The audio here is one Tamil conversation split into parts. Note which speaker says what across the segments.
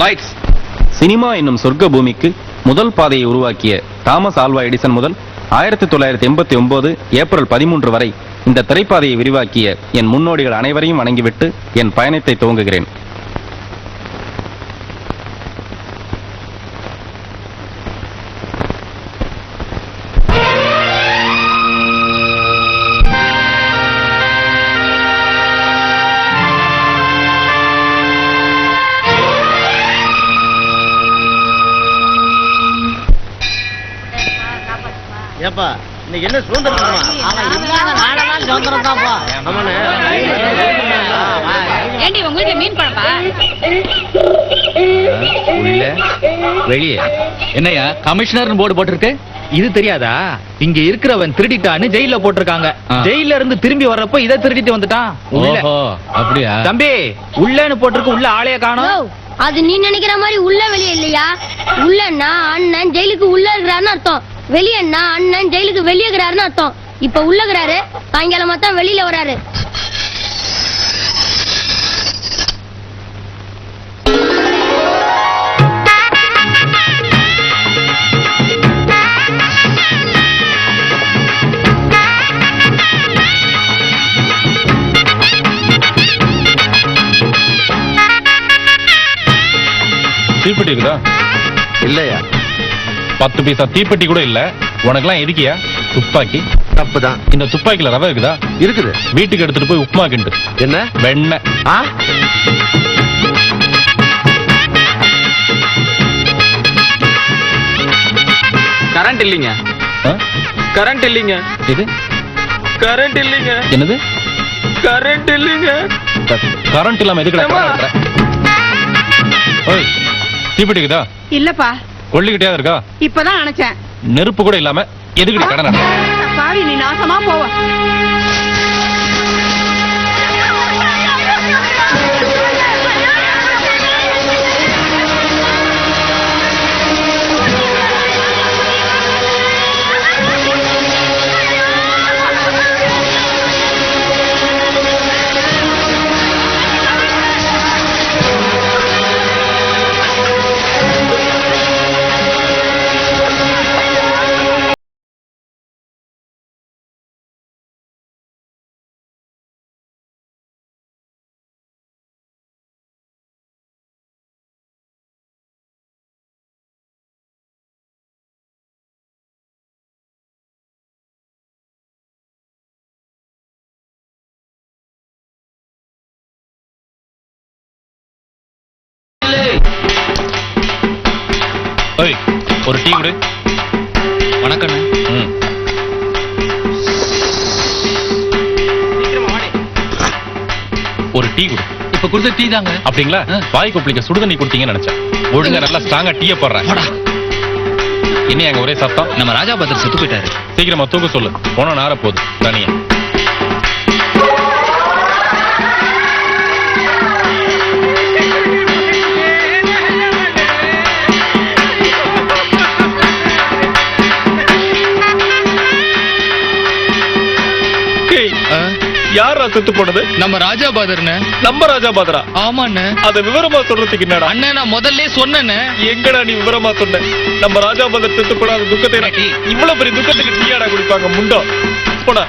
Speaker 1: லைட்ஸ். சினிமா என்னும் சொர்க்க பூமிக்கு முதல் பாதையை உருவாக்கிய தாமஸ் ஆல்வா எடிசன் முதல் 1989 ஏப்ரல் 13 வரை இந்த திரைப்பாதையை விரிவாக்கிய என் முன்னோடிகள் அனைவரையும் வணங்கிவிட்டு என் பயணத்தை துவங்குகிறேன்.
Speaker 2: ஏப்பா இன்னைக்கு என்ன சுதந்திரம்
Speaker 3: உங்களுக்கு மீன் குழம்பா?
Speaker 4: உள்ள வெளியே என்னையா கமிஷனர் போர்டு போட்டிருக்கு? இது தெரியாதா? இங்க இருக்கிறவன் திருடிட்டான்னு ஜெயில போட்டிருக்காங்க. ஜெயில இருந்து திரும்பி வர்றப்போ இதை திருடிட்டு வந்துட்டான். அப்படியா தம்பி? உள்ளன்னு போட்டிருக்கு, உள்ள ஆளைய காணோம்.
Speaker 5: அது நீ நினைக்கிற மாதிரி உள்ள வெளியே இல்லையா? உள்ளன்னா அண்ணன் ஜெயிலுக்கு உள்ள இருக்கிறாருன்னு அர்த்தம், வெளியன்னா அண்ணன் ஜெயிலுக்கு வெளியே இருக்கிறாருன்னு அர்த்தம். இப்ப உள்ளகிறாரு, சாயங்காலமா தான் வெளியில வராரு.
Speaker 1: தீப்பெட்டி இருக்குதா?
Speaker 2: இல்லையா?
Speaker 1: 10 பைசா தீப்பெட்டி கூட இல்ல. உனக்கெல்லாம் எதுக்கியா துப்பாக்கி?
Speaker 2: தப்புதான்.
Speaker 1: இந்த துப்பாக்கில ரவை இருக்குதா?
Speaker 2: இருக்குது.
Speaker 1: வீட்டுக்கு எடுத்துட்டு போய் உப்புமா கிண்டு.
Speaker 2: என்ன
Speaker 1: வெண்ணெய்?
Speaker 4: கரண்ட் இல்லைங்க. கரண்ட் இல்லைங்க.
Speaker 1: இது
Speaker 4: கரண்ட் இல்லைங்க.
Speaker 1: என்னது?
Speaker 4: கரண்ட் இல்லைங்க.
Speaker 1: கரண்ட் இல்லாம எதுக்கு? தீப்பெட்டி இருக்குதா?
Speaker 3: இல்லப்பா.
Speaker 1: கொள்ளிக்கிட்டே இருக்கா?
Speaker 3: இப்பதான் அணைச்சேன்.
Speaker 1: நெருப்பு கூட இல்லாம எதுக்கு கடை நட?
Speaker 3: பாவி, நீ நாசமா போவ.
Speaker 1: ஒரு டீ குடு.
Speaker 4: வணக்கம்.
Speaker 1: ஒரு டீ குடு.
Speaker 4: இப்ப கொடுத்த டீ தாங்க.
Speaker 1: அப்படிங்களா? வாய் கொப்பளிக்க சுடுதண்ணி கொடுத்தீங்கன்னு நினைச்சேன். ஒழுங்கா நல்லா ஸ்ட்ராங்கா டீய போடுறேன். இனி அங்க ஒரே சத்தம்.
Speaker 4: நம்ம ராஜா பத்திர செத்து போயிட்டாரு.
Speaker 1: சீக்கிரமா தூக்க சொல்லு. போன நார போகுது தனியா. யாரா செத்து போனது?
Speaker 4: நம்ம ராஜா பாதர்னு.
Speaker 1: நம்ம ராஜா பாதரா?
Speaker 4: ஆமாண்ணே.
Speaker 1: அத விவரமா சொல்றதுக்கு என்னடா?
Speaker 4: அண்ணே, நான் முதல்ல சொன்னேன்னு.
Speaker 1: எங்கடா நீ விவரமா சொன்ன? நம்ம ராஜா பாதர் செத்து போடாத துக்கத்தை இவ்வளவு பெரிய துக்கத்துக்கு டீயாடா குடிப்பாங்க முண்டோ? போடா.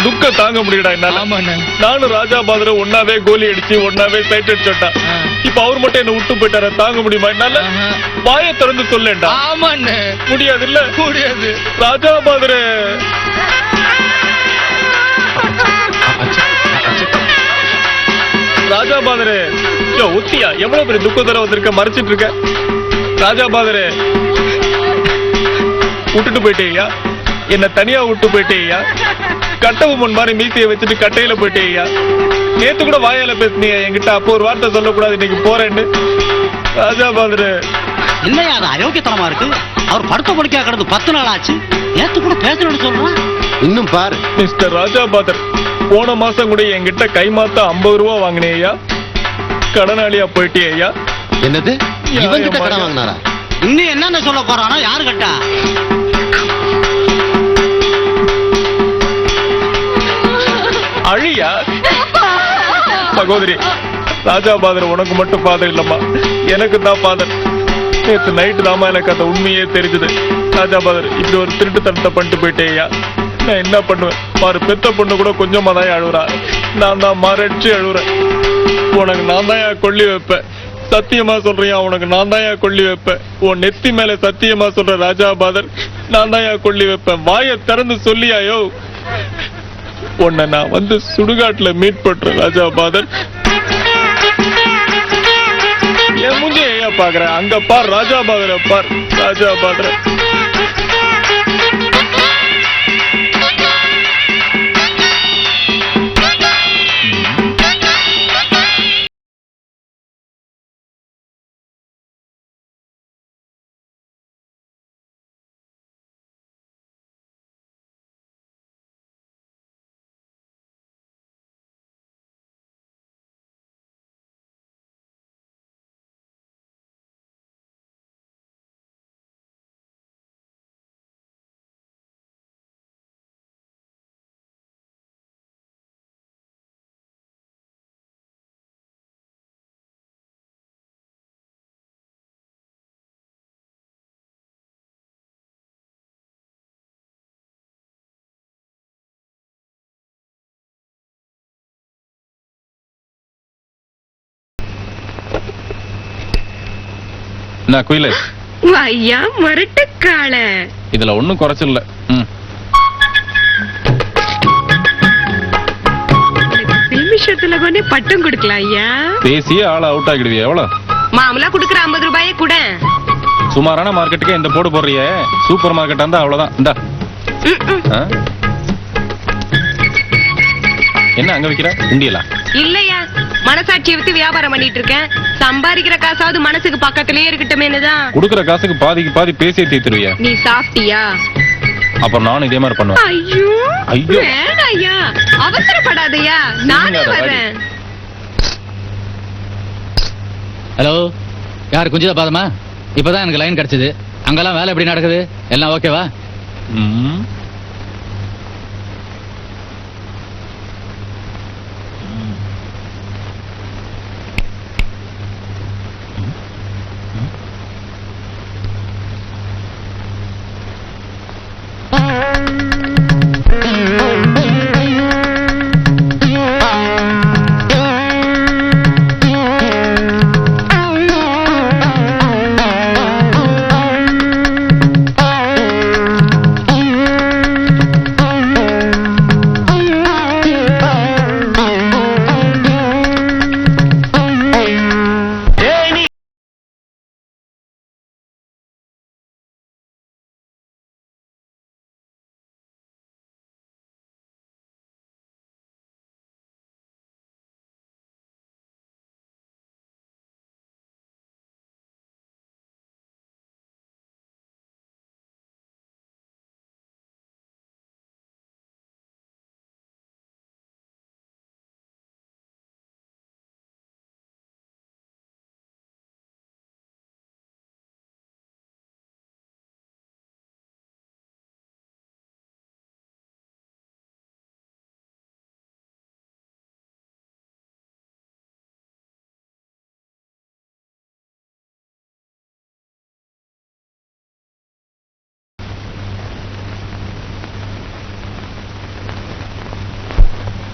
Speaker 1: துக்கம் தாங்க முடியடா என்னால.
Speaker 4: ஆமாண்ணே.
Speaker 1: நானும் ராஜா பாதரும் ஒன்னாவே கோலி அடிச்சு ஒன்னாவே சைட் அடிச்சோட்டா. இப்ப அவர் மட்டும் என்ன விட்டு போயிட்டார. தாங்க முடியுமா என்னால? வாயை திறந்து சொல்லேன்டா.
Speaker 4: ஆமாண்ணே.
Speaker 1: முடியாது இல்ல?
Speaker 4: முடியாது.
Speaker 1: ராஜா பாதரு ராஜா பாதரு ஒத்தியா எவ்வளவு பெரிய துக்கத்தர வந்திருக்க, மறைச்சிட்டு இருக்க. ராஜா பாதரு விட்டுட்டு போயிட்டேயா? என்ன தனியா விட்டு போயிட்டேயா? கட்டவுமன் மாதிரி மீசையை வச்சுட்டு கட்டையில போயிட்டேயா? நேத்து கூட வாயால பேசுனீங்க என்கிட்ட. அப்போ ஒரு வார்த்தை சொல்லக்கூடாது இன்னைக்கு போறேன்னு. ராஜா பாதரு
Speaker 2: இல்லையா? அது அயோக்கியத்தனமா இருக்கு. அவர் படுத்த படுக்கையா கிடந்து 10 நாள் ஆச்சு. நேத்து கூட பேசணும்னு சொல்றான். இன்னும் பாரு
Speaker 1: மிஸ்டர் ராஜா பாதர், போன மாசம் கூட என்கிட்ட கைமாத்த 50 ரூபா வாங்கினேயா. கடனாளியா போயிட்டேயா?
Speaker 2: என்னது? இவங்கிட்ட கடன் வாங்கினாரா? இன்னும் என்னன்னு சொல்ல போறானோ? யாரு கேட்டா?
Speaker 1: அழியா? சகோதரி
Speaker 6: ராஜா ஃபாதர் உனக்கு மட்டும் ஃபாதர் இல்லம்மா, எனக்கு தான் ஃபாதர். நேற்று நைட்டு தாமா எனக்கு அந்த உண்மையே தெரிஞ்சது. ராஜா ஃபாதர் இப்படி ஒரு திருட்டுத்தனத்தை பண்ணிட்டு போயிட்டேயா, நான் என்ன பண்ணுவேன் பாரு. பெத்த பொண்ணு கூட கொஞ்சமா தான் அழுகுறா, நான் தான் மறைச்சு அழுகுறேன். உனக்கு நான் தான் கொல்லி வைப்பேன், சத்தியமா சொல்றியா? உனக்கு நான் தான் கொல்லி வைப்பேன். உன் நெத்தி மேல சத்தியமா சொல்ற ராஜா ஃபாதர், நான் தான் கொல்லி வைப்பேன். வாயை திறந்து சொல்லியாயோ? உன்னை நான் வந்து சுடுகாட்டுல மீட் பண்றேன் ராஜா ஃபாதர். என் முஞ்ச ஏன் பாக்குறேன்? அங்க பார் ராஜா ஃபாதர, பார் ராஜா ஃபாதர.
Speaker 1: என்ன குயிலு,
Speaker 3: ஐயா மரட்டுக்கால
Speaker 1: இதுல ஒண்ணும் குறைச்சல் இல்ல.
Speaker 3: நிமிஷத்துல கொண்டு பட்டம் கொடுக்கலாம் ஐயா.
Speaker 1: பேசியே ஆளை அவுட் ஆகிடுவியா? எவ்வளவு
Speaker 3: மாமலா குடுக்கற 50 ரூபாயே கூட.
Speaker 1: சுமாரான மார்க்கெட்டுக்கே இந்த போடு போடுறிய, சூப்பர் மார்க்கெட்டா இருந்தா அவ்வளவுதான். இந்தா. என்ன அங்க வைக்கிற உண்டியலா?
Speaker 3: இல்லையா, மனசாட்சியை வித்து வியாபாரம் பண்ணிட்டு இருக்கேன். சம்பாதிக்கிற காசாவது மனசுக்கு பக்கத்திலேயே இருக்கட்டுமேனுதான்.
Speaker 1: குடுக்கற காசுக்கு பாதிக்கு பாதி பேசியே தீத்துருவியா?
Speaker 3: நீ சாப்பிட்டியா?
Speaker 1: அப்புறம் நானும் இதே மாதிரி பண்ணுவேன்.
Speaker 3: ஐயோ
Speaker 1: ஐயோ
Speaker 3: வேணாயா, அவசரப்படாதயா, நானே வரேன்.
Speaker 4: ஹலோ, யார் குஞ்சிதா பாதமா? இப்பதான் எனக்கு லைன் கிடைச்சது. அங்கெல்லாம் வேலை எப்படி நடக்குது? எல்லாம் ஓகேவா?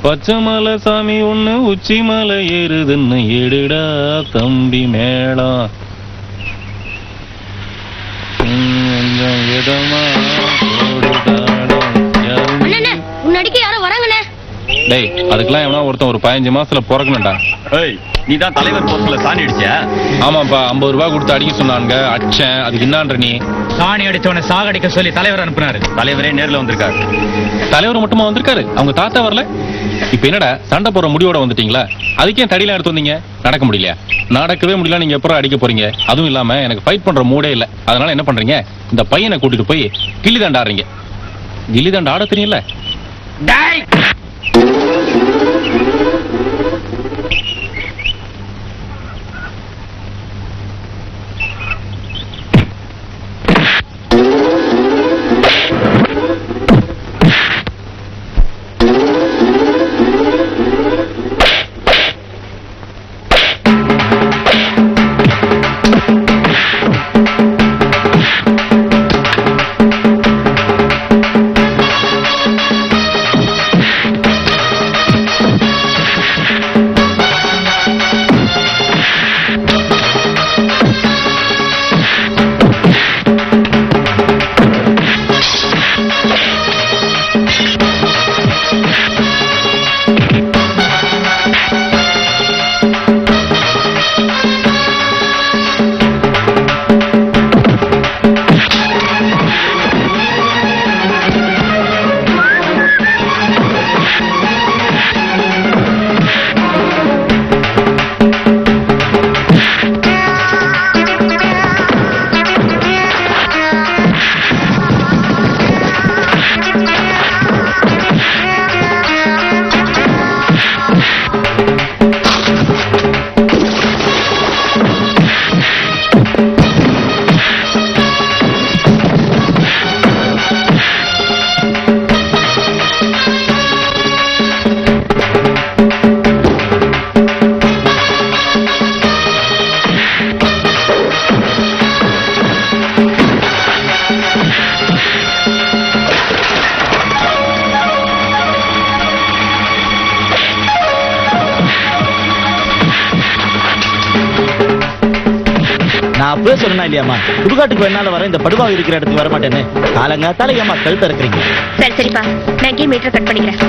Speaker 1: பச்சைமலை சாமி ஒண்ணு உச்சி மலை ஏறுதுன்னு எடுடா தம்பி மேளம்.
Speaker 5: முன்னாடிக்கு யாரும் வராங்கண்ணே.
Speaker 1: டேய், அதுக்கெல்லாம் எவனா ஒருத்தன் ஒரு 15 மாசத்துல பிறக்கணும்டா.
Speaker 7: நீ தான் தலைவர் போஸ்ட்ல சாணி அடிச்ச?
Speaker 1: ஆமாப்பா, 50 ரூபாய் கொடுத்து அடிக்க சொன்னாங்க, அடிச்சேன். அதுக்கு என்னான்ற நீ?
Speaker 4: சாணி அடிச்சவனை சாகடிக்க சொல்லி தலைவர் அனுப்புனாரு.
Speaker 7: தலைவரே நேர்ல வந்திருக்காரு.
Speaker 1: தலைவர் மட்டுமா வந்திருக்காரு? அவங்க தாத்தா வரல? இப்ப என்னடா சண்டை போற முடிவோட வந்துட்டீங்களா? அதுக்கே தடியில எடுத்து வந்தீங்க. நடக்க முடியலையா? நடக்கவே முடியல. நீங்க எப்பறம் அடிக்க போறீங்க? அதுவும் இல்லாம எனக்கு ஃபைட் பண்ற மூடே இல்ல. அதனால என்ன பண்றீங்க, இந்த பையனை கூட்டிட்டு போய் கில்லி தாண்டா ஆடுறீங்க. கில்லி தாண்டா ஆட தெரியல?
Speaker 8: நான் அப்பவே சொன்னா இல்லையாம்மா, சுடுகாட்டுக்கு வேணால வர இந்த படுபாவை இருக்கிற இடத்துக்கு வர மாட்டேன்னு. காலங்காத்தால ஏமா கழுத்த இருக்கிறீங்க?
Speaker 3: சரி சரிப்பா, நான் இங்கே மீட்டர் கட் பண்ணிக்கிறேன்.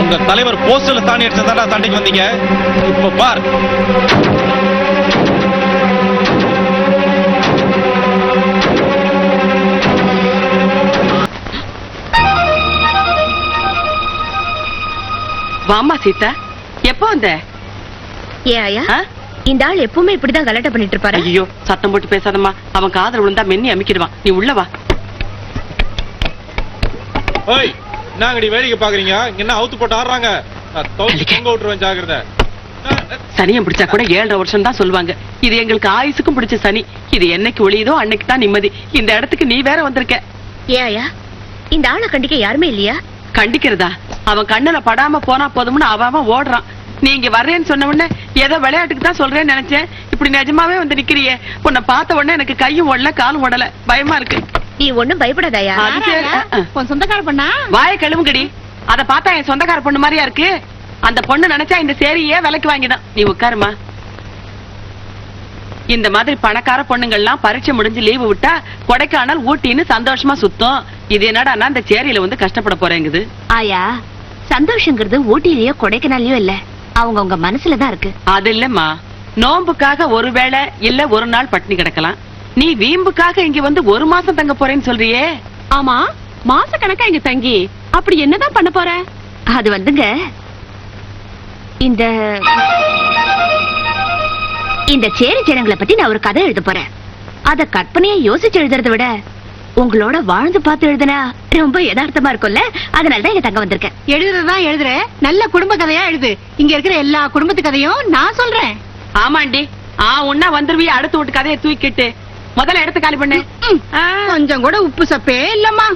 Speaker 1: உங்க தலைவர் போஸ்டர்ல சாணி அடிச்சதாடா சண்டைக்கு வந்தீங்க. இப்ப பார்.
Speaker 9: வாமா சீதா, எப்போ வந்த?
Speaker 3: ஏன் ஐயா, இந்த ஆள் எப்பவுமே இப்படிதான் கலாட்டா பண்ணிட்டு இருப்பாரு.
Speaker 9: ஐயோ, சத்தம் போட்டு பேசாதம்மா, அவன் காதல் விழுந்தா மென்னி அமைக்கிடுவான். நீ உள்ள வா.
Speaker 6: ஓய், என்னங்கடி வேடிக்கை பாக்குறீங்க? இங்க என்ன அவுத்து போட்டு ஆடுறாங்க? தொங்க விட்டுருவேன், ஜாக்கிரதை.
Speaker 9: சனியம் பிடிச்சா கூட 7.5 வருஷம் தான் சொல்லுவாங்க. இது எங்களுக்கு ஆயுசுக்கும் பிடிச்ச சனி. இது என்னைக்கு ஒளியுதோ அன்னைக்கு தான் நிம்மதி. இந்த இடத்துக்கு நீ வேற வந்திருக்க.
Speaker 3: ஏன் ஐயா, இந்த ஆளை கண்டிக்க யாருமே இல்லையா?
Speaker 9: கண்டிக்கிறதா? அவன் கண்ணுல படாம போனா போதும்னு அவன் ஓடுறான். நீ இங்க வர்றேன்னு சொன்ன உடனே ஏதோ விளையாட்டுக்கு தான் சொல்றேன்னு நினைச்சேன். இப்படி நிஜமாவே வந்து நிக்கிறியே. உன்னை பார்த்த உடனே எனக்கு கையும் ஓடல காலும் ஓடல, பயமா இருக்கு.
Speaker 3: நீ ஒண்ணும் பயப்படாதயா.
Speaker 9: அது சரி.
Speaker 5: உன் சொந்தக்கார பண்ணா
Speaker 9: வாய கழுவுங்கடி. அத பார்த்தா என் சொந்தக்கார பொண்ணு மாதிரியா இருக்கு. அந்த பொண்ணு நினைச்சா இந்த சேரியே விலைக்கு வாங்கிதான். நீ உட்காருமா. இந்த மாதிரி பணக்கார பொண்ணுங்கள்லாம் பரீட்சை முடிஞ்சு லீவு விட்டா கொடைக்கானல் ஊட்டின்னு சந்தோஷமா சுத்தம். இது என்னடா இந்த சேரியில வந்து கஷ்டப்பட போறேங்குது.
Speaker 3: ஆயா, சந்தோஷங்கிறது ஊட்டிலயோ கொடைக்கானல்லயோ இல்ல, அவங்க உங்க மனசுலதான் இருக்கு.
Speaker 9: அது இல்லம்மா, நோம்புக்காக ஒரு வேளை இல்ல ஒரு நாள் பட்டினி கிடக்கலாம். நீ வீம்புக்காக இங்க வந்து 1 மாசம் தங்க போறேன்னு சொல்றியே.
Speaker 5: ஆமா, மாச கணக்கா இங்க தங்கி அப்படி என்னதான் பண்ண போற?
Speaker 3: அது வந்துங்க, இந்த சேரி ஜனங்களை பத்தி நான் ஒரு கதை எழுத போறேன். அத கற்பனையா யோசிச்சு எழுதுறதை விட உங்களோட வாழ்ந்து பார்த்து எழுதுனா ரொம்ப யதார்த்தமா இருக்கும்ல, அதனாலதான் இங்க தங்க வந்திருக்கேன்.
Speaker 5: எழுதுறதுதான் எழுதுற, நல்ல குடும்ப கதையா எழுது. இங்க இருக்கிற எல்லா குடும்பத்து கதையும் நான் சொல்றேன்.
Speaker 9: ஆமாண்டி, உன்ன வந்துருவிய அடுத்து விட்டு கதையை தூக்கிட்டு முதல்ல எடுத்து காலி பண்ணு.
Speaker 5: கொஞ்சம் கூட உப்பு சப்பே இல்லம்மா.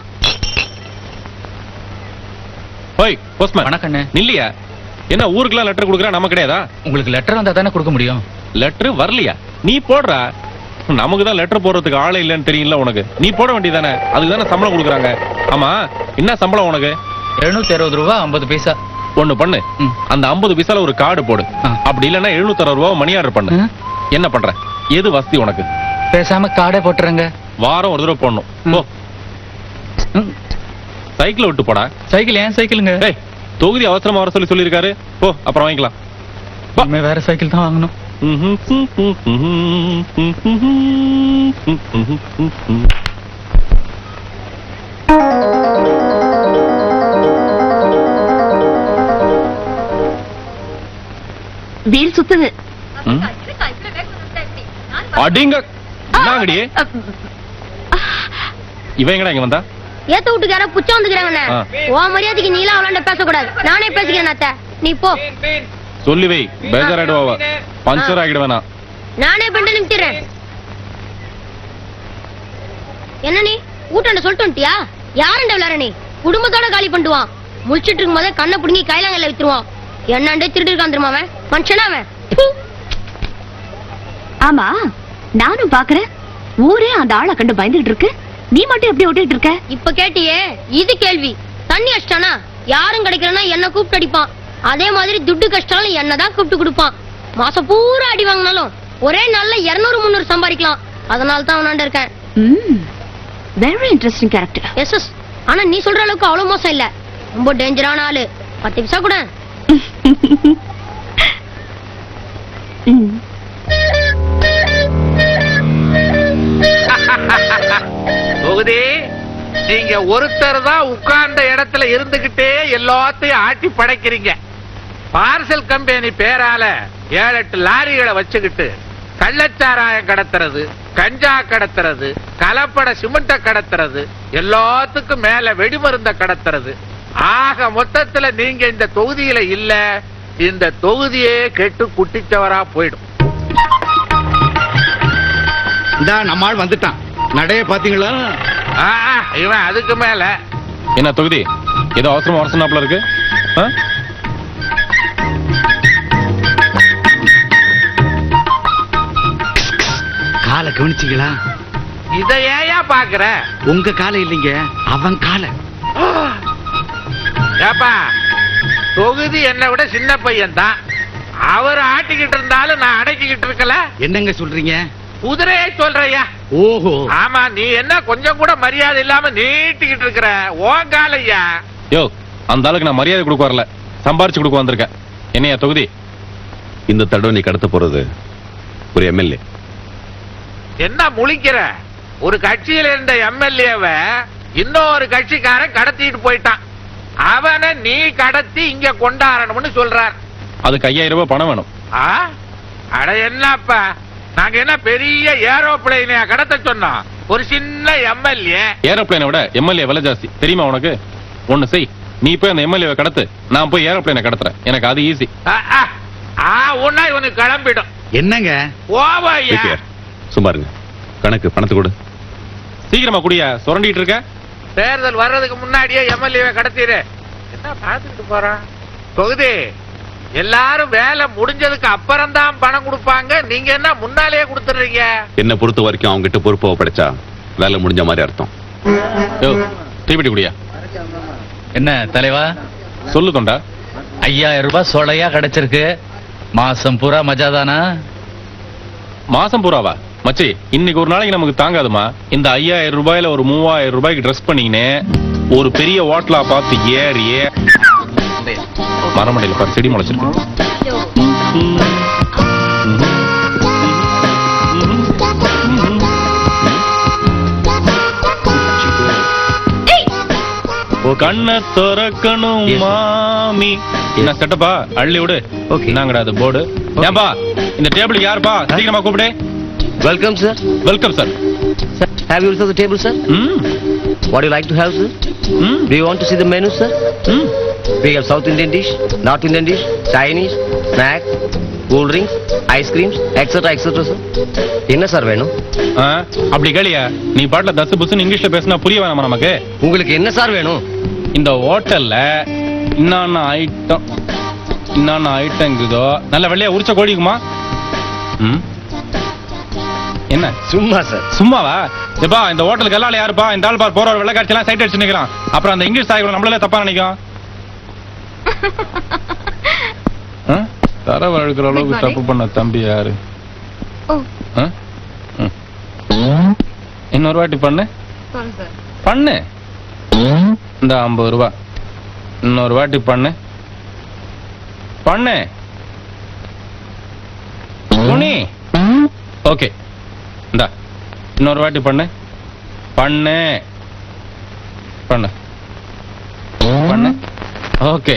Speaker 1: ஓய் போஸ்ட்மேன்,
Speaker 4: வணக்கண்ணே.
Speaker 1: நில்லையா? என்ன ஊருக்குலாம் லெட்டர் கொடுக்குறா, நம்ம கிடையாதா?
Speaker 4: உங்களுக்கு லெட்டர் வந்தா தானே கொடுக்க முடியும்.
Speaker 1: லெட்டர் வரலையா? நீ போடுறா. நமக்கு தான் லெட்டர் போடுறதுக்கு ஆளே இல்லைன்னு தெரியல உனக்கு. நீ போட வேண்டியதானே? அதுக்கு தானே சம்பளம் கொடுக்குறாங்க. ஆமா, என்ன சம்பளம் உனக்கு?
Speaker 4: 760 ரூபா 50 பைசா.
Speaker 1: ஒண்ணு பண்ணு, அந்த 50 பைசால ஒரு கார்டு போடு. அப்படி இல்லைன்னா 760 ரூபா மணி ஆர்டர் பண்ணு. என்ன பண்ற? எது வசதி உனக்கு?
Speaker 4: பேசாம கார்டே போட்டுறங்க.
Speaker 1: வாரம் ஒரு தடவை போடணும். போ. சைக்கிள் விட்டு போடா.
Speaker 4: சைக்கிள் ஏன் சைக்கிளுங்க?
Speaker 1: டேய், தொகுதி அவசரமா வர சொல்லியிருக்காரு. போ, அப்புறம் வாங்கிக்கலாம்.
Speaker 4: இனிமே வேற சைக்கிள் தான் வாங்கணும்.
Speaker 3: வீல் சுத்துது.
Speaker 1: அடிங்க. என்னங்கடி இவன் எங்கடா இங்க வந்தா?
Speaker 5: ஏத்த வீட்டுக்கார புச்சம் வந்துக்கிறாங்கண்ணே. ஓ மரியாதைக்கு நீலாம் அவளாண்ட பேசக்கூடாது. நானே பேசிக்கிறேன் அத்தை, நீ போ.
Speaker 1: சொல்லி வை, பேஜாராயிடுவா. பஞ்சர் ஆகிடுவேனா?
Speaker 5: நானே பண்ணி நிமிச்சிடுறேன். என்ன நீ ஊட்டாண்ட சொல்லிட்டு வந்துட்டியா? யாருண்ட விளையாட நீ? குடும்பத்தோட காலி பண்ணிடுவான். முழிச்சிட்டு இருக்கும் போதே கண்ணை பிடுங்கி கைலாங்கல்ல வித்துருவான். என்னாண்டே திருட்டு இருக்கான் தெரியுமா அவன்? மனுஷனா அவன்?
Speaker 3: ஆமா, நானும் பாக்குறேன். ஊரே அந்த ஆளை கண்டு பயந்துட்டு இருக்கு. நீ மட்டும் எப்படி ஓட்டிட்டு இருக்க?
Speaker 5: இப்ப கேட்டியே, இது கேள்வி. தண்ணி அடிச்சிட்டானா யாரும் கிடைக்கிறனா என்ன கூப்பிட்டு அடிப்பான். அதே மாதிரி துட்டு கஷ்டம் என்னதான் கூப்பிட்டு கொடுப்பான். மாசம் பூரா அடி வாங்கினாலும் ஒரே நாள்ல 200-300 சம்பாதிக்கலாம். அதனால தான் அவனாண்ட இருக்கேன்.
Speaker 3: Very interesting character.
Speaker 5: எஸ், ஆனா நீ சொல்ற அளவுக்கு அவ்வளவு மோசம் இல்ல. ரொம்ப டேஞ்சரான ஆளு. 10 பைசா கூட.
Speaker 10: தொகுதி, நீங்க ஒருத்தர் தான் உட்கார்ந்த இடத்துல இருந்துகிட்டே எல்லாத்தையும் ஆட்டி படைக்கிறீங்க. பார்சல் கம்பெனி பேரால 7-8 லாரிகளை வச்சுக்கிட்டு கள்ளச்சாராயம் கடத்துறது, கஞ்சா கடத்துறது, கலப்பட சிமெண்ட கடத்துறது, எல்லாத்துக்கும் மேல வெடிமருந்த கடத்துறது. ஆக மொத்தத்துல நீங்க இந்த தொகுதியில இல்ல, இந்த தொகுதியே கெட்டு குட்டிச்சவரா போயிடும்.
Speaker 2: இந்த நம்மால் வந்துட்டான், நடைய பாத்தீங்களா?
Speaker 10: இவன் அதுக்கு மேல.
Speaker 1: என்ன தொகுதி ஏதோ அவசரமா வரசனாப்ல இருக்கு? ஆ?
Speaker 2: காலை கவனிச்சீங்களா?
Speaker 10: இத ஏயா பாக்குற?
Speaker 2: உங்க காலை இல்லைங்க, அவன் காலை.
Speaker 10: ஏப்பா, தொகுதி என்னை விட சின்ன பையன் தான். அவர் ஆட்டிக்கிட்டு இருந்தாலும் நான் அடக்கிக்கிட்டு இருக்கல.
Speaker 2: என்னங்க சொல்றீங்க?
Speaker 10: குதிரையை சொல்றையா?
Speaker 2: ஓஹோ.
Speaker 10: ஆமா, நீ என்ன கொஞ்சம் கூட மரியாதை இல்லாம நீட்டிக்கிட்டு இருக்கிற? உன் காலையா?
Speaker 1: யோ, அந்த ஆளுக்கு நான் மரியாதை கொடுக்க வரல, சம்பாரிச்சு கொடுக்க வந்திருக்கேன். என்னையா தொகுதி?
Speaker 7: இந்த தடவை நீ கடத்த போறது ஒரு எம்எல்ஏ.
Speaker 10: என்ன முழிக்கிற? ஒரு கட்சியில இருந்த எம்எல்ஏவ இன்னொரு கட்சிக்காரன் கடத்திட்டு போயிட்டான். அவனை நீ கடத்தி இங்க கொண்டாடணும்னு சொல்றார்.
Speaker 1: அதுக்கு 5000 ரூபாய் பணம் வேணும்.
Speaker 10: அட என்னப்பா, நாங்க என்ன பெரிய ஏரோப்ளேனையா கடத்த சொன்னோம்? ஒரு சின்ன எம்எல்ஏ.
Speaker 1: ஏரோப்ளேனை விட எம்எல்ஏ விலை ஜாஸ்தி தெரியுமா உனக்கு? ஒண்ணு செய், நீ போய் அந்த எம்எல்ஏ கடத்து, நான் போய் ஏரோப்ளேனை கடத்துறேன். எனக்கு அது ஈஸி.
Speaker 10: உன்ன இவனுக்கு கிளம்பிடும்.
Speaker 2: என்னங்க
Speaker 10: ஓவையா?
Speaker 7: சும்மாருங்க, கணக்கு பணத்தை கொடு.
Speaker 1: சீக்கிரமா குடியா, சுரண்டிட்டு இருக்க.
Speaker 10: தேர்தல் வர்றதுக்கு முன்னாடியே எம்எல்ஏ கடத்திடு. என்ன பாத்துக்கிட்டு போறான்? தொகுதி எல்லாரும் வேலை முடிஞ்சதுக்கு அப்புறம் தான் பணம் கொடுப்பாங்க, நீங்க என்ன முன்னாலேயே கொடுத்துறீங்க?
Speaker 7: என்ன பொறுத்த வரைக்கும் அவங்க கிட்ட பொறுப்பை ஒப்படைச்சா வேலை முடிஞ்ச மாதிரி அர்த்தம்.
Speaker 1: யோ, தீபிடி குடியா.
Speaker 4: என்ன தலைவா?
Speaker 1: சொல்லு தொண்டா.
Speaker 4: 5000 ரூபாய் சொலையா கிடைச்சிருக்கு. மாசம் பூரா மஜாதானா?
Speaker 1: மாசம் பூராவா? மச்சி, இன்னைக்கு ஒரு நாளைக்கு நமக்கு தாங்காதுமா. இந்த 5000 ரூபாயில ஒரு 3000 ரூபாய்க்கு ட்ரெஸ் பண்ணிக்கினே ஒரு பெரிய ஹோட்டலா பார்த்து ஏறியே மரமடையில பாரு செடி முளைச்சிருக்கு. கண்ண திறக்கணும் மாமி. என்ன செட்டப்பா, அள்ளி விடு. நாங்கடா அது போர்டு. ஏன்பா, இந்த டேபிளுக்கு யாருப்பா? சீக்கிரமா கூப்பிடு.
Speaker 11: Welcome, sir.
Speaker 1: Welcome sir.
Speaker 11: Sir, have you reserved the table, sir? What do you like to have, sir? Do you want to see the menu, sir? We have South Indian dish, North Indian dish, Chinese, snack, cool drinks, ice creams, etc., etc., sir. என்ன சார் வேணும்?
Speaker 1: அப்படி கேளியா, நீ பாட்டுல தசு புசுன்னு இங்கிலீஷ்ல பேசினா புரிய வேணாமா நமக்கு?
Speaker 11: உங்களுக்கு என்ன சார் வேணும்?
Speaker 1: இந்த ஹோட்டல்ல இன்னொன்னு ஐட்டம் இருக்குதோ, நல்ல வெள்ளையா உரிச்ச கோழிக்குமா? என்ன
Speaker 11: சும்மா சார்.
Speaker 1: சும்மாவா? எப்பா, இந்த ஹோட்டலுக்கு எல்லாம் யாருப்பா? இந்த ஆள் பார், போற வெள்ளக்காட்சி எல்லாம் சைட் அடிச்சு நிக்கிறான். அப்புறம் அந்த இங்கிலீஷ் தாய்கள் நம்மளே தப்பா நினைக்கும். தர வழுக்கிற அளவுக்கு தப்பு பண்ண தம்பி யாரு? இன்னொரு வாட்டி பண்ணு பண்ணு. இந்த 50 ரூபாய் இன்னொரு வாட்டி பண்ணு பண்ணு. துணி ஓகே, இந்தா இன்னொரு வாட்டி பண்ணு பண்ணு பண்ணு பண்ணு. ஓகே.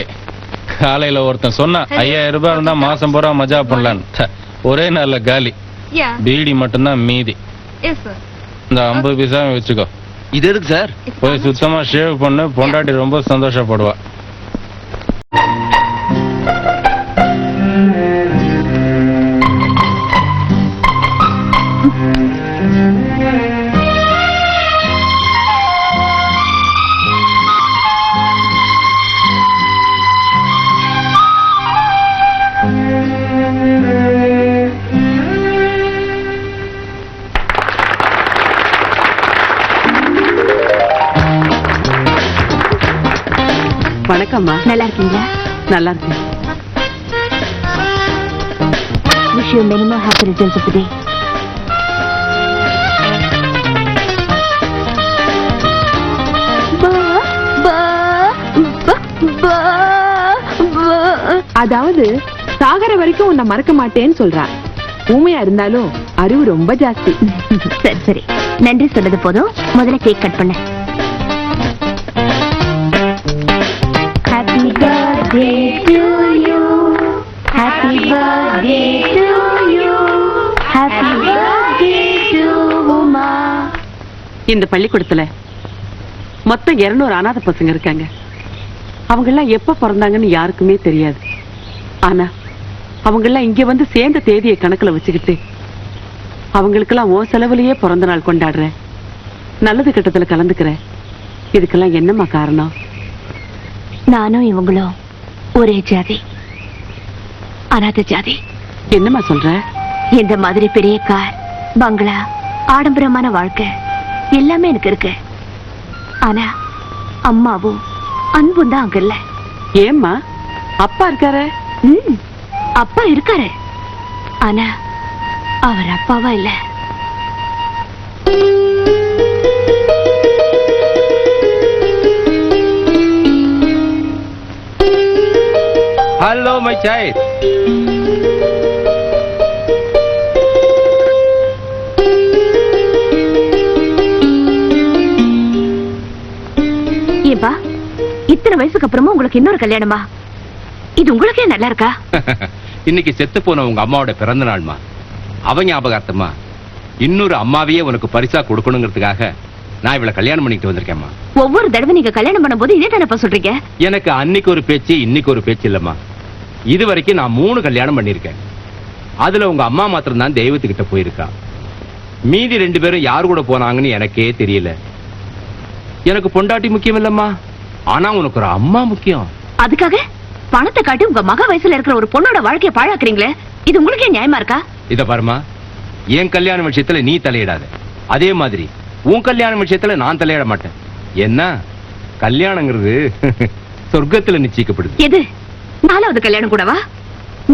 Speaker 1: காலையில ஒருத்தன் சொன்னா 5000 ரூபாய் இருந்தா மாசம் பூரா மஜா பண்ணலான்னு. ஒரே நாள்ல காலி. பீடி மட்டும்தான் மீதி. இந்த 50 பைசா வச்சுக்கோ.
Speaker 11: இது எதுக்கு சார்?
Speaker 1: போய் சுத்தமா ஷேவ் பண்ணு, பொண்டாட்டி ரொம்ப சந்தோஷப்படுவா.
Speaker 9: வணக்கம்மா.
Speaker 3: நல்லா இருக்கீங்களா?
Speaker 9: நல்லா இருக்கேன்.
Speaker 3: Wish you many more happy returns of the day.
Speaker 9: அதாவது சாகர வரைக்கும் உன்னை மறக்க மாட்டேன்னு சொல்றான். ஊமையா இருந்தாலும் அறிவு ரொம்ப ஜாஸ்தி.
Speaker 3: சரி சரி, நன்றி சொன்னது போதும். முதல்ல கேக் கட் பண்ண. Happy birthday to you. Happy birthday to you. Happy birthday to
Speaker 9: இந்த பள்ளிக்கூடத்துல மொத்தம் 200 அனாதை பசங்க இருக்காங்க. அவங்க எல்லாம் எப்ப பிறந்தாங்கன்னு யாருக்குமே தெரியாது. ஆனா அவங்க எல்லாம் இங்க வந்து சேர்ந்த தேதியை கணக்குல வச்சுக்கிட்டு அவங்களுக்கெல்லாம் ஓ செலவுலயே பிறந்த நாள் கொண்டாடுற, நல்லது கட்டத்துல கலந்துக்கிற. இதுக்கெல்லாம் என்னம்மா காரணம்?
Speaker 3: நானும் இவங்களும் ஒரே ஜாதி, அனாதை ஜாதி.
Speaker 9: என்னம்மா சொல்ற?
Speaker 3: இந்த மாதிரி பெரிய கார், பங்களா, ஆடம்பரமான வாழ்க்கை எல்லாமே எனக்கு இருக்கு. ஆனா அம்மாவும் அன்பும் தான் அங்க இல்ல.
Speaker 9: ஏம்மா? அப்பா இருக்காரு.
Speaker 3: அப்பா இருக்காரு, ஆனா அவர் அப்பாவா இல்ல.
Speaker 11: Hello my child.
Speaker 3: ஏப்பா, இத்தனை வயசுக்கு அப்புறமா உங்களுக்கு இன்னொரு கல்யாணமா? இது உங்களுக்கே நல்லா இருக்கா?
Speaker 11: இன்னைக்கு செத்து போன உங்க அம்மாவோட பிறந்த நாள்மா. அவ ஞாபகார்த்தமா இன்னொரு அம்மாவையே உனக்கு பரிசா கொடுக்கணுங்கிறதுக்காக நான் இவளை கல்யாணம் பண்ணிட்டு வந்திருக்கேம்மா.
Speaker 3: ஒவ்வொரு தடவை நீங்க கல்யாணம் பண்ணும்போது இதே தானப்பா சொல்றீங்க?
Speaker 11: எனக்கு அன்னைக்கு ஒரு பேச்சு, இன்னைக்கு ஒரு பேச்சு இல்லம்மா. இது வரைக்கும் நான் 3 கல்யாணம் பண்ணிருக்கேன். அதுல உங்க அம்மா மாத்திரம் தான் தெய்வத்துக்கிட்ட போயிருக்கா. மீதி 2 பேரும் யாரு கூட போனாங்கன்னு எனக்கே தெரியல. எனக்கு பொண்டாட்டி முக்கியம் இல்லம்மா, ஆனா உனக்கு ஒரு அம்மா முக்கியம்.
Speaker 3: அதுக்காக பணத்தை காட்டி உங்க மக வயசுல இருக்கிற ஒரு பொண்ணோட வாழ்க்கையை பாழாக்குறீங்களே, இது உங்களுக்கே நியாயமா இருக்கா?
Speaker 11: இத பாருமா, என் கல்யாண விஷயத்துல நீ தலையிடாத. அதே மாதிரி உன் கல்யாண விஷயத்துல நான் தலையிட மாட்டேன். என்ன கல்யாணங்கிறது சொர்க்கத்துல நிச்சயிக்கப்படுது.
Speaker 3: எது 4வது கல்யாணம் கூடவா?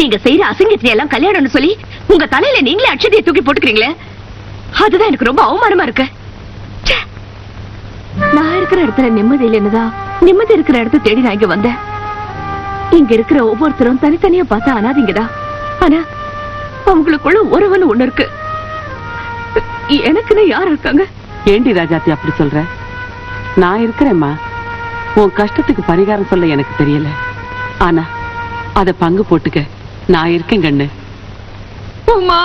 Speaker 3: நீங்க செய்யற அசிங்கத்தை எல்லாம் கல்யாணம்னு சொல்லி உங்க தலையில நீங்களே அட்சதையை தூக்கி போட்டுக்கிறீங்களே, அதுதான் எனக்கு ரொம்ப அவமானமா இருக்கு. ச்சே. நான் இருக்கிற இடத்துல நிம்மதி இல்லைன்னுதான் நிம்மதி இருக்கிற இடத்த தேடி நான் இங்க வந்தேன். இங்க இருக்கிற ஒவ்வொருத்தரும் தனித்தனியா பார்த்தா அனாதீங்கதான், ஆனா அவங்களுக்குள்ள உறவுன்னு ஒண்ணு இருக்கு. எனக்குன்னு யார் இருக்காங்க?
Speaker 9: ஏண்டி ராஜாத்தி அப்படி சொல்ற? நான் இருக்கிறேம்மா. உன் கஷ்டத்துக்கு பரிகாரம் சொல்ல எனக்கு தெரியல, ஆனா அத பங்கு போட்டுக்க நான் இருக்கேன் கண்ணு.
Speaker 12: உமா,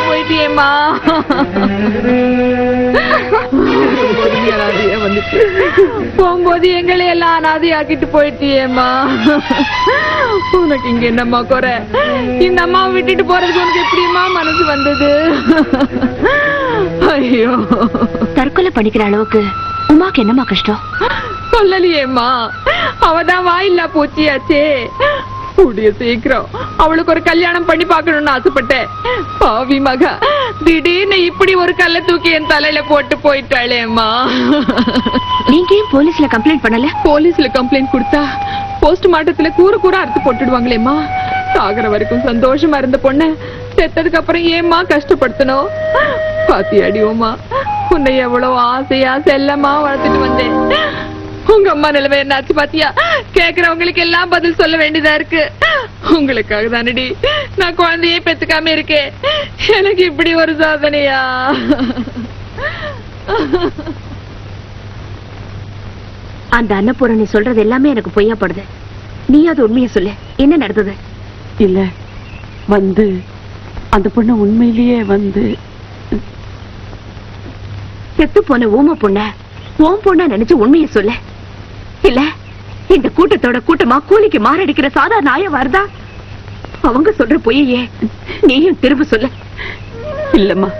Speaker 12: போயிட்டியேம்மா. போகும்போது எங்களை எல்லாம் அனாதை ஆக்கிட்டு போயிட்டியேம்மா. உனக்கு இங்க என்னம்மா குறை? இந்த அம்மாவை விட்டுட்டு போறதுக்கு உனக்கு எப்படியம்மா மனசு வந்தது? ஐயோ,
Speaker 3: தற்கொலை பண்ணிக்கிற அளவுக்கு உமாக்கு என்னம்மா கஷ்டம்?
Speaker 12: சொல்லலையேம்மா, அவதான் வாயில்லா போச்சியாச்சே. கூடிய சீக்கிரம் அவளுக்கு ஒரு கல்யாணம் பண்ணி பார்க்கணும்னு ஆசைப்பட்டேன். பாவி மகா திடீர்னு இப்படி ஒரு கல்ல தூக்கி என் தலையில போட்டு போயிட்டாளேம்மா.
Speaker 3: நீங்க ஏன் போலீஸ்ல கம்ப்ளைண்ட் பண்ணல?
Speaker 12: போலீஸ்ல கம்ப்ளைண்ட் கொடுத்தா போஸ்ட்மார்ட்டத்துல கூறு அறுத்து போட்டுடுவாங்களேம்மா. சாகர வரைக்கும் சந்தோஷமா இருந்த பொண்ண செத்ததுக்கு அப்புறம் ஏம்மா கஷ்டப்படுத்தணும்? பாத்தியாடி உமா, உன்னை எவ்வளவு ஆசையா செல்லமா வளர்த்துட்டு வந்தேன். உங்க அம்மா நிலைமை என்னாச்சு பாத்தியா? கேக்குறவங்களுக்கு எல்லாம் பதில் சொல்ல வேண்டியதா இருக்கு. உங்களுக்காக தானடி நான் குழந்தையே பெத்துக்காம இருக்கேன். எனக்கு இப்படி ஒரு சாதனையா?
Speaker 3: அந்த அன்னபூரணி சொல்றது எல்லாமே எனக்கு பொய்யாப்படுது. நீ அது உண்மையை சொல்லு, என்ன நடந்தது?
Speaker 9: இல்ல வந்து அந்த பொண்ணு உண்மையிலேயே வந்து
Speaker 3: செத்து போன ஊம பொண்ண உன் பொண்ணா நினைச்சு உண்மையை சொல்லு. இல்ல இந்த கூட்டத்தோட கூட்டமா கூலிக்கு மாரடிக்கிற சாதாரண நாய வருதா? அவங்க சொல்ற பொய்யே நீயும் திரும்ப சொல்ல.
Speaker 9: இல்லம்மா,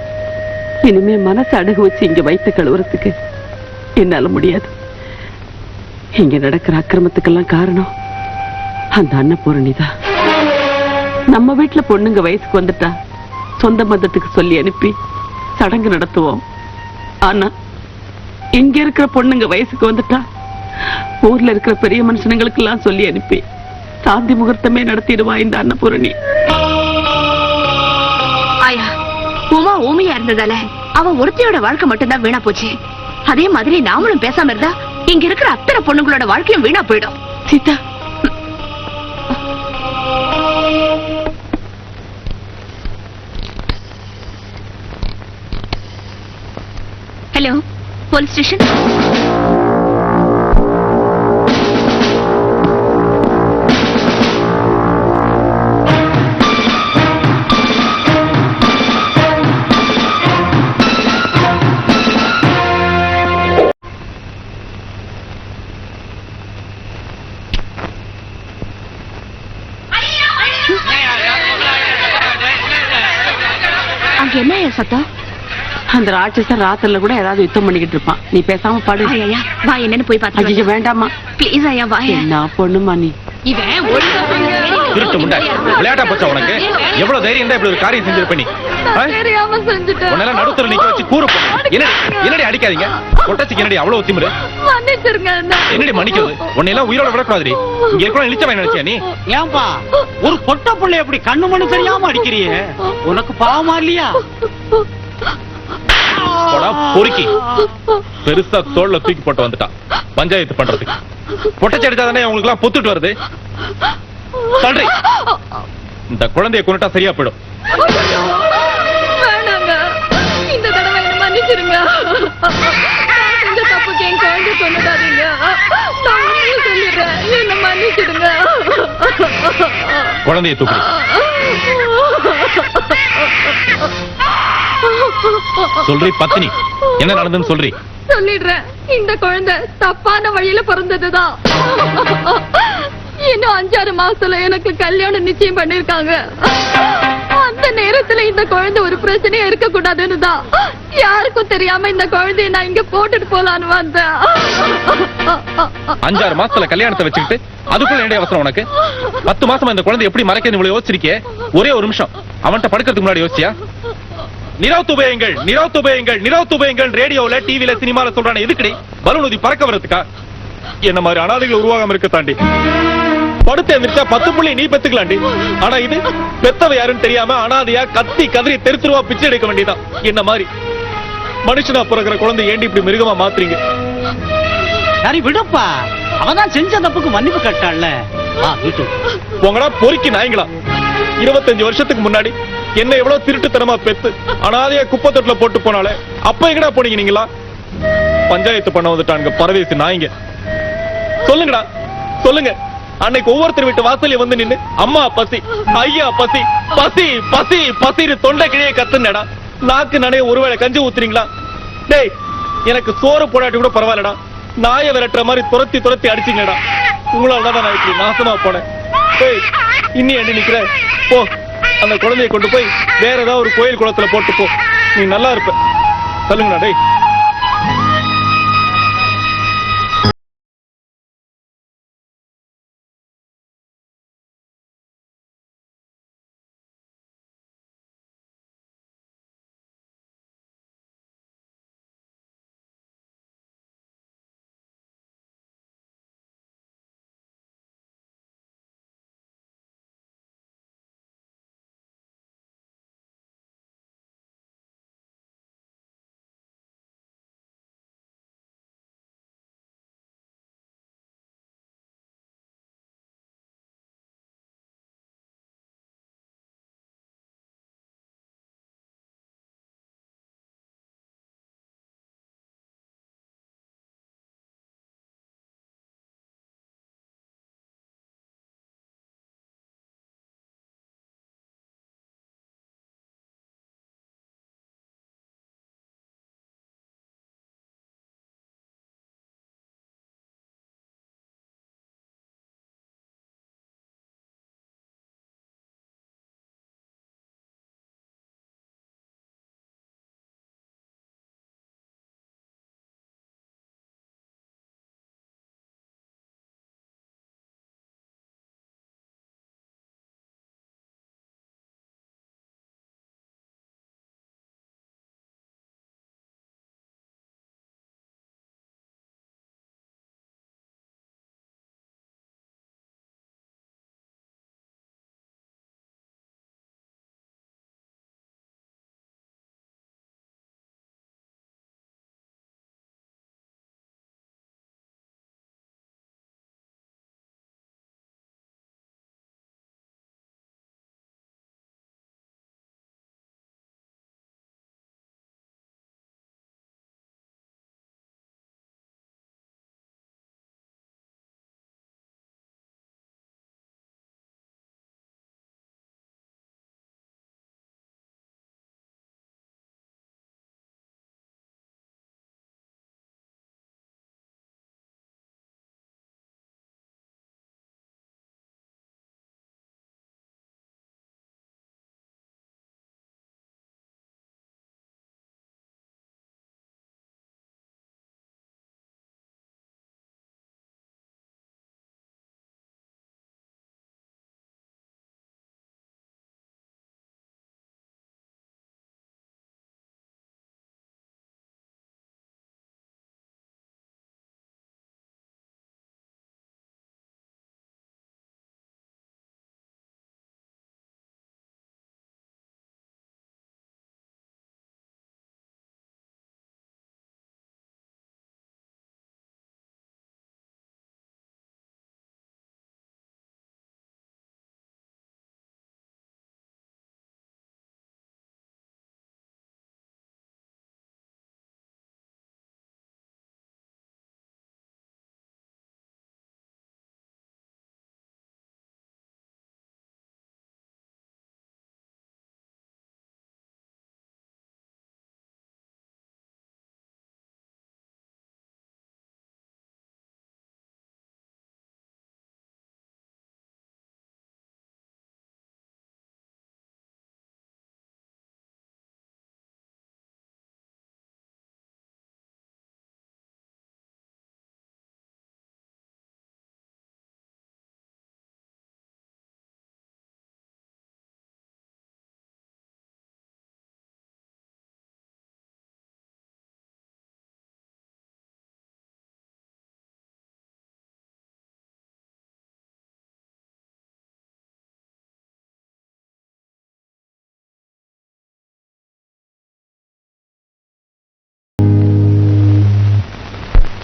Speaker 9: இனிமே மனசு அடகு வச்சு இங்க வைத்து கழுவுறதுக்கு என்னால முடியாது. இங்க நடக்கிற அக்கிரமத்துக்கெல்லாம் காரணம் அந்த அன்னபூரணிதான். நம்ம வீட்டுல பொண்ணுங்க வயசுக்கு வந்துட்டா சொந்த மதத்துக்கு சொல்லி அனுப்பி சடங்கு நடத்துவோம். ஆனா இங்க இருக்கிற பொண்ணுங்க வயசுக்கு வந்துட்டா ஊர்ல இருக்கிற பெரிய மனுஷனுங்களுக்கு எல்லாம் சொல்லி அனுப்பி சாந்தி முகூர்த்தமே நடத்திடுவா இந்த அன்னபூரணி.
Speaker 3: ஆயா, உமா ஊமையா இருந்ததால அவ ஒருத்தையோட வாழ்க்கை மட்டும்தான் வீணா போச்சு. அதே மாதிரி நாமளும் பேசாம இருந்தா இங்க இருக்கிற அத்தனை பொண்ணுங்களோட வாழ்க்கையும் வீணா போயிடும்.
Speaker 9: Sita,
Speaker 3: hello, police station. அங்க என்ன சத்தம்?
Speaker 9: அந்த ராட்சசன் ராத்திரில கூட ஏதாவது யுத்தம் பண்ணிக்கிட்டு இருப்பான். நீ பேசாம பாடு.
Speaker 3: ஐயா வா, என்னன்னு போய்
Speaker 9: ஐயோ
Speaker 3: பாத்து.
Speaker 9: வேண்டாமா,
Speaker 3: ப்ளீஸ் ஐயா வா.
Speaker 9: என்ன பொண்ணுமா நீ.
Speaker 3: இவன் ஒழுங்கா
Speaker 1: திருட்டு முண்டை விளையாட்டா போச்சா உனக்கு? எவ்வளவு தைரியம் தான் இப்படி ஒரு காரியம் செஞ்சிருப்ப நீ?
Speaker 12: தெரியாம செஞ்சுட்டேன்.
Speaker 1: உன்னால நடுத்தர நிக்க வச்சு கூறு என்னடி அடிக்காதீங்க. கொட்டச்சிக்கு என்னடி அவ்வளவு திமிரு?
Speaker 12: மன்னிச்சிருங்க அண்ணா.
Speaker 1: என்னடி மன்னிக்கிறது? உன்னை எல்லாம் உயிரோட விடக்கூடாது. இங்க இருக்க இழிச்சவன் நினைச்சியா நீ?
Speaker 2: ஏன்பா ஒரு பொட்ட புள்ளை எப்படி கண்ணு மண்ணு தெரியாம அடிக்கிறியே? உனக்கு பாவமா இல்லையா?
Speaker 1: பொறுக்கி பெருசா தோல்ல தூக்கி போட்டு வந்துட்டான் பஞ்சாயத்து பண்றதுக்கு. பொட்டச்சி அடிச்சாதானே உங்களுக்கு எல்லாம் பொத்துட்டு வருது. சொல்றி இந்த குழந்தைய கொண்டுட்டா சரியா போயிடும்.
Speaker 12: வேணாங்க, இந்த தடவை என்ன மன்னிச்சிருங்க. இந்த தப்புக்கு என் குழந்தை கொண்டுடாதீங்க. நான் உண்மையை சொல்லிடுறேன், என்ன மன்னிச்சிடுங்க.
Speaker 1: குழந்தைய தூக்கு. சொல்றி பத்தினி, என்ன நடந்ததுன்னு சொல்றி.
Speaker 12: சொல்லிடுறேன், இந்த குழந்தை தப்பான வழியில பிறந்ததுதான். இன்னும் 5-6 மாசத்துல எனக்கு கல்யாணம் நிச்சயம் பண்ணிருக்காங்க. அந்த நேரத்துல இந்த குழந்தை ஒரு பிரச்சனையா இருக்க கூடாதுன்னு தான் யாருக்கும் தெரியாம இந்த குழந்தைய நான் இங்க போட்டுட்டு போலான்னு வந்தேன்.
Speaker 1: 5-6 மாசத்துல கல்யாணத்தை வச்சுக்கிட்டு அதுக்குள்ள என்ன அவசரம் உனக்கு? 10 மாசமா இந்த குழந்தை எப்படி மறைக்க இவ்வளவு யோசிச்சிருக்கே? ஒரே ஒரு நிமிஷம் அவன்கிட்ட படுக்கிறதுக்கு முன்னாடி யோசிச்சியா? நிராத்துபயங்கள் நிராத்துபயங்கள் நிராத்துபயங்கள் ரேடியோல டிவில சினிமால சொல்றானே எதுக்குடி? பலூன் ஊதி பறக்க வரதுக்கா? என்ன மாதிரி அனாதைகள் உருவாகாம இருக்க தாண்டி படுத்து எந்திரிச்சா 10 புள்ளி நீ பெத்துக்கலாண்டி. ஆனா இது பெத்தவ யாருன்னு தெரியாம அனாதையா கத்தி கதறி தெருத்துருவா பிச்சை எடுக்க வேண்டியதான். என்ன மாதிரி மனுஷனா பிறகுற குழந்தை ஏண்டி இப்படி மிருகமா மாத்துறீங்க?
Speaker 2: சரி விடுப்பா, அவதான் செஞ்ச தப்புக்கு மன்னிப்பு கட்டான்ல. வீட்டு
Speaker 1: உங்களா பொறுக்கி நாய்ங்களா? 25 வருஷத்துக்கு முன்னாடி என்ன எவ்வளவு திருட்டுத்தனமா பெத்து அனாதையா குப்பை தொட்டில போட்டு போனாலே அப்ப எங்கடா போனீங்க நீங்களா? பஞ்சாயத்து பண்ண வந்துட்டாங்க பரவேசி நாய்ங்க. சொல்லுங்கடா சொல்லுங்க. அன்னைக்கு ஒவ்வொருத்தர் வீட்டு வாசல்ல வந்து நின்னு அம்மா பசி, ஐயா பசி, பசி பசி பசின்னு தொண்டை கிழிய கத்துனடா. நாக்கு நனைய ஒருவேளை கஞ்சி ஊத்துறீங்களா? டேய் எனக்கு சோறு போடாட்டி கூட பரவாயில்லடா, நாயை விரட்டுற மாதிரி துரத்தி துரத்தி அடிச்சீங்கடா. உங்களால தான் நான் இப்படி நாசமா போனேன். டேய் இன்னி எண்ணி நிக்கிற போ, அந்த குழந்தையை கொண்டு போய் வேற ஏதாவது ஒரு கோயில் குளத்துல போட்டு போ, நீ நல்லா இருப்ப. சொல்லுங்கடா டேய்.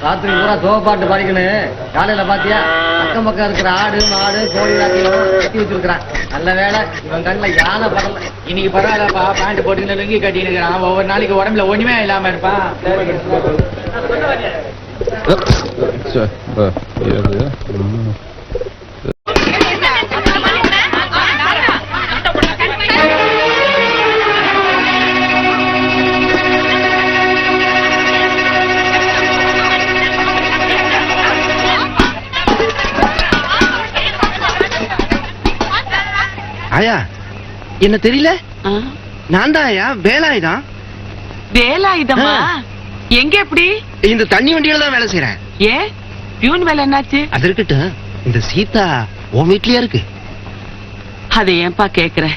Speaker 11: ராத்திரி பூரா தோப்பாட்டு பாடிக்கணும். காலையில பாத்தியா அக்கம் பக்கம் இருக்கிற ஆடு மாடு கோழி எல்லாத்தையும் கட்டி வச்சிருக்கிறான். நல்ல வேலை இவன் கண்ணுல யானை படல.
Speaker 4: இன்னைக்கு பரவாயில்லப்பா, பேண்ட் போட்டு லுங்கி கட்டின்னு இருக்கிறான். ஒவ்வொரு நாளைக்கு உடம்புல ஒண்ணுமே இல்லாம இருப்பான்.
Speaker 11: ஆயா என்ன தெரியல? நான் தான் ஆயா வேலாயுதான்.
Speaker 9: வேலாயுதமா? எங்க எப்படி?
Speaker 11: இந்த தண்ணி வண்டியில தான் வேலை செய்யறேன்.
Speaker 9: ஏன் பியூன் வேலை என்னாச்சு?
Speaker 11: அது இருக்கட்டும், இந்த சீதா உன் வீட்லயா இருக்கு?
Speaker 9: அதை ஏன்பா கேக்குற?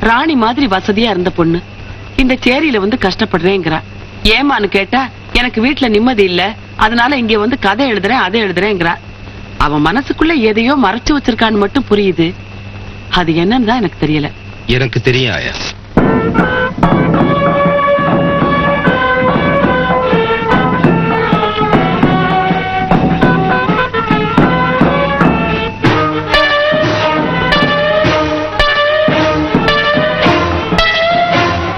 Speaker 9: ராணி மாதிரி வசதியா இருந்த பொண்ணு இந்த சேரியில வந்து கஷ்டப்படுறேங்கிறா. ஏமான்னு கேட்டா எனக்கு வீட்டுல நிம்மதி இல்ல, அதனால இங்க வந்து கதை எழுதுறேன் அதை எழுதுறேங்கிறா. அவன் மனசுக்குள்ள எதையோ மறைச்சு வச்சிருக்கான்னு மட்டும் புரியுது. அது என்னன்னு தான் எனக்கு தெரியல.
Speaker 11: எனக்கு தெரியும் ஆயா.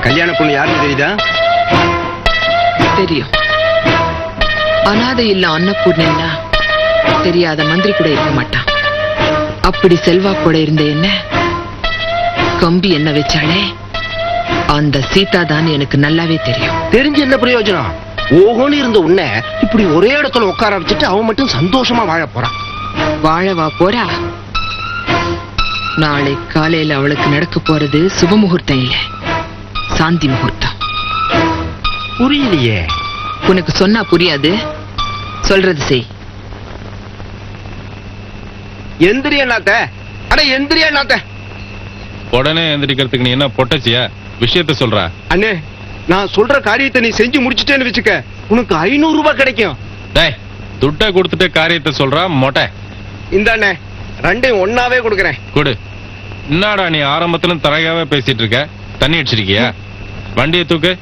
Speaker 11: கல்யாண பொண்ணு யாருன்னு தெரியுதா?
Speaker 12: தெரியும். அனாதை இல்ல அன்னபூர்ணா தெரியாத மந்திரி கூட இருக்க மாட்டான். அப்படி செல்வா கூட இருந்த என்ன கம்பி என்ன வச்சாலே அந்த சீதா தான் எனக்கு நல்லாவே தெரியும்.
Speaker 11: தெரிஞ்சு என்ன பிரயோஜனம்? ஓஹோன்னு இருந்த உன்னை இப்படி ஒரே இடத்துல உட்கார வச்சுட்டு அவன் மட்டும் சந்தோஷமா வாழ போறான்.
Speaker 12: வாழவா போறா? நாளை காலையில அவளுக்கு நடக்க போறது சுப முகூர்த்தம் இல்ல, சாந்தி முகூர்த்தம்.
Speaker 11: புரியலையே.
Speaker 12: உனக்கு சொன்னா புரியாது, சொல்றது செய்.
Speaker 11: எந்திரியா நாத்த? அட எந்திரியா நாத்த?
Speaker 1: உடனே எந்திரிக்கிறதுக்கு நீ என்ன பொட்டச்சியா? விஷயத்த சொல்ற.
Speaker 11: அண்ணே, நான் சொல்ற காரியத்தை நீ செஞ்சு முடிச்சிட்டேன்னு வச்சுக்க, உனக்கு 500 ரூபாய் கிடைக்கும்.
Speaker 1: டேய், துட்டை கொடுத்துட்டு காரியத்தை சொல்றா மொட்டை.
Speaker 11: இந்த அண்ணே, ரெண்டையும் ஒன்னாவே கொடுக்கறேன்.
Speaker 1: கொடு. என்னடா நீ ஆரம்பத்துல தரையாவே பேசிட்டு இருக்க? தண்ணி அடிச்சிருக்கியா? வண்டியை தூக்கு.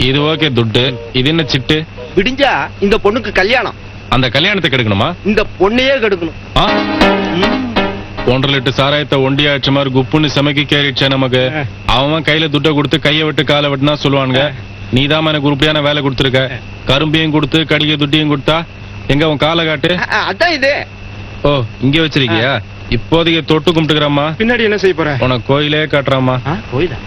Speaker 1: இது ஓகே துட்டு. இது என்ன சிட்டு?
Speaker 11: விடிஞ்சா இந்த பொண்ணுக்கு கல்யாணம்.
Speaker 1: அந்த கல்யாணத்தை கெடுக்கணுமா?
Speaker 11: இந்த பொண்ணையே கெடுக்கணும்.
Speaker 1: 1.5 லிட்டர் சாராயத்தை ஒண்டியா அடிச்ச மாதிரி குப்புன்னு சமைக்க கேறிடுச்சா நமக்கு. அவன் கையில துட்டை கொடுத்து கையை விட்டு காலை விட்டுனா சொல்லுவானுங்க. நீதான் எனக்கு உருப்படியான வேலை கொடுத்துருக்க. கரும்பையும் கொடுத்து கடிகை துட்டியும் கொடுத்தா எங்க உன் காலை காட்டு.
Speaker 11: அதான் இது.
Speaker 1: ஓ, இங்க வச்சிருக்கியா? இப்போதைக்கு தொட்டு கும்பிட்டுக்கிறம்மா.
Speaker 11: பின்னாடி என்ன செய்ய போற?
Speaker 1: உனக்கு கோயிலே காட்டுறாமா?
Speaker 11: கோயிலா?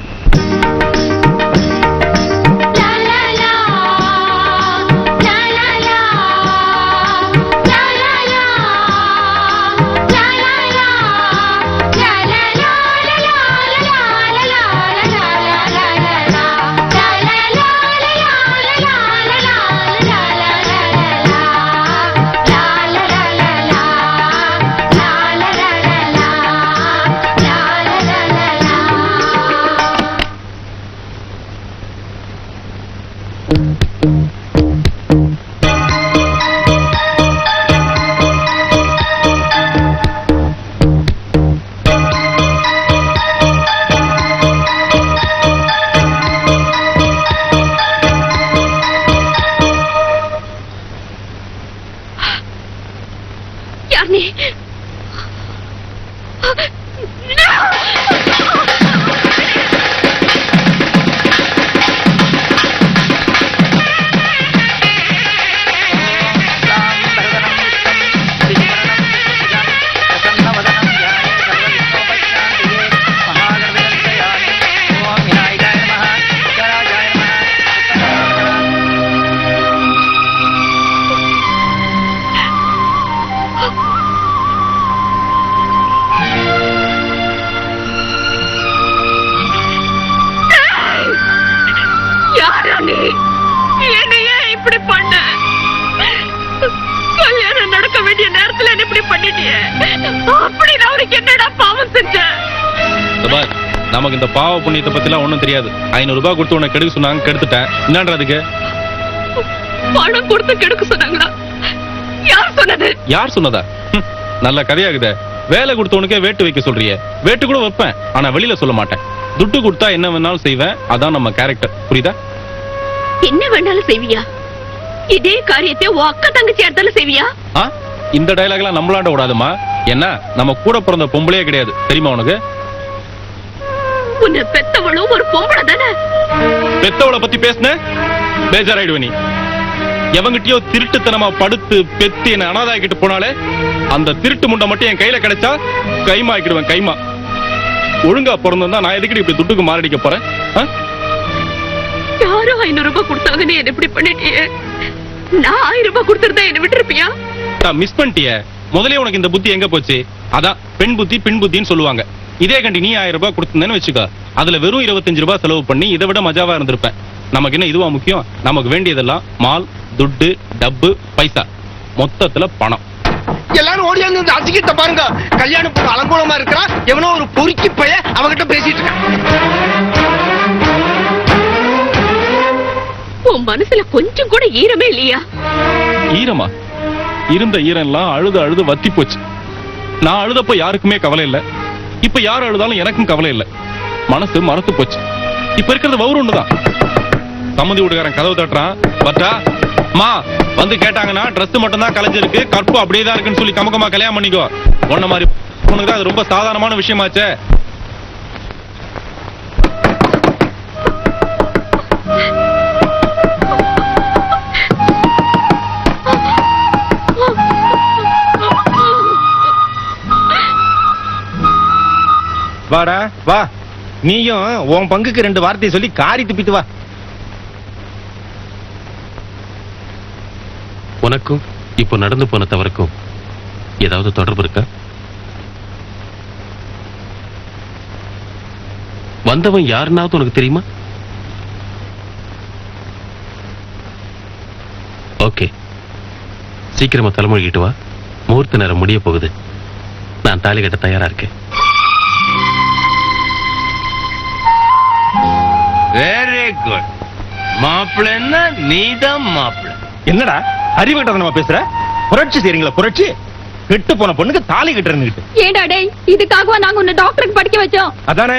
Speaker 1: நமக்கு இந்த பாவ புண்ணியத்தை பத்தி எல்லாம் ஒண்ணும் தெரியாது. 500 ரூபாய் கொடுத்து உனக்கு கெடுக்க சொன்னாங்க, கெடுத்துட்டேன். என்னன்றதுக்கு?
Speaker 12: பணம் கொடுத்து கெடுக்க சொன்னாங்களா? யார் சொன்னது?
Speaker 1: யார் சொன்னதா? நல்ல கதையாகுதே. வேலை கொடுத்தவனுக்கே வேட்டு வைக்க சொல்றியே. வேட்டு கூட வைப்பேன், ஆனா வெளியில சொல்ல மாட்டேன். துட்டு கொடுத்தா என்ன வேணாலும் செய்வேன், அதான் நம்ம கேரக்டர். புரியுதா?
Speaker 3: என்ன வேணாலும் செய்வியா? இதே காரியத்தை உன் அக்கா தங்கச்சி இருந்தாலும் செய்வியா?
Speaker 1: இந்த டயலாக் எல்லாம் நம்மளாண்ட விடாதுமா. என்ன, நம்ம கூட பிறந்த பொம்பளையே கிடையாது, தெரியுமா உனக்கு?
Speaker 3: உன்னை பெத்தவளும் ஒரு பொம்பளை தானே.
Speaker 1: பெத்தவளை பத்தி பேசுன பேஜாராயிடுவ நீ. எவங்கிட்டயோ திருட்டுத்தனமா படுத்து பெத்து என்ன அனாதாக்கிட்டு போனாலே அந்த திருட்டு முண்டை மட்டும் என் கையில கிடைச்சா கைமா ஆக்கிடுவேன், கைமா. ஒழுங்கா பிறந்தா நான் எதுக்கு இப்படி துட்டுக்கு மாரடிக்க போறேன்?
Speaker 3: யாரோ 500 ரூபாய் கொடுத்தாங்க, நீ என்ன இப்படி பண்ணிட்டியே. நான் 1000 ரூபாய் கொடுத்திருந்தா என்ன விட்டுருப்பியா?
Speaker 1: மிஸ் பண்ணிட்டிய. முதலே உனக்கு இந்த புத்தி எங்க போச்சு? அதான் பெண் புத்தி பின் புத்தின்னு சொல்லுவாங்க. இதே கண்டி நீ 1000 ரூபாய் கொடுத்திருந்தேன்னு வச்சுக்கோ, அதுல வெறும் 25 ரூபாய் செலவு பண்ணி இதை விட மஜாவா இருந்திருப்பேன். நமக்கு என்ன இதுவா முக்கியம்? நமக்கு வேண்டியதெல்லாம் மால், துட்டு, டப்பு, பைசா, மொத்தத்துல பணம்.
Speaker 11: எல்லாரும் ஓடி வந்து அசிங்கத்தை பாருங்க. கல்யாணம் பொண்ணு அலங்கோலமா இருக்கிறா, எவனோ ஒரு பொறுக்கி பைய அவகிட்ட பேசிட்டு இருக்கான்.
Speaker 3: உன் மனசுல கொஞ்சம் கூட ஈரமே இல்லையா?
Speaker 1: ஈரமா? இருந்த ஈரம் எல்லாம் அழுது அழுது வத்தி போச்சு. நான் அழுதப்ப யாருக்குமே கவலை இல்ல, இப்ப யார் அழுதாலும் எனக்கும் கவலை இல்ல. மனசு மறத்து போச்சு. இப்ப இருக்கிறது வவுறு ஒண்ணுதான். சம்மந்தி வீட்டுக்காரன் கதவு தட்டுறான், பட்டா மா வந்து கேட்டாங்கன்னா ட்ரெஸ் மட்டும் தான் கலைஞ்சிருக்கு, கற்பு அப்படியே தான் இருக்குன்னு சொல்லி கமக்கமா கல்யாணம் பண்ணிக்கோ. உன்ன மாதிரி உனக்கு அது ரொம்ப சாதாரணமான விஷயமாச்சே.
Speaker 6: வாடா வா, நீயும் உன் பங்குக்கு 2 வார்த்தையை சொல்லி காரி துப்பிட்டு வா.
Speaker 7: உனக்கும் இப்போ நடந்து போன தவறுக்கும் ஏதாவது தொடர்பு இருக்கா? வந்தவன் யாருன்னாவது உனக்கு தெரியுமா? ஓகே, சீக்கிரமா தலைமொழிகிட்டு வா. முகூர்த்த நேரம் முடிய போகுது. நான் தாலி கட்ட தயாரா இருக்கேன்.
Speaker 11: Very good. மாப்பிள்ளை நீதான் மாப்பிள்ளை.
Speaker 6: என்னடா அறிவு கட்டணமா பேசுற? புரட்சி செய்றீங்களா? புரட்சி? கெட்டு போன பொண்ணுக்கு தாலி கட்டுறேன்னு.
Speaker 12: ஏடா டேய், இதுக்காகவா நாங்க உன்னை டாக்டருக்கு படிக்க வச்சோம்?
Speaker 6: அதானே,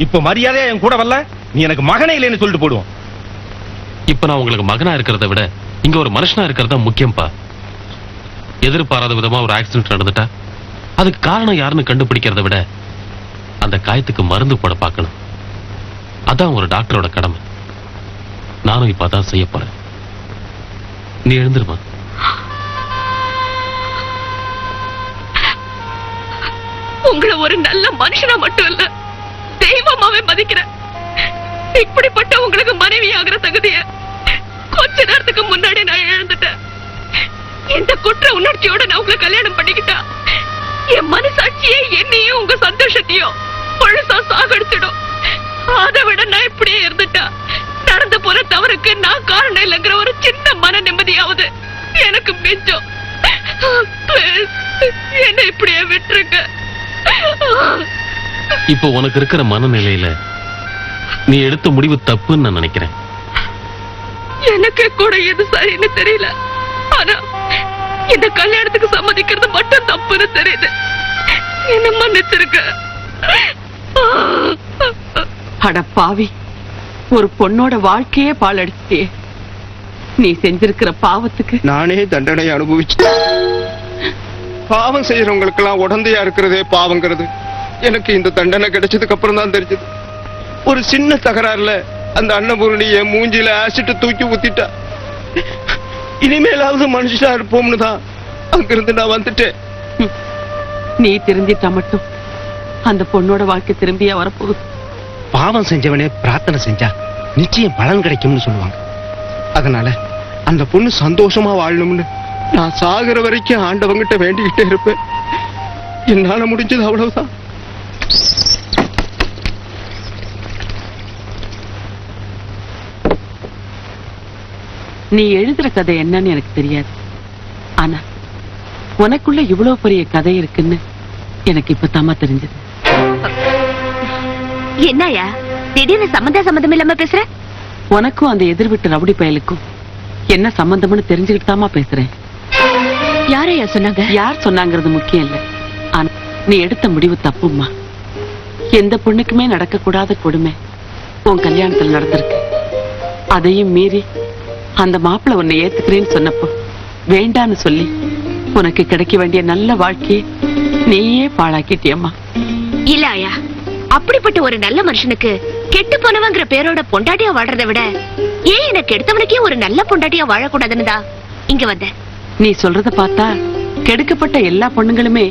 Speaker 6: இப்ப மரியாதையா என் கூட வரல, நீ எனக்கு மகனே இல்லைன்னு சொல்லிட்டு போடுவோம்.
Speaker 7: இப்ப நான் உங்களுக்கு மகனா இருக்கிறத விட இங்க ஒரு மனுஷனா இருக்கிறதா முக்கியம்பா. எதிர்பாராத விதமா ஒரு ஆக்சிடென்ட் நடந்துட்டா அதுக்கு காரணம் யாருன்னு கண்டுபிடிக்கிறத விட அந்த காயத்துக்கு மருந்து போட பார்க்கணும். அதான் ஒரு டாக்டரோட கடமை. நானும் இப்ப அதான் செய்ய போறேன். நீ எழுந்துருமா.
Speaker 3: உங்களை ஒரு நல்ல மனுஷனா மட்டும் இல்ல, தெய்வமாவே மதிக்கிறேன். இப்படிப்பட்ட உங்களுக்கு மனைவி ஆகிற தகுதிய கொஞ்ச நேரத்துக்கு முன்னாடி நான் இழந்துட்டேன். இந்த குற்ற உணர்ச்சியோட நான் உங்களை கல்யாணம் பண்ணிக்கிட்டா என் மனசாட்சியே என்னையும் உங்க சந்தோஷத்தையும் பழுசா சாகடிச்சிடும். அதை விட நான் இப்படியே இருந்துட்டா நடந்து போற தவறுக்கு நான் காரணம் இல்லைங்கிற ஒரு சின்ன மன நிம்மதியாவது எனக்கு மிஞ்சம். என்ன இப்படியே விட்டுருங்க.
Speaker 7: இப்போ உனக்கு இருக்கிற மனநிலையில நீ எடுத்த முடிவு தப்புன்னு நான் நினைக்கிறேன்.
Speaker 3: எனக்கு கூட எது சரின்னு தெரியல, ஆனா இந்த கல்யாணத்துக்கு சம்மதிக்கிறது மட்டும் தப்புன்னு தெரியுது. என்ன மன்னிச்சிருக்க.
Speaker 9: அட பாவி, ஒரு பொண்ணோட வாழ்க்கையே பாழடிச்சிட்டே. நீ செஞ்சிருக்கிற பாவத்துக்கு
Speaker 11: நானே தண்டனை அனுபவிச்சு. பாவம் செய்யறவங்களுக்கு எல்லாம் உடந்தையா இருக்கிறதே பாவங்கிறது எனக்கு இந்த தண்டனை கிடைச்சதுக்கு அப்புறம் தான் தெரிஞ்சது. ஒரு சின்ன தகராறுல அந்த அன்னபூரணி என் மூஞ்சில ஆசிட்டு தூக்கி ஊத்திட்டா. இனிமேலாவது மனுஷனா இருப்போம்னு தான் அங்கிருந்து நான் வந்துட்டேன்.
Speaker 9: நீ திருந்திட்டா மட்டும் அந்த பொண்ணோட வாழ்க்கை திரும்பியா வரப்போகுது.
Speaker 11: பாவம் செஞ்சவனே பிரார்த்தனை செஞ்சா நிச்சயம் பலன் கிடைக்கும்னு சொல்லுவாங்க. அதனால அந்த பொண்ணு சந்தோஷமா வாழணும்னு நான் சாகுற வரைக்கும் ஆண்டவங்கிட்ட வேண்டிக்கிட்டே இருப்பேன். என்னால முடிஞ்சது அவ்வளவுதான்.
Speaker 9: நீ எழுதுற கதை என்னன்னு எனக்கு தெரியாது, ஆனா உனக்குள்ள இவ்வளவு பெரிய கதை இருக்குன்னு எனக்கு இப்பதாமா தெரிஞ்சது.
Speaker 3: என்னயா திடீர்னு சம்பந்தம் இல்லாம பேசுற?
Speaker 9: உனக்கும் அந்த எதிர் வீட்டு ரவுடி பயலுக்கும் என்ன சம்பந்தம்னு தெரிஞ்சுக்கிட்டு தாமா பேசுறேன்.
Speaker 3: யாரையா சொன்னாங்க?
Speaker 9: யார் சொன்னாங்கிறது முக்கியம் இல்ல, ஆனா நீ எடுத்த முடிவு தப்புமா. எந்த பொண்ணுக்குமே நடக்க கூடாத கொடுமை உன் கல்யாணத்துல நடந்திருக்கு. அதையும் மீறி அந்த மாப்பிள்ளை உன்னை ஏத்துக்கிறேன்னு சொன்னப்போ வேண்டான்னு சொல்லி உனக்கு கிடைக்க வேண்டிய நல்ல வாழ்க்கையை நீயே பாழாக்கிட்டியம்மா.
Speaker 3: இல்ல ஆயா, அப்படிப்பட்ட ஒரு நல்ல மனுஷனுக்கு கெட்டு போனவங்கிற பேரோட பொண்டாட்டியா வாழ்றதை விட ஏன் எனக்கு எடுத்தவனுக்கே ஒரு நல்ல பொண்டாட்டியா வாழக்கூடாதுன்னு தான் இங்க வந்தேன்.
Speaker 9: நீ சொல்றத பார்த்தா கெடுக்கப்பட்ட எல்லா பொண்ணுங்களுமே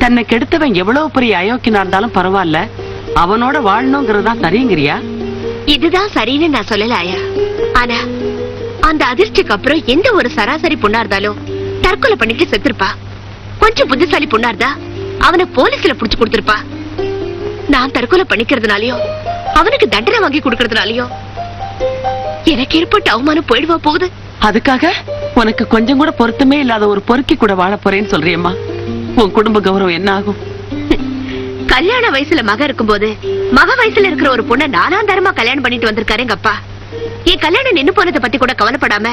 Speaker 9: தன்னை கெடுத்தவன் எவ்வளவு பெரிய அயோக்கியனா இருந்தாலும் பரவாயில்ல, அவனோட வாழணுங்கிறதா சரிங்கிறியா?
Speaker 3: இதுதான் சரின்னு நான் சொல்லல ஆயா. ஆனா அந்த அதிர்ஷ்டிக்கு அப்புறம் எந்த ஒரு சராசரி பொண்ணா இருந்தாலும் தற்கொலை பண்ணிட்டு செத்துருப்பா. கொஞ்சம் புத்திசாலி பொண்ணா இருந்தா அவனை போலீஸ்ல புடிச்சு கொடுத்திருப்பா. நான் தற்கொலை பண்ணிக்கிறதுனாலயோ அவனுக்கு தண்டனை வாங்கி கொடுக்கறதுனாலயோ எனக்கு ஏற்பட்ட அவமானம் போயிடுவா போகுது.
Speaker 9: அதுக்காக உனக்கு கொஞ்சம் கூட பொருத்தமே இல்லாத ஒரு பொறுக்கி கூட வாழ போறேன்னு சொல்றியம்மா. உன் குடும்ப கௌரவம் என்ன ஆகும்?
Speaker 3: கல்யாண வயசுல மக இருக்கும்போது மக வயசுல இருக்கிற ஒரு பொண்ணை நானாந்தரமா கல்யாணம் பண்ணிட்டு வந்திருக்காரு எங்க அப்பா. என் கல்யாணம் நின்னு போனதை பத்தி கூட கவலைப்படாம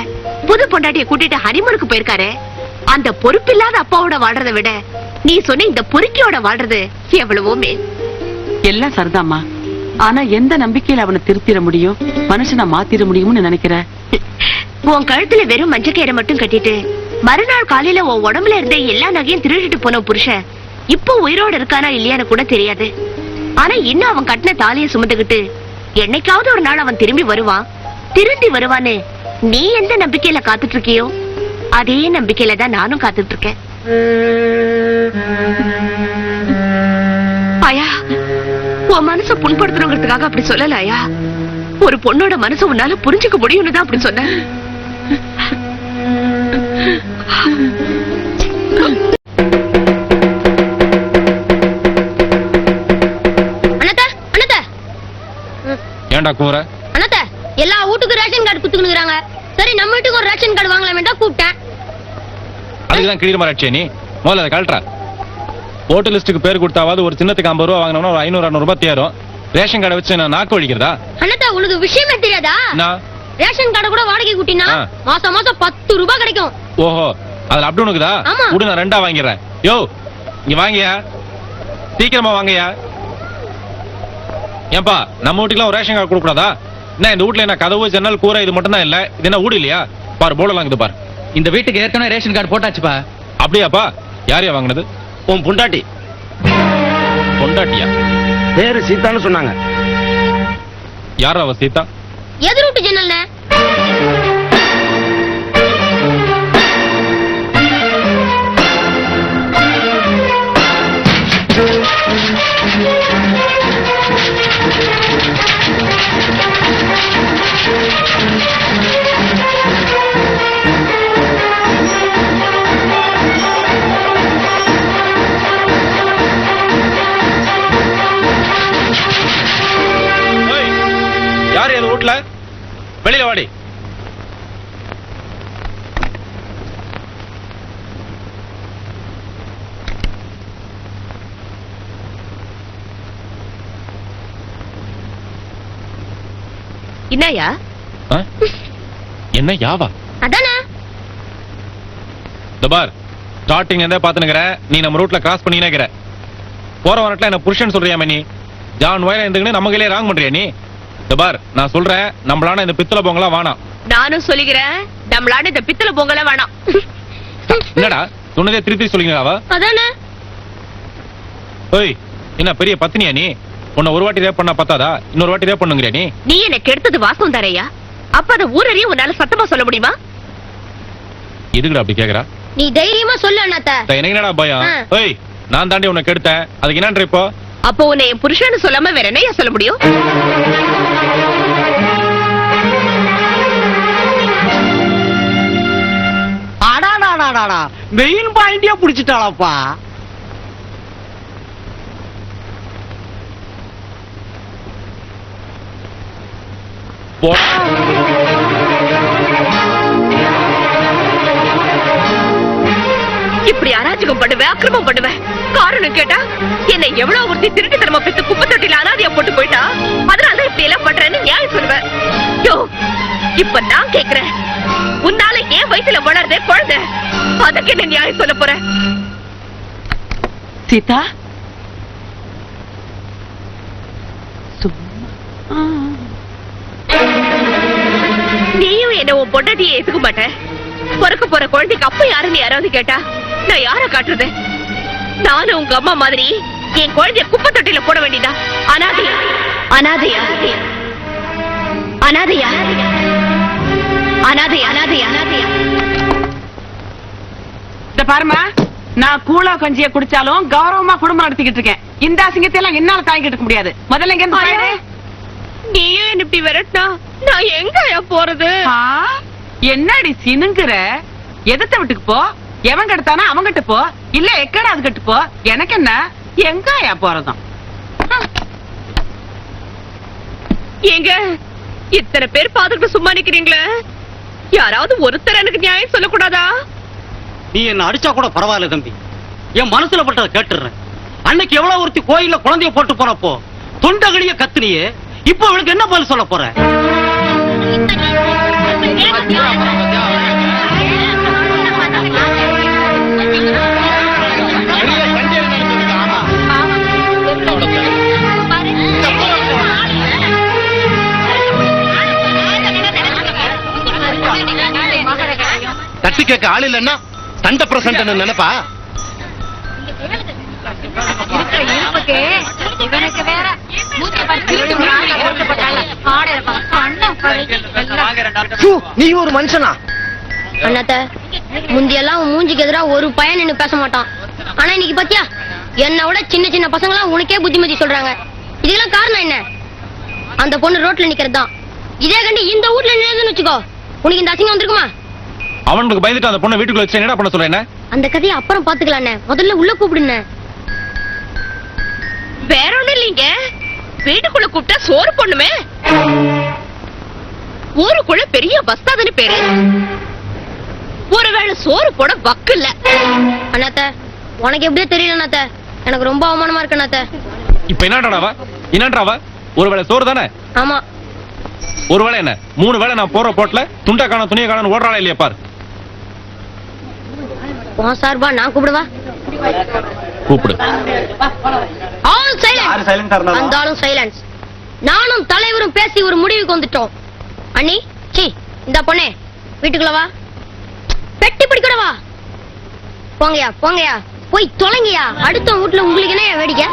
Speaker 3: புது பொண்டாட்டிய கூட்டிட்டு ஹனிமூனுக்கு போயிருக்காரு. அந்த பொறுப்பில்லாத அப்பாவோட வாழ்றதை விட நீ சொன்ன இந்த பொறுக்கியோட வாழ்றது எவ்வளவோ மேல்.
Speaker 9: எல்லாம் சரிதாம்மா. ஆனா எந்த நம்பிக்கையில அவனை திருத்திட முடியும், மனுஷனை மாத்திர முடியும்னு நினைக்கிற?
Speaker 3: உன் கழுத்துல வெறும் மஞ்சக்கயிறை மட்டும் கட்டிட்டு மறுநாள் காலையில உன் உடம்புல இருந்த எல்லா நகையும் திருடிட்டு போன புருஷன் இப்போ உயிரோட இருக்கானா இல்லையான்னு கூட தெரியாது. ஆனா இன்னும் அவன் கட்டின தாலியை சுமந்துகிட்டு என்னைக்காவது ஒரு நாள் அவன் திரும்பி வருவான், திருந்தி வருவான்னு நீ எந்த நம்பிக்கையில காத்துட்டு இருக்கியோ அதே நம்பிக்கையில தான் நானும் காத்துட்டு இருக்கேன். ஆயா, உன் மனச புண்படுத்தணுங்கிறதுக்காக அப்படி சொல்லல ஆயா. ஒரு பொண்ணோட மனசு உன்னால புரிஞ்சுக்க முடியும்னு தான் அப்படி சொன்ன.
Speaker 1: ஏண்டா கூற?
Speaker 5: அண்ணாத்த எல்லா வீட்டுக்கு ரேஷன் கார்டு குத்துக்குறாங்க. சரி நம்ம வீட்டுக்கு ஒரு ரேஷன் கார்டு வாங்கலாமேட்டா கூப்பிட்டேன்.
Speaker 1: அதுக்குதான் கிளீர் மாராட்சியா நீ? முதல்ல அதை கழட்டா. ஓட்டு லிஸ்ட்டுக்கு பேர் கொடுத்தாவது ஒரு சின்னத்துக்கு 50 ரூபா வாங்கினோம்னா ஒரு 500-600 ரூபாய் தேரும். ரேஷன் கார்டை வச்சு நான் நாக்கு வலிக்கிறதா?
Speaker 5: அண்ணாத்த உனக்கு விஷயமே தெரியாதா? ரேஷன் கார்டு கூட வாடகை கூட்டினா மாசம் மாசம் 10 ரூபாய் கிடைக்கும்.
Speaker 1: ஓஹோ, அதுல அப்படி உனக்குதா? கூட நான் 2 வாங்கிடுறேன். யோ இங்க வாங்கியா, சீக்கிரமா வாங்கயா. ஏன்பா நம்ம வீட்டுக்குலாம் ஒரு ரேஷன் கார்டு கொடுக்கூடாதா? என்ன இந்த வீட்டுல என்ன கதவு ஜன்னல் கூரை இது மட்டும் தான் இல்ல? இது என்ன வீடு இல்லையா? பாரு போர்டெல்லாம் இருக்குது பாரு.
Speaker 4: இந்த வீட்டுக்கு ஏற்கனவே ரேஷன் கார்டு போட்டாச்சுப்பா.
Speaker 1: அப்படியாப்பா? யாரையா வாங்கினது?
Speaker 11: உன் பொண்டாட்டி.
Speaker 1: பொண்டாட்டியா?
Speaker 11: பேரு சீதான்னு சொன்னாங்க.
Speaker 1: யாரா அவ சீதா?
Speaker 5: எதிர் வீட்டு ஜன்னல்ல.
Speaker 1: யாரு என் வீட்டுல? வெளியில வாடி.
Speaker 3: என்னையா?
Speaker 1: என்ன யாவா?
Speaker 5: அதானே
Speaker 1: பார், ஸ்டார்டிங் இருந்தே பாத்துனுங்கிற நீ நம்ம ரூட்ல கிராஸ் பண்ணிக்கிற. போற வரட்ல என்ன புருஷன் சொல்றியாமே நீ? ஜான் வயல இருந்துக்கின்னு நம்ம கையிலே ராங் பண்றியா நீ? பார், நான் சொல்றேன், நம்மளான இந்த பித்தளை பொங்கலா வேணாம்.
Speaker 3: நானும் சொல்லிக்கிறேன், நம்மளான இந்த பித்தளை பொங்கலா வேணாம்.
Speaker 1: என்னடா சொன்னதே திருப்பி சொல்லிங்களாவா?
Speaker 5: அதானே.
Speaker 1: ஓய், என்ன பெரிய பத்தினியா நீ? உன்னை ஒரு வாட்டி ரேப் பண்ணா பத்தாதா? இன்னொரு வாட்டி ரேப் பண்ணுங்கிறியா நீ?
Speaker 3: நீ எனக்கு எடுத்தது வாசம் தரையா? அப்ப அந்த ஊரறிய உன்னால சத்தமா சொல்ல முடியுமா?
Speaker 1: எதுக்குடா அப்படி கேக்குறா?
Speaker 5: நீ தைரியமா சொல்லு அண்ணாத்த.
Speaker 1: எனக்கு என்னடா பயம்? ஓய், நான் தாண்டி உன்னை கெடுத்தேன், அதுக்கு என்னன்ற இப்போ?
Speaker 3: அப்போ உன்னை என் புருஷன்னு சொல்லாம வேற என்னையா சொல்ல முடியும்?
Speaker 2: மெயின் பாயிண்டியா புடிச்சிட்டாளப்பா.
Speaker 3: இப்படி அராஜகம் பண்ணுவேன், அக்கிரமம் பண்ணுவேன். காரணம் கேட்டா என்னை எவ்வளவு ஒருத்தி திருட்டு தரமா பெற்று குப்பை தொட்டில அனாதையா போட்டு போயிட்டா, அதனால இப்படி எல்லாம் பண்றேன்னு நியாயம் சொல்லுவேன். யோ, இப்ப நான் கேக்குறேன், உன்னால ஏன் வயித்துல வளர்றதே குழந்தை, அதுக்கு என்ன நியாயம் சொல்ல போற?
Speaker 9: சீதா,
Speaker 3: நீயும் என்ன உன் பொண்டாட்டியை ஏத்துக்க மாட்டேன். பிறக்க போற குழந்தைக்கு அப்ப யாருன்னு யாராவது கேட்டா நான் யார காட்டுறது? நானும் உங்க அம்மா மாதிரி என் குழந்தைய குப்பை தொட்டில போட வேண்டியதா? அனாதையா அனாதையா அனாதையா அனாதையா அனாதையா அனாதையா.
Speaker 9: இந்த பாருமா, நான் கூழா கஞ்சிய குடிச்சாலும் கௌரவமா குடும்பம் நடத்திக்கிட்டு இருக்கேன். இந்த அசிங்கத்தை எல்லாம் என்னால தாங்கிட்டு இருக்க முடியாது. முதல்ல இங்க இருந்து போயிடு.
Speaker 3: நீயும் என்ன இப்படி விரட்டா நான் எங்கயா போறது?
Speaker 9: என்னடி சினுங்குற? எதத்த வீட்டுக்கு போ, எவன் கெடுத்தானா அவங்கிட்ட போ, இல்ல எக்கடா அது கட்டு போ. எனக்கு என்ன, எங்கயா போறதும்?
Speaker 3: எங்க இத்தனை பேர் பாத்துட்டு சும்மா நிக்கிறீங்களே, யாராவது ஒருத்தர் எனக்கு நியாயம் சொல்லக்கூடாதா?
Speaker 2: நீ என்ன அடிச்சா கூட பரவாயில்ல தம்பி, என் மனசுல பட்டதை கேட்டுறேன். அன்னைக்கு எவ்வளவு ஒருத்தி கோயில்ல குழந்தைய போட்டு போனப்போ தொண்டகடிய கத்துனியே, இப்போ அவளுக்கு என்ன பதில் சொல்ல போற?
Speaker 11: தட்டி கேட்க ஆள் இல்லன்னா தண்ட பிரசன்ட் நினைப்பா. நீ ஒரு மனுஷனா?
Speaker 5: அண்ணாத்த, முந்தியெல்லாம் உன் மூஞ்சிக்கு எதிரா ஒரு பையன் நின்னு பேச மாட்டான். ஆனா இன்னைக்கு பாத்தியா, என்னை விட சின்ன சின்ன பசங்க எல்லாம் உனக்கே புத்திமதி சொல்றாங்க. இதுக்கெல்லாம் காரணம் என்ன? அந்த பொண்ணு ரோட்ல நிக்கிறதுதான். இதே கண்டு இந்த வீட்ல நின்னுதுன்னு வச்சுக்கோ, உனக்கு இந்த அசிங்கம் வந்திருக்குமா?
Speaker 1: அவனுக்கு பயந்துட்டு அந்த பொண்ணை வீட்டுக்குள்ள வச்சு என்னடா பண்ண சொல்ல? என்ன
Speaker 5: அந்த கதையை அப்புறம் பாத்துக்கலாண்ணே, முதல்ல உள்ள கூப்பிடுண்ணே.
Speaker 3: வேற ஒண்ணும் இல்லைங்க, வீட்டுக்குள்ள கூப்பிட்டா சோறு பொண்ணுமே. ஊருக்குள்ள பெரிய பஸ்தாதுன்னு பேரு, ஒருவேளை சோறு போட வக்கு இல்ல.
Speaker 5: அண்ணாத்த, உனக்கு எப்படியோ தெரியல அண்ணாத்த, எனக்கு ரொம்ப அவமானமா இருக்கு அண்ணாத்த.
Speaker 1: இப்ப என்னன்றாவ? ஒருவேளை சோறு தானே?
Speaker 5: ஆமா.
Speaker 1: ஒருவேளை என்ன, 3 வேளை நான் போற போட்ல துண்டை காண துணியை காண ஓடுறாளா இல்லையா பாரு.
Speaker 5: உன் சார்பா நான் கூப்பிடுவா?
Speaker 1: கூப்பிடு.
Speaker 5: All silence. அந்தாலும் சைலன்ஸ். நானும் தலைவரும் பேசி ஒரு முடிவுக்கு வந்துட்டோம். அண்ணி, சீ, இந்த பொண்ணே வீட்டுக்குள்ள வா. பெட்டி பிடிக்கூட வா. போங்கயா போங்கயா, போய் தொலைங்கயா. அடுத்த வீட்டுல உங்களுக்கு என்ன வேடிக்கை?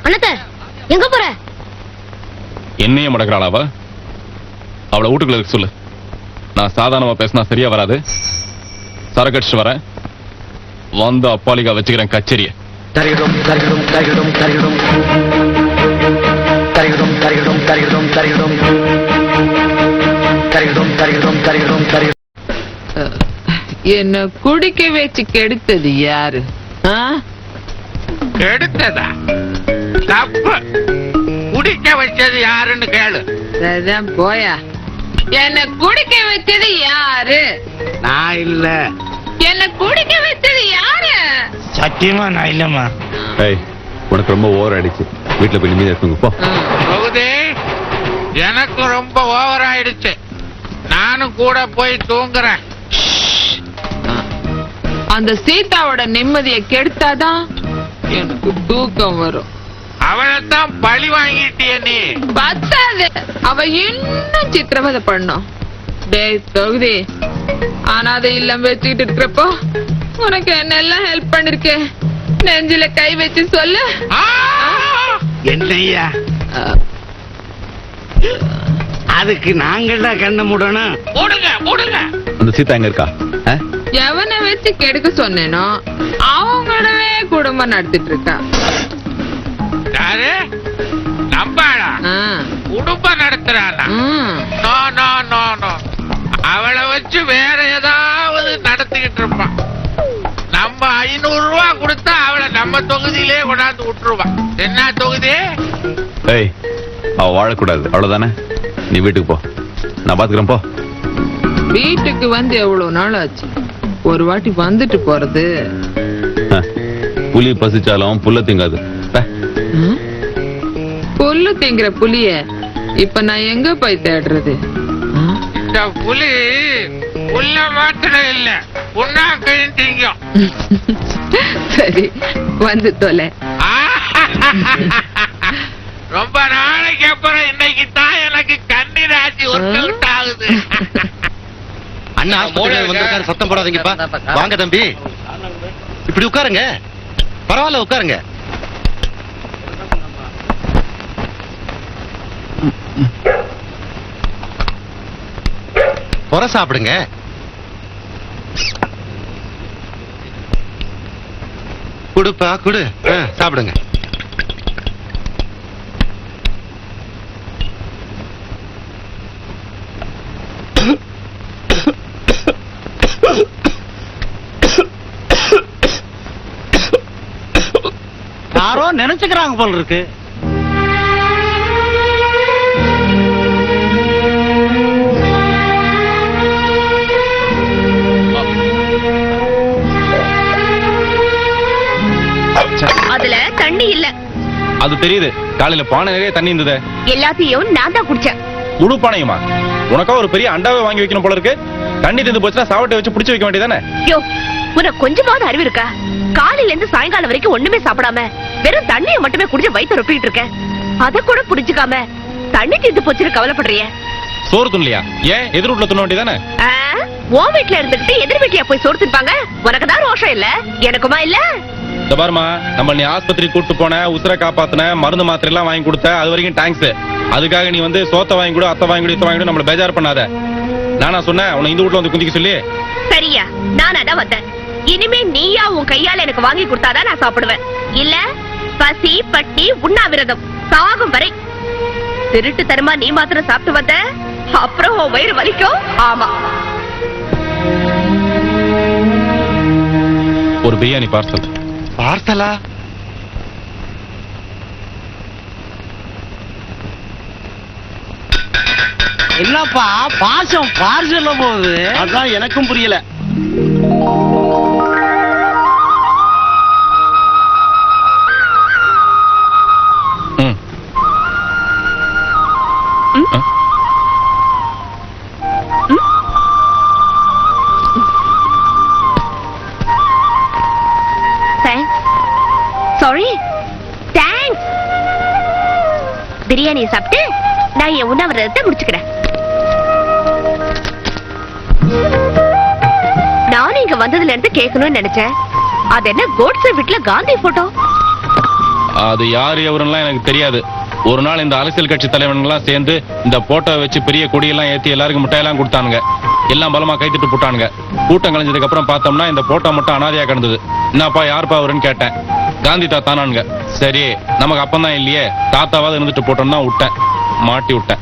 Speaker 5: அண்ணாத்த, எங்க போற?
Speaker 1: என்னையே முடக்கிறாளாவ? அவளை வீட்டுக்குள்ள இருக்க சொல்லு. நான் சாதாரணமா பேசினா சரியா வராது. சரக்கடிச்சு வரேன், வந்து அப்பாலிகா வச்சுக்கிறேன் கச்சேரிய.
Speaker 11: தரிகிடும் தரிகிடும் தரிகிடும் தரிகிடும் தரிகிடும் தரிகிடும் தரிகிடும் தரிகிடும் தரிகிடும் தரிகிடும் தரிகிடும் தரிகிடும்.
Speaker 12: என்ன குடிக்க வச்சு கெடுத்தது யாரு?
Speaker 10: எடுத்ததா தப்பு. குடிக்க வச்சது யாருன்னு கேளு.
Speaker 12: சரிதான் போயா. என்ன குடிக்க வச்சது யாரு?
Speaker 10: நான் இல்ல.
Speaker 12: என்ன குடிக்க வச்சது யாரு?
Speaker 8: சத்தியமா நான் இல்லம்மா.
Speaker 1: உனக்கு ரொம்ப ஓவர் ஆயிடுச்சு, வீட்டுல போய் நிம்மதியா தூங்கு போ.
Speaker 10: தொகுதி, எனக்கு ரொம்ப ஓவர் ஆயிடுச்சு, நானும் கூட போய் தூங்குறேன்.
Speaker 12: அந்த சீதாவோட நிம்மதியை கெடுத்தாதான் எனக்கு தூக்கம் வரும்.
Speaker 10: அவளைத்தான் பழி வாங்கிட்டிய நீ.
Speaker 12: பத்தாது, அவ இன்னும் சித்திரவதை பண்ணும். டேய் தொகுதி, அனாதை இல்லம் வச்சுக்கிட்டு இருக்கிறப்போ உனக்கு என்னெல்லாம் ஹெல்ப் பண்ணிருக்கேன், நெஞ்சில கை வச்சு சொல்லு.
Speaker 2: என்னையா அதுக்கு நாங்கள்தான் கண்ண மூடணும்.
Speaker 10: மூடுங்க மூடுங்க.
Speaker 1: அந்த சீதா எங்க இருக்கா?
Speaker 12: எவனை வச்சு கெடுக்க சொன்னேனோ அவங்களவே குடும்பம் நடத்திட்டு இருக்கா.
Speaker 10: யாரு? நம்பாளா? குடும்பம் நடத்துறானா? நோ நோ நோ நோ, அவளை வச்சு வேற ஏதாவது நடத்திக்கிட்டு இருப்பான். நம்ம 500 ரூபாய் கொடுத்தா அவளை நம்ம தொகுதியிலே கொண்டாந்து விட்டுருவான். என்ன தொகுதி?
Speaker 1: அவ வாழக்கூடாது, அவ்வளவுதானே? நீ வீட்டுக்கு போ, நான் பாத்துக்கிறேன் போ.
Speaker 12: வீட்டுக்கு வந்து எவ்வளவு நாள் ஆச்சு, ஒரு வாட்டி வந்துட்டு போறது.
Speaker 1: புலி பசிச்சாலும் புல்ல திங்காது.
Speaker 12: புல்லு திங்கிற புலிய இப்ப நான் எங்க போய் தேடுறது?
Speaker 10: இந்த புலி உள்ள மாத்திரம் இல்ல உண்ணாக்கையும் திங்கும்.
Speaker 12: சரி வந்து தொலை.
Speaker 10: ரொம்ப நாளைக்கு அப்புறம் இன்னைக்கு தான் எனக்கு கண்ணி ராசி ஒர்க் ஆகுது.
Speaker 11: அண்ணா வந்திருக்காரு, சத்தம் போடாதீங்கப்பா. வாங்க தம்பி, இப்படி உட்காருங்க. பரவாயில்ல, உட்காருங்க. பொற சாப்பிடுங்க. குடுப்பா குடு, சாப்பிடுங்க.
Speaker 2: யாரோ நினைச்சுக்கிறாங்க போல இருக்கு.
Speaker 3: அதுல தண்ணி இல்ல.
Speaker 1: அது தெரியுது, காலையில பானை நிறைய தண்ணி இருந்தது.
Speaker 3: எல்லாத்தையும் நான் தான் குடிச்சேன்.
Speaker 1: முழு பானையுமா? உனக்கா ஒரு பெரிய அண்டாவை வாங்கி வைக்கணும் போல இருக்கு. தண்ணி தந்து போச்சுன்னா சாவட்டை வச்சு புடிச்சு வைக்க வேண்டியதானே?
Speaker 3: யோ, உனக்கு கொஞ்சமாவது அறிவு இருக்கா? காலையில இருந்து சாயங்காலம் வரைக்கும் ஒண்ணுமே சாப்பிடாம வெறும் தண்ணியை மட்டுமே குடிச்சு வயிற்று ரொப்பிட்டு இருக்க. அத கூட புடிச்சுக்காம தண்ணி தீர்ந்து போச்சுன்னு கவலைப்படுறிய.
Speaker 1: சோறு துண்ணியா? ஏன் எதிர் வீட்டுல துண்ண வேண்டியதானே?
Speaker 3: ஓ வீட்டுல இருந்துகிட்டு எதிர் வீட்லயா போய் சோறு திப்பாங்க? உனக்கு தான் ரோஷம் இல்ல, எனக்குமா இல்ல?
Speaker 1: இந்த பாருமா, நம்ம நீ ஆஸ்பத்திரி கூட்டு போன, உசுரை காப்பாத்தின, மருந்து மாத்திரை எல்லாம் வாங்கி கொடுத்த, அது வரைக்கும் தேங்க்ஸ். அதுக்காக நீ வந்து சோத்த வாங்கி கொடு, அத்தை வாங்கி கொடு, இத்த வாங்கி கொடு, நம்மள பேஜார் பண்ணாத. நானா சொன்னேன் உன்னை இந்த வீட்டுல வந்து குந்திக்க சொல்லி?
Speaker 3: சரியா, நான் அதான் வந்தேன். இனிமே நீயா உன் கையால எனக்கு வாங்கி கொடுத்தாதான் நான் சாப்பிடுவேன். இல்ல பசி பட்டி உண்ணாவிரதம் சாகும் வரை. திருட்டு தருமா நீ மாத்திரம் சாப்பிட்டு வந்த, அப்புறம் உன் வயிறு வலிக்கும். ஆமா,
Speaker 1: ஒரு பிரியாணி பார்சல்.
Speaker 11: பார்சலா?
Speaker 2: என்னப்பா பாசம் பார்சல்ல போகுது?
Speaker 8: அதான் எனக்கும் புரியல.
Speaker 1: ம்.
Speaker 3: Sorry, thanks. பிரியாணியை சாப்பிட்டு நான் என் உண்ணாவிரதத்தை முடிச்சுக்கிறேன். நானும் இங்க வந்ததுல இருந்து கேட்கணும்னு நினைச்சேன். அது என்ன கோட்ஸே வீட்டுல காந்தி போட்டோ?
Speaker 1: அது யாரு எவருலாம் எனக்கு தெரியாது. ஒரு நாள் இந்த அரசியல் கட்சி தலைவன்லாம் சேர்ந்து இந்த போட்டோ வச்சு பெரிய கொடியெல்லாம் ஏத்தி எல்லாருக்கும் மிட்டாயெல்லாம் கொடுத்தானுங்க. எல்லாம் பலமா கைத்திட்டு போட்டானுங்க. கூட்டம் கலைஞ்சதுக்கு அப்புறம் பார்த்தோம்னா இந்த போட்டோ மட்டும் அனாதையா கிடந்தது. என்னப்பா யாருப்பா அவருன்னு கேட்டேன். காந்தி தாத்தானானுங்க. சரி, நமக்கு அப்பந்தான் இல்லையே, தாத்தாவாவது இருந்துட்டு போட்டோம்னா விட்டேன், மாட்டி விட்டேன்.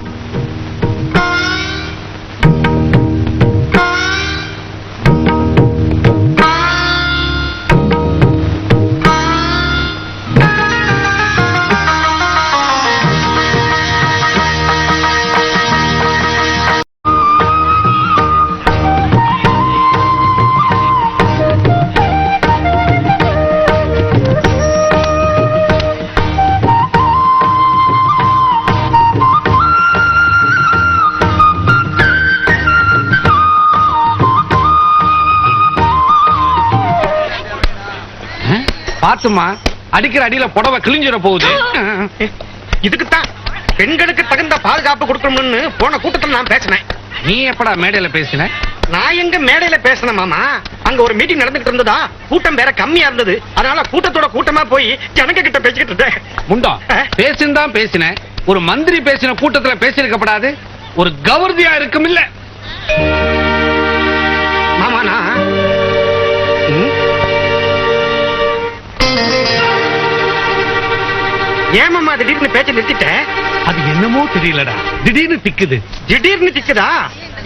Speaker 10: பாத்துமா, அடிக்கிற அடியில புடவை கிழிஞ்சிட போகுது. இதுக்குத்தான் பெண்களுக்கு தகுந்த பாதுகாப்பு கொடுக்கணும்னு போன கூட்டத்தில் நான் பேசினேன். நீ எப்படா மேடையில பேசின? நான் எங்க மேடையில பேசின மாமா, அங்க ஒரு மீட்டிங் நடந்துகிட்டு இருந்ததா, கூட்டம் வேற கம்மியா இருந்தது. அதனால கூட்டத்தோட கூட்டமா போய் ஜனங்க கிட்ட பேசிக்கிட்டு இருந்தேன். முண்டா, பேசின்தான் பேசினேன். ஒரு மந்திரி பேசின கூட்டத்துல பேசியிருக்கப்படாது. ஒரு கவர்தியா இருக்கும் இல்ல மாமா. நான் ஏமாமா திடீர்னு பேச்ச நிறுத்திட்ட? அது என்னமோ தெரியலடா, திடீர்னு திக்குது. திடீர்னு திக்குதா?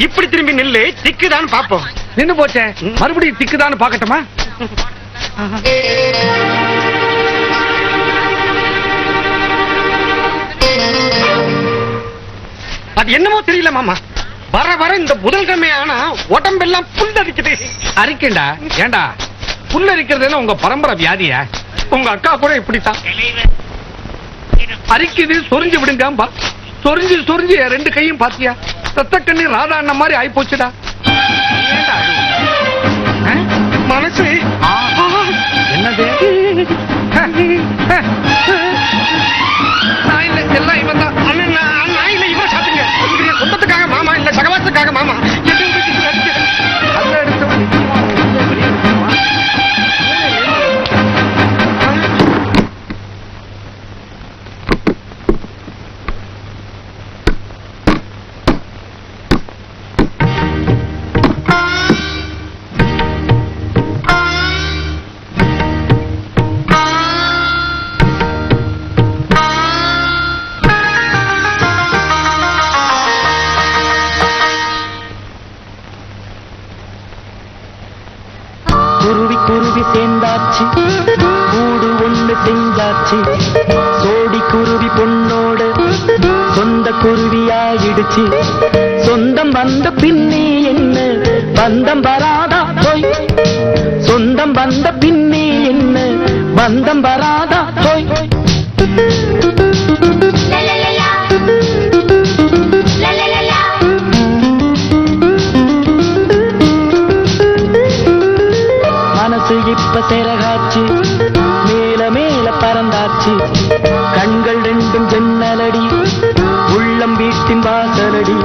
Speaker 10: இப்படி திரும்பி நில்லு, திக்குதான்னு பாப்போம். நின்னு போச்சே, மறுபடியும் திக்குதான்னு பாக்கட்டுமா? அது என்னமோ தெரியல மாமா, வர வர இந்த புதன்கிழமை ஆனா உடம்பெல்லாம் புல்லரிக்குது. அரிக்கண்டா? ஏண்டா புல்லரிக்கிறது உங்க பரம்பரை வியாதியா? உங்க அக்கா கூட இப்படித்தான் அரிக்குது, சொரிஞ்சு விடுங்க. சொரிஞ்சு சொரிஞ்சு ரெண்டு கையும் பாத்தியா?
Speaker 13: செத்த கண்ணி ராதா அண்ணன் மாதிரி ஆயி போச்சுடா. மனசு என்னது? நான் இல்ல, எல்லாம் இவன் தான். நான் இல்ல, இவன் சாப்பிடுங்க. சொந்தத்துக்காக மாமா இல்ல, சகவாசத்துக்காக மாமா.
Speaker 8: குருவி குருவி சேர்ந்தாச்சு, கூடு ஒண்ணு செஞ்சாச்சு. சோடி குருவி பொண்ணோட சொந்த குருவியாயிடுச்சு. சொந்தம் வந்த பின்னே என்ன பந்தம் வராதா போய், சொந்தம் வந்த பின்னே என்ன பந்தம் வராதா போய். மனசு இப்ப சிறகாச்சு, மேல மேல பறந்தாச்சு. கண்கள் ரெண்டும் ஜன்னலடி, உள்ளம் வீட்டின் வாசலடி.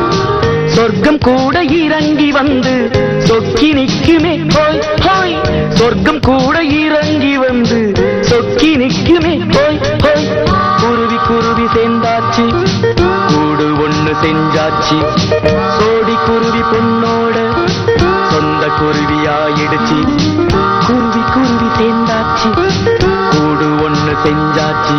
Speaker 8: சொர்க்கம் கூட இறங்கி வந்து சொக்கி நிக்குமே போய் போய். சொர்க்கம் கூட இறங்கி வந்து சொக்கி நிக்குமே போய் போய். குருவி குருவி சேர்ந்தாச்சு, கூடு ஒண்ணு செஞ்சாச்சு. சோடி குருவி பொண்ணோட சொந்த குருவியாயிடுச்சு. குருவி குருவி சேர்ந்தாச்சு, கூடு ஒண்ணு செஞ்சாச்சு.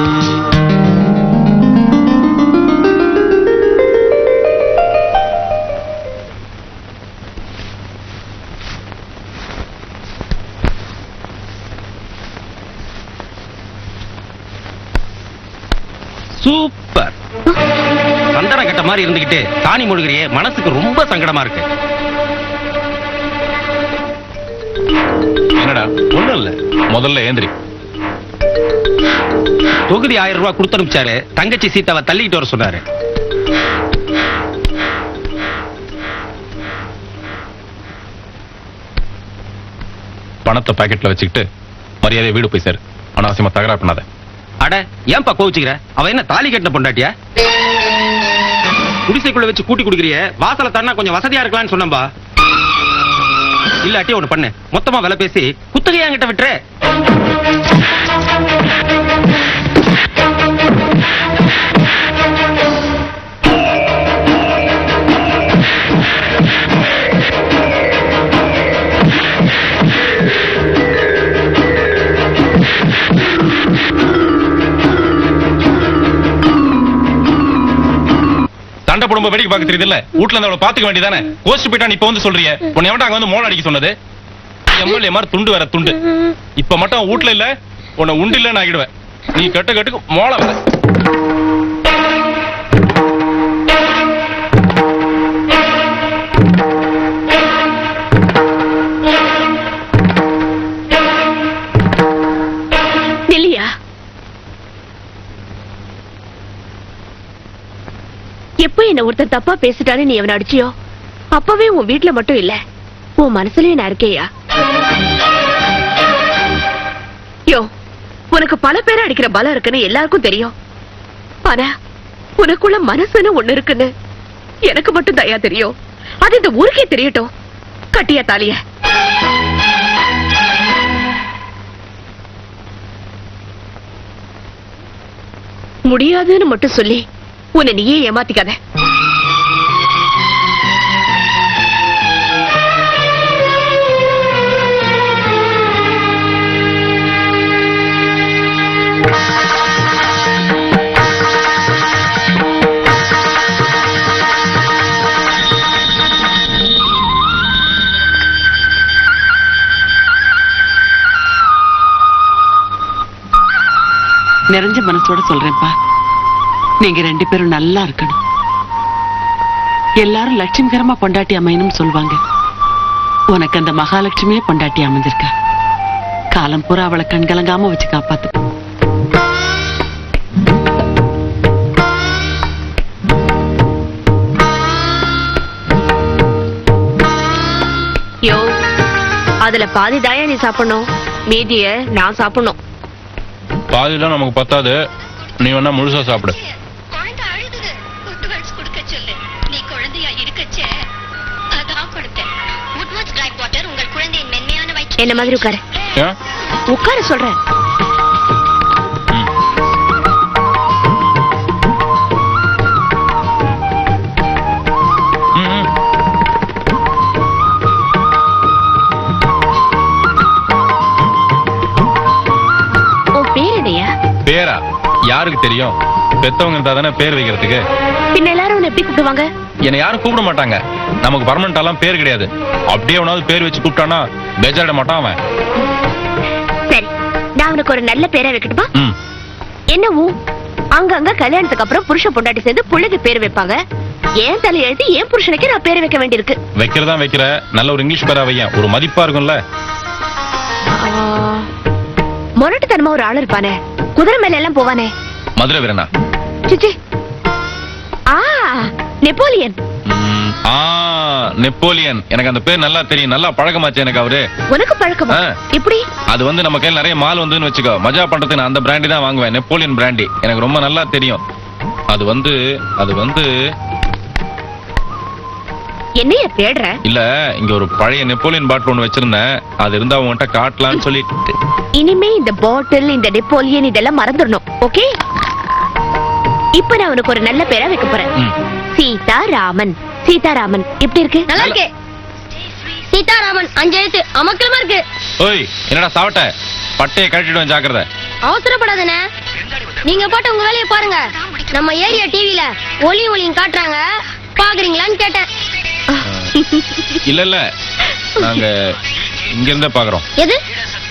Speaker 1: சூப்பர். சந்தன கட்ட மாதிரி இருந்துகிட்டு சாணி முழுகிறியே, மனசுக்கு ரொம்ப சங்கடமா இருக்கு.
Speaker 7: என்னடா? ஒண்ணும் இல்ல, முதல்ல ஏந்திரி.
Speaker 1: தொகுதி 1000 ரூபாய் கொடுத்து அனுப்பிச்சாரு. தங்கச்சி சீட்டாவை தள்ளிக்கிட்டு வர சொன்னாரு.
Speaker 7: பணத்தை பாக்கெட்ல வச்சுக்கிட்டு மரியாதையை வீடு போய் சேரு. அனாவசியமா தகராறு பண்ணாத.
Speaker 1: அட, ஏன்பா கோவிச்சுக்கிற? அவ என்ன தாலி கட்டின பொண்டாட்டியா? குடிசைக்குள்ள வச்சு கூட்டி குடிக்கிறிய, வாசல தண்ணா கொஞ்சம் வசதியா இருக்கலாம்னு சொன்னம்பா. இல்லாட்டி ஒண்ணு பண்ணு, மொத்தமா விலை பேசி குத்தகையா என்கிட்ட விட்டுரு.
Speaker 7: சண்டை போடும்போது வேடிக்கை பார்க்க தெரியுது இல்ல? வீட்டுல இருந்து அவளை பாத்துக்க வேண்டியதானே? கோஸ்ட் போயிட்டா இப்ப வந்து சொல்றிய? உன்னை எவன்டா அங்க வந்து மோள அடிக்க சொன்னது? எம்எல்ஏ மாதிரி துண்டு வேற துண்டு. இப்ப மட்டும் வீட்டுல இல்ல, உன்னை உண்டு இல்லன்னு ஆகிடுவேன். நீ கெட்ட கட்டுக்கு மோள வர.
Speaker 3: இல்லையா? எப்ப என்ன ஒருத்தர் தப்பா பேசிட்டானே நீ அவனை அடிச்சியோ, அப்பவே உன் வீட்டுல மட்டும் இல்ல, உன் மனசுலயே நான் இருக்கேயா? யோ, உனக்கு பல பேரை அடிக்கிற பலம் இருக்குன்னு எல்லாருக்கும் தெரியும். ஆனா உனக்குள்ள மனசுன்னு ஒண்ணு இருக்குன்னு எனக்கு மட்டும் தயா தெரியும். அது இந்த ஊருக்கே தெரியட்டும். கட்டியா தாலிய? முடியாதுன்னு மட்டும் சொல்லி உன்னை நீயே ஏமாத்திக்காத.
Speaker 9: நிறைஞ்ச மனசோட சொல்றேன்ப்பா, நீங்க 2 பேரும் நல்லா இருக்கணும். எல்லாரும் லட்சுமிகரமா பொண்டாட்டி அமையணும்னு சொல்லுவாங்க. உனக்கு அந்த மகாலட்சுமியே பொண்டாட்டி அமைஞ்சிருக்கா. காலம் பூரா அவளை கண்கலங்காம வச்சு காப்பாத்து.
Speaker 3: அதுல பாதி தாயா நீ சாப்பிடணும், மீதிய நான் சாப்பிடணும்.
Speaker 1: பாதிலாம் நமக்கு பத்தாது, நீ வேணா முழுசா சாப்பிடு.
Speaker 3: குழந்தை அழுதுது, குட்டுவல்ஸ் குடுக்க சொல்லு. நீ குழந்தையா இருக்கச்சே அதான் கொடுத்தேன். குட்வல்ஸ் ட்ரை வாட்டர் உங்கள் குழந்தையின் மென்மையான வயிற்று. என்ன மாதிரி உட்காரு.
Speaker 1: ஏன்?
Speaker 3: உட்கார சொல்றேன்.
Speaker 1: பேரா யாருக்கு தெரியும்? பெத்தவங்க இருந்தா தானே பேர் வைக்கிறதுக்கு.
Speaker 3: பின்ன எல்லாரும் உன்னை எப்படி கூப்பிடுவாங்க?
Speaker 1: என்னை யாரும் கூப்பிட மாட்டாங்க. நமக்கு பர்மனண்டாலாம் பேர் கிடையாது. அப்படியே அவனாவது பேர் வச்சு கூப்பிட்டானா பேஜாட மாட்டான் அவன்.
Speaker 3: சரி, நான் உனக்கு ஒரு நல்ல பேரை வைக்கட்டுமா?
Speaker 1: ம்.
Speaker 3: என்னவோ அங்கங்க கல்யாணத்துக்கு அப்புறம் புருஷ பொண்டாட்டி சேர்ந்து புள்ளைக்கு பேர் வைப்பாங்க. ஏன் தலை எழுதி ஏன் புருஷனுக்கு நான் பேர் வைக்க வேண்டியிருக்கு?
Speaker 1: வைக்கிறதா வைக்கிற, நல்ல ஒரு இங்கிலீஷ் பேரா வையன், ஒரு மதிப்பா இருக்கும்ல.
Speaker 3: மொரட்டுத்தனமா ஒரு ஆள் இருப்பானே, குதிரை மேல எல்லாம் போவானே.
Speaker 1: மதுரை வீரனா?
Speaker 3: சிச்சி, நெப்போலியன்.
Speaker 1: நெப்போலியன். எனக்கு அந்த பேர் நல்லா தெரியும், நல்லா பழக்கமாச்சு எனக்கு அவரு.
Speaker 3: உனக்கு பழக்கமா? எப்படி?
Speaker 1: அது வந்து நம்ம கையில் நிறைய மால் வந்துன்னு வச்சுக்கோ, மஜா பண்றதுக்கு நான் அந்த பிராண்டி தான் வாங்குவேன், நெப்போலியன் பிராண்டி. எனக்கு ரொம்ப நல்லா தெரியும். அது வந்து
Speaker 3: என்னைய தேடுற?
Speaker 1: இல்ல, இங்க ஒரு பழைய நெப்போலியன் பாட்டில் ஒண்ணு வச்சிருந்தேன், அது இருந்தா உன்கிட்ட காட்டலாம்னு சொல்லிட்டு.
Speaker 3: இனிமே இந்த பாட்டில், இந்த நெப்போலியன் இதெல்லாம் மறந்துடணும், ஓகே? இப்ப நான் உனக்கு ஒரு நல்ல பேரா வைக்க போறேன். சீதாராமன். சீதாராமன் எப்படி இருக்கு?
Speaker 5: நல்லா இருக்கு. சீதாராமன் 5 எழுத்து, அமக்கலமா இருக்கு.
Speaker 1: ஓய், என்னடா சாவட்ட? பட்டையை கழட்டிடுவேன், ஜாக்கிரதை.
Speaker 5: அவசரப்படாதே, நீங்க பாட்டு உங்க வேலையை பாருங்க. நம்ம ஏரியா டிவில ஒளியும் காட்டுறாங்க, பாக்குறீங்களான்னு கேட்டேன்.
Speaker 1: இல்ல, நாங்க இங்க இருந்தே பாக்குறோம்.
Speaker 5: எது?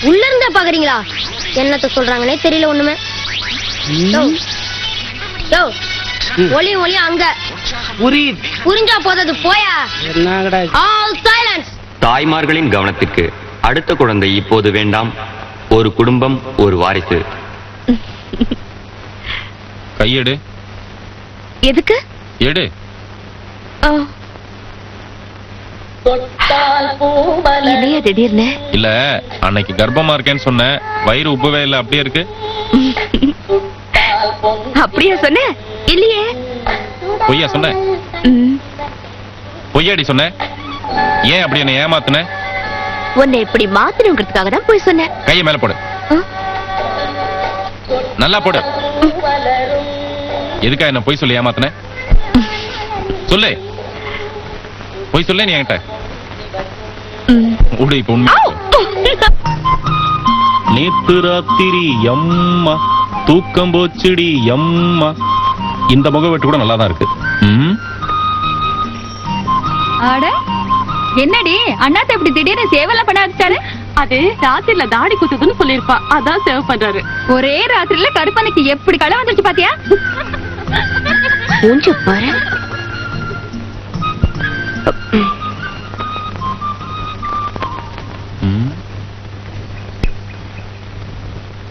Speaker 5: உள்ள இருந்தா பாக்குறீங்களா? என்னத்த சொல்றாங்கன்னே தெரியல ஒண்ணுமே. ஒளி அங்க புரிஞ்சா போதது, போயா. All silence.
Speaker 14: தாய்மார்களின் கவனத்துக்கு அடுத்த குழந்தை இப்போது வேண்டாம். ஒரு குடும்பம், ஒரு வாரிசு.
Speaker 1: கையெடு.
Speaker 3: எதுக்கு?
Speaker 1: எடு.
Speaker 3: என்னையா திடீர்னு?
Speaker 1: இல்ல, அன்னைக்கு கர்ப்பமா இருக்கேன்னு சொன்ன, வயிறு உப்பவே இல்ல, அப்படியே இருக்கு.
Speaker 3: அப்படியா சொன்ன? இல்லையே.
Speaker 1: பொய்யா சொன்ன? பொய்யாடி சொன்ன? ஏன் அப்படி என்ன ஏமாத்துன?
Speaker 3: உன்னை இப்படி மாத்தணுங்கிறதுக்காக தான் போய் சொன்னேன்.
Speaker 1: கையை மேல போடு. நல்லா போடு. எதுக்கா என்ன பொய் சொல்லி ஏமாத்துன? சொல்லு. பொய் சொல்ல நீ என்கிட்ட. உடு, இப்ப உண்மை. நேத்து ராத்திரி அம்மா தூக்கம் போச்சுடி அம்மா. இந்த முகவெட்டு கூட நல்லா தான் இருக்கு.
Speaker 12: அட, என்னடி அண்ணாத்த இப்படி திடீர்னு சேவெல்லாம் பண்ண ஆரம்பிச்சாரு?
Speaker 9: அது ராத்திரில தாடி குத்துதுன்னு சொல்லிருப்பா, அதான் சேவ் பண்றாரு.
Speaker 12: ஒரே ராத்திரில கருப்பனுக்கு எப்படி களை வந்துருச்சு பாத்தியா?
Speaker 3: கொஞ்சம் பாரு.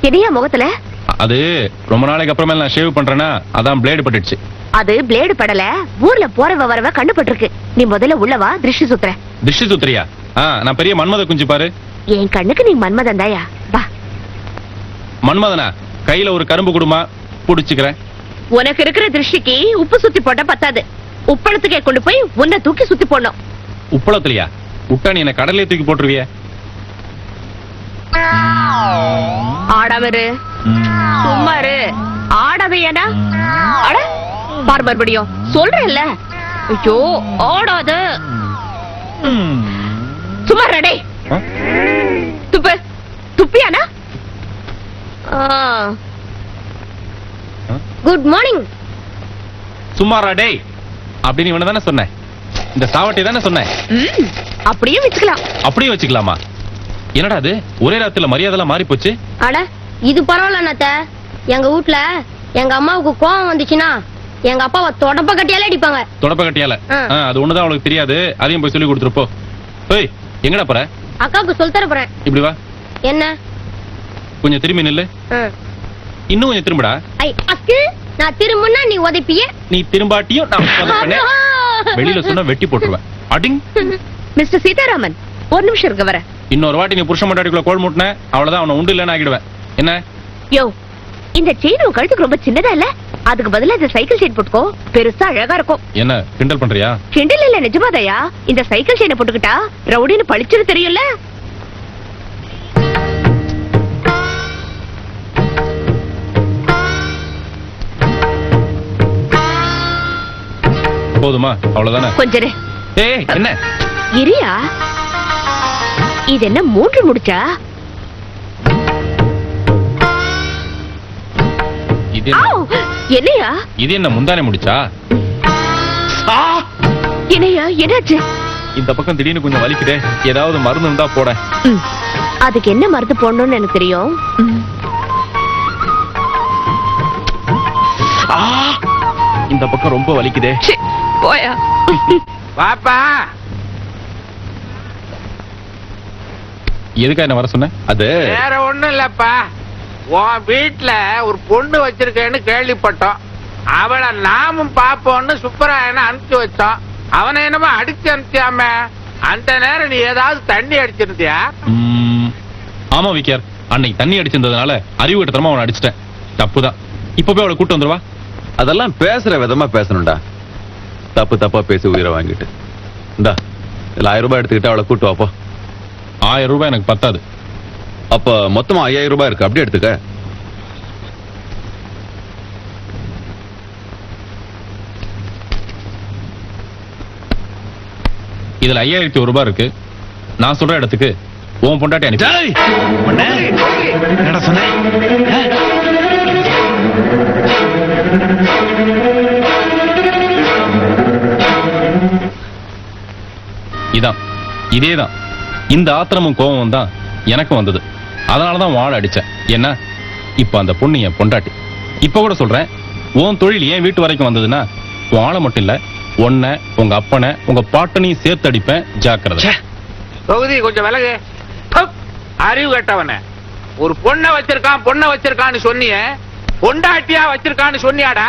Speaker 3: எதையா முகத்துல?
Speaker 1: அது ரொம்ப நாளைக்கு அப்புறமே நான் ஷேவ் பண்றேனா, அதான் பிளேடு பட்டுடுச்சு.
Speaker 3: அது பிளேடு படல, ஊர்ல போறவ வரவ கண்ணு பட்டிருக்கு. நீ முதல்ல உள்ளவா, திருஷ்டி சுத்துற.
Speaker 1: திருஷ்டி சுத்துறியா? நான் பெரிய மன்மத குஞ்சு பாரு.
Speaker 3: என் கண்ணுக்கு நீ மன்மதன் தாயா. வா.
Speaker 1: மன்மதனா? கையில ஒரு கரும்பு குடுமா, புடிச்சுக்கிறேன்.
Speaker 3: உனக்கு இருக்கிற திருஷ்டிக்கு உப்பு சுத்தி போட்டா பத்தாது. உப்பளத்துக்கே கொண்டு போய் உன்னை தூக்கி சுத்தி போடணும்.
Speaker 1: உப்பளத்துலயா? உட்டா நீ என்ன கடலையே தூக்கி போட்டுருவிய?
Speaker 3: ஆடாமரு, சும்மா இரு. ஆடாதையாடா. அட, பார் மறுபடியும் சொல்றேன்ல. ஐயோ, ஆடாத. சும்மா ரெடே. துப்பு. துப்பியானா?
Speaker 5: Good morning.
Speaker 1: சும்மாரா டேய் அப்படின்னு இவனை தானே சொன்னேன். இந்த சாவட்டை தானே சொன்னேன்.
Speaker 3: அப்படியே வச்சுக்கலாம்.
Speaker 1: அப்படியே வச்சுக்கலாமா? என்னடா அது, ஒரே ராத்திரில மரியாதைலாம் மாறி போச்சு.
Speaker 5: அட, இது பரவாயில்ல அண்ணாத்த. எங்க வீட்ல எங்க அம்மாவுக்கு கோவம் வந்துச்சுன்னா எங்க அப்பாவை தொடப்ப கட்டியால அடிப்பாங்க.
Speaker 1: தொடப்ப கட்டியால? அது ஒண்ணுதான் அவளுக்கு தெரியாது, அதையும் போய் சொல்லி கொடுத்துருப்போ. ஏய், எங்கடா போற?
Speaker 5: அக்காவுக்கு சொல்லி தர போறேன்.
Speaker 1: இப்படி வா.
Speaker 5: என்ன?
Speaker 1: கொஞ்சம் திரும்பி நில்லு. இன்னும் கொஞ்சம் திரும்படா.
Speaker 5: ஐ அக்கு, நான் திரும்பினா நீ உதைப்பிய.
Speaker 1: நீ திரும்பாட்டியும் நான் உதைப்பேனே. வெளியில சொன்னா வெட்டி போட்டுருவேன். அடிங்.
Speaker 3: மிஸ்டர் சீதாராமன், ஒரு நிமிஷம் இருக்க வர.
Speaker 1: இன்னொரு வாட்டி நீ புருஷன் மண்டாட்டிக்குள்ள கோல் மூட்டின அவ்வளவுதான், அவனை உண்டு இல்லைன்னு ஆகிடுவேன். என்ன
Speaker 3: யோ, இந்த செயின் உன் கழுத்துக்கு ரொம்ப சின்னதா இல்ல? அதுக்கு பதிலா இந்த சைக்கிள் செயின் போட்டுக்கோ, பெருசா அழகா இருக்கும்.
Speaker 1: என்ன கிண்டல் பண்றியா?
Speaker 3: கிண்டல் இல்ல, நிஜமாதையா. இந்த சைக்கிள் செயினை போட்டுக்கிட்டா ரவுடின்னு பளிச்சுன்னு தெரியும்ல.
Speaker 1: போதுமா? அவ்வளவுதானே?
Speaker 3: கொஞ்சம் இரு.
Speaker 1: ஏய் என்ன
Speaker 3: இரியா, இது என்ன 3 முடிச்சா?
Speaker 1: இது
Speaker 3: ஆவ், என்னையா
Speaker 1: இது என்ன முந்தானே முடிச்சா?
Speaker 3: என்னையா என்னாச்சு?
Speaker 1: இந்த பக்கம் திடீர்னு கொஞ்சம் வலிக்குதே, ஏதாவது மருந்து இருந்தா போட.
Speaker 3: அதுக்கு என்ன மருந்து போடணும்னு எனக்கு தெரியும்.
Speaker 1: இந்த பக்கம் ரொம்ப வலிக்குதே.
Speaker 3: போயா
Speaker 10: பாப்பா
Speaker 1: எதுக்கா என்ன வர சொன்ன? அது
Speaker 10: வேற ஒண்ணும் இல்லப்பா, உன் வீட்டுல ஒரு பொண்ணு வச்சிருக்கேன்னு கேள்விப்பட்டோம். அவளை நாமும் பாப்போம்னு சுப்பராயனை அனுப்பிச்சு வச்சோம். அவனை என்னமோ அடிச்சு அனுப்பிச்சாம, அந்த நேரம் நீ ஏதாவது தண்ணி அடிச்சிருந்தியா?
Speaker 1: ஆமா விக்கியார், அன்னைக்கு தண்ணி அடிச்சிருந்ததுனால அறிவு கட்டத்தரமா அவனை அடிச்சிட்டேன். தப்புதான். இப்ப போய் அவளை கூட்டு வந்துருவா.
Speaker 15: அதெல்லாம் பேசுற விதமா பேசணும்டா. தப்பு தப்பா பேசி உயிரை வாங்கிட்டு இந்தா 1000 ரூபாய் எடுத்துக்கிட்டு அவளை கூட்டு வாப்போ.
Speaker 1: 1000 ரூபாய் எனக்கு பத்தாது.
Speaker 15: அப்ப மொத்தமா 5000 ரூபாய் இருக்கு, அப்படியே எடுத்துக்க.
Speaker 1: இதுல 5001 ரூபாய் இருக்கு. நான் சொல்ற இடத்துக்கு உன் பொண்டாட்டி அனுப்பி.
Speaker 8: என்னடா சொன்ன?
Speaker 1: இதான் இதேதான் இந்த ஆத்திரமும் கோபமும் தான் எனக்கு வந்தது. அதனாலதான் வாழ அடிச்சேன். என்ன இப்ப அந்த பொண்ணு என் பொண்டாட்டி. இப்ப கூட சொல்றேன், உன் தொழில் ஏன் வீட்டு வரைக்கும் வந்ததுன்னா வாழ மட்டும் இல்ல, உன்னை உங்க அப்பனை உங்க பாட்டனையும் சேர்த்து அடிப்பேன். ஜாக்கிரதை.
Speaker 10: தொகுதி கொஞ்சம் விலகு. அறிவு கட்டவன, ஒரு பொண்ணை வச்சிருக்கான்னு சொன்னிய, பொண்டாட்டியா வச்சிருக்கான்னு சொன்னியாடா?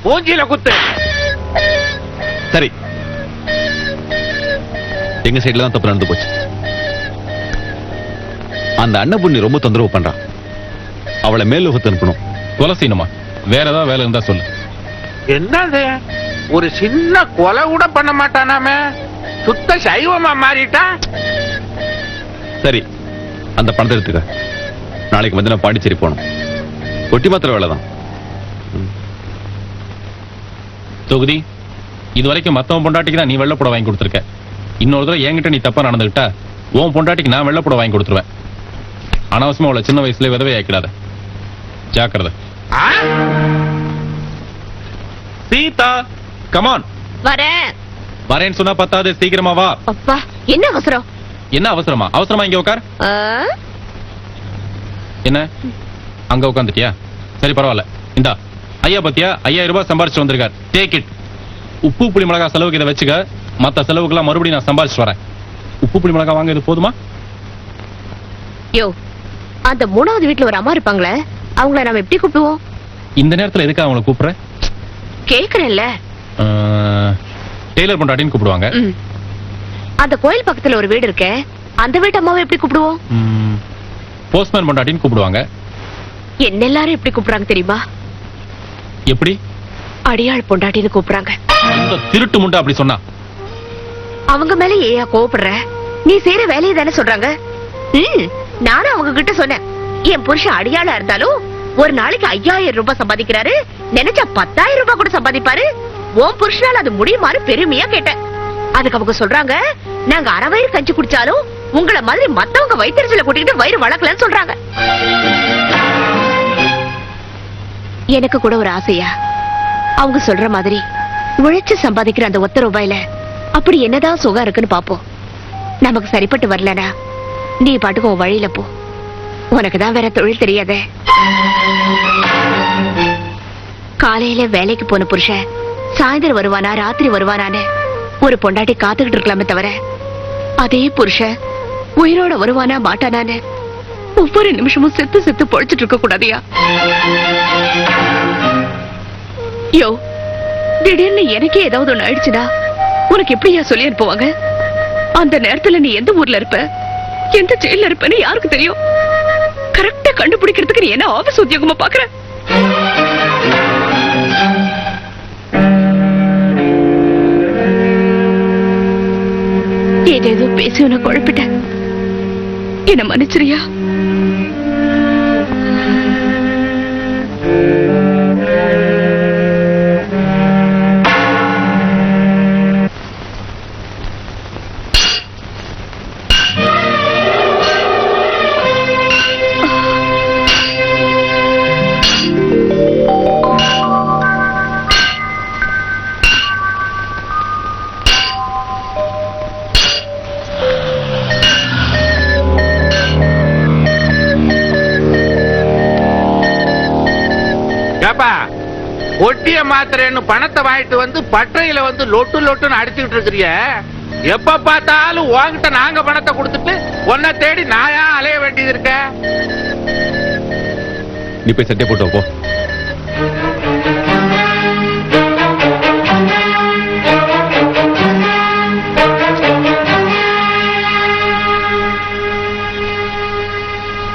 Speaker 10: மூஞ்சில குத்து.
Speaker 15: சரி, எங்க சைடுல தான் தப்பு நடந்து போச்சு. அந்த அன்னபுண்ணி ரொம்ப தொந்தரவு பண்றான். அவளை மேலுகத்து அனுப்பணும்.
Speaker 1: துளசினுமா, வேற ஏதாவது வேலை இருந்தா சொல்லு.
Speaker 10: என்னது, ஒரு சின்ன கொலை கூட பண்ண மாட்டானாமே, சுத்த சைவமா மாறிட்டா.
Speaker 15: சரி, அந்த பணத்தை எடுத்துக்க. நாளைக்கு வந்து நான் பாண்டிச்சேரி போகணும். ஒட்டி மாத்திர வேலை தான்.
Speaker 1: தொகுதி, இது வரைக்கும் மத்தவன் பொண்டாட்டிக்கு தான் நீ வெள்ளப்பட வாங்கி கொடுத்துருக்க. இன்னொரு தடவை என்கிட்ட நீ தப்பா நடந்துகிட்டா உன் பொண்டாட்டிக்கு நான் வெள்ளப்பட வாங்கி கொடுத்துருவேன். அனாவசியமா அவளை சின்ன வயசுல விதவை ஆக்கிடாத. ஜாக்கிரதை. சீதா, கமான். வரேன்னு சொன்னா பத்தாது, சீக்கிரமா வா.
Speaker 3: அப்பா, என்ன அவசரம்?
Speaker 1: என்ன அவசரமா? அவசரமா இங்க உட்கார். என்ன அங்க உட்காந்துட்டியா? சரி பரவாயில்ல. இந்தா ஐயா பத்தியா 5000 ரூபாய் சம்பாரிச்சு வந்திருக்கார். Take it. உப்பு புளி மிளகா செலவுக்கு இதை வச்சுக்க. மத்த செலவுக்குலாம் மறுபடியும் நான் சம்பாரிச்சு வரேன். உப்பு புளி மிளகா வாங்க, இது போதுமா?
Speaker 3: யோ, அந்த 3வது வீட்டுல ஒரு அம்மா இருப்பாங்களே, அவங்கள நாம எப்படி கூப்பிடுவோம்?
Speaker 1: இந்த நேரத்துல எதுக்கு அவங்களை கூப்பிடுறேன்?
Speaker 3: கேக்குறேன்ல.
Speaker 1: டெய்லர் பொண்டாட்டின்னு கூப்பிடுவாங்க.
Speaker 3: அந்த கோயில் பக்கத்துல ஒரு வீடு இருக்கே, அந்த வீட்டு அம்மாவை எப்படி கூப்பிடுவோம்?
Speaker 1: போஸ்ட்மேன் பொண்டாட்டின்னு கூப்பிடுவாங்க.
Speaker 3: என்ன எல்லாரும் எப்படி கூப்பிடுறாங்க தெரியுமா?
Speaker 1: எப்படி?
Speaker 3: அடியாள் பொண்டாட்டின்னு கூப்பிடுறாங்க.
Speaker 1: இந்த திருட்டு முண்டை அப்படி சொன்னா
Speaker 3: அவங்க மேல ஏயா கோவப்படுற? நீ செய்யற வேலையை தானே சொல்றாங்க. நானும் அவங்க கிட்ட சொன்னேன், என் புருஷன் அடியாளா இருந்தாலும் ஒரு நாளைக்கு 5000 ரூபாய் சம்பாதிக்கிறாரு, நினைச்சா 10000 ரூபாய் கூட சம்பாதிப்பாரு. உன் புருஷனால அது முடியுமாறு பெருமையா கேட்டேன். அதுக்கு அவங்க சொல்றாங்க, நாங்க அரை வயிறு கஞ்சி குடிச்சாலும் உங்களை மாதிரி மத்தவங்க வயிற்றுல கூட்டிக்கிட்டு வயிறு வளர்க்கலன்னு சொல்றாங்க. எனக்கு கூட ஒரு ஆசையா, அவங்க சொல்ற மாதிரி உழைச்சு சம்பாதிக்கிற அந்த 1 ரூபாயில அப்படி என்னதான் சுகம் இருக்குன்னு பாப்போம். நமக்கு சரிப்பட்டு வரலனா நீ பாட்டுக்கு உன் வழியில போ. உனக்குதான் வேற தொழில் தெரியாதே. காலையில வேலைக்கு போன புருஷன் சாயந்தரம் வருவானா ராத்திரி வருவானான்னு ஒரு பொண்டாட்டி காத்துக்கிட்டு இருக்கலாமே தவிர, அதே புருஷன் உயிரோட வருவானா மாட்டானான்னு ஒவ்வொரு நிமிஷமும் செத்து செத்து பொழைச்சிட்டு இருக்க கூடாதியா? யோ, திடீர்னு எனக்கே ஏதாவது ஒண்ணு ஆயிடுச்சுன்னா உனக்கு எப்படியா சொல்லி அனுப்புவாங்க? அந்த நேரத்துல நீ எந்த ஊர்ல இருப்ப, எந்த ஜெயில இருப்பன்னு யாருக்கு தெரியும்? கரெக்டா கண்டுபிடிக்கிறதுக்கு நீ என்ன ஆபீஸ் உத்தியோகமா பாக்குற? ஏதேதோ பேசி உன குழப்பிட்ட, என்ன மன்னிச்சிரியா?
Speaker 10: ஒட்டிய மாத்திரன்னு பணத்தை வாங்கிட்டு வந்து பட்டையில வந்து லொட்டு லொட்டுன்னு அடிச்சுக்கிட்டு இருக்கிறிய. எப்ப பார்த்தாலும் உன்கிட்ட நாங்க பணத்தை கொடுத்துட்டு உன்னை தேடி நாயா அலைய வேண்டியது இருக்க.
Speaker 15: நீ போய் சட்டை போட்டு போ.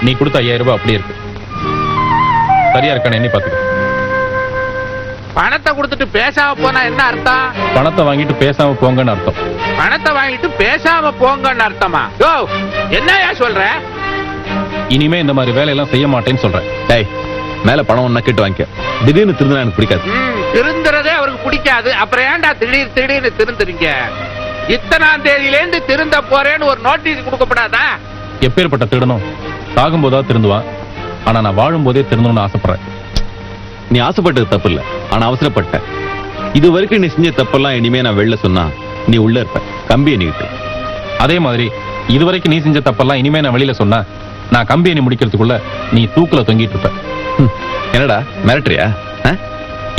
Speaker 1: நீ கொடுத்த 5000 ரூபாய் அப்படியே இருக்கு. சரியா இருக்கானே எண்ணி பாத்துக்க.
Speaker 10: பணத்தை கொடுத்துட்டு பேசாம போனா என்ன அர்த்தம்?
Speaker 1: பணத்தை வாங்கிட்டு பேசாம போங்கன்னு அர்த்தம்.
Speaker 10: பணத்தை வாங்கிட்டு பேசாம போங்கன்னு அர்த்தமா? யோ என்னையா சொல்ற?
Speaker 1: இனிமே இந்த மாதிரி வேலையெல்லாம் செய்ய மாட்டேன்னு சொல்றேன்.
Speaker 15: டேய், மேல பணம் ஒண்ணா கேட்டு வாங்கிக்க. திடீர்னு திருந்தா எனக்கு பிடிக்காது.
Speaker 10: திருந்துறதே அவருக்கு பிடிக்காது. அப்புறம் ஏன்டா திடீர்னு திருந்துறீங்க? இத்தனாம் தேதியிலேருந்து திருந்த போறேன்னு ஒரு நோட்டீஸ் கொடுக்கப்படாதா?
Speaker 1: எப்பேற்பட்ட திருடனும் சாகும்போதா திருந்துவான். ஆனா நான் வாழும் போதே திருந்தணும்னு ஆசைப்படுறேன்.
Speaker 15: நீ ஆசைப்பட்டது தப்பு இல்ல, ஆனா அவசரப்பட்ட. இது வரைக்கும் நீ செஞ்ச தப்பெல்லாம் இனிமே நான் வெளில சொன்னா நீ உள்ள இருப்ப. கம்பி எண்ணிக்கிட்டு.
Speaker 1: அதே மாதிரி இதுவரைக்கும் நீ செஞ்ச தப்பெல்லாம் இனிமே நான் வெளியில சொன்னா நான் கம்பி எண்ணி முடிக்கிறதுக்குள்ள நீ தூக்குல தொங்கிட்டு இருப்ப.
Speaker 15: என்னடா மிரட்டுறியா?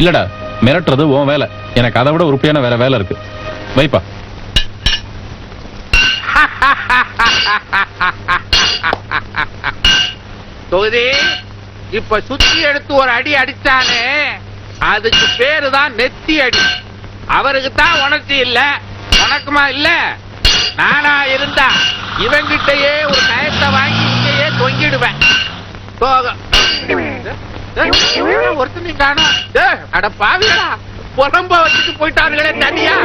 Speaker 1: இல்லடா, மிரட்டுறது உன் வேலை. எனக்கு அதை விட உருப்படியான வேற வேலை இருக்கு. வைப்பா.
Speaker 10: தொகுதி இப்ப சுத்தி எடுத்து ஒரு அடி அடிச்சானே, அதுக்கு பேருதான் நெத்தி அடி. அவருக்கு தான் உணர்ச்சி இல்ல, உனக்குமா இல்ல? நானா இருந்தா இவங்கிட்டயே ஒரு கயத்தை வாங்கி இங்கேயே தொங்கிடுவேன். ஒருத்தனை காணும். அட பாவிகளா, புலம்ப வச்சுட்டு போயிட்டானுங்களே தனியா.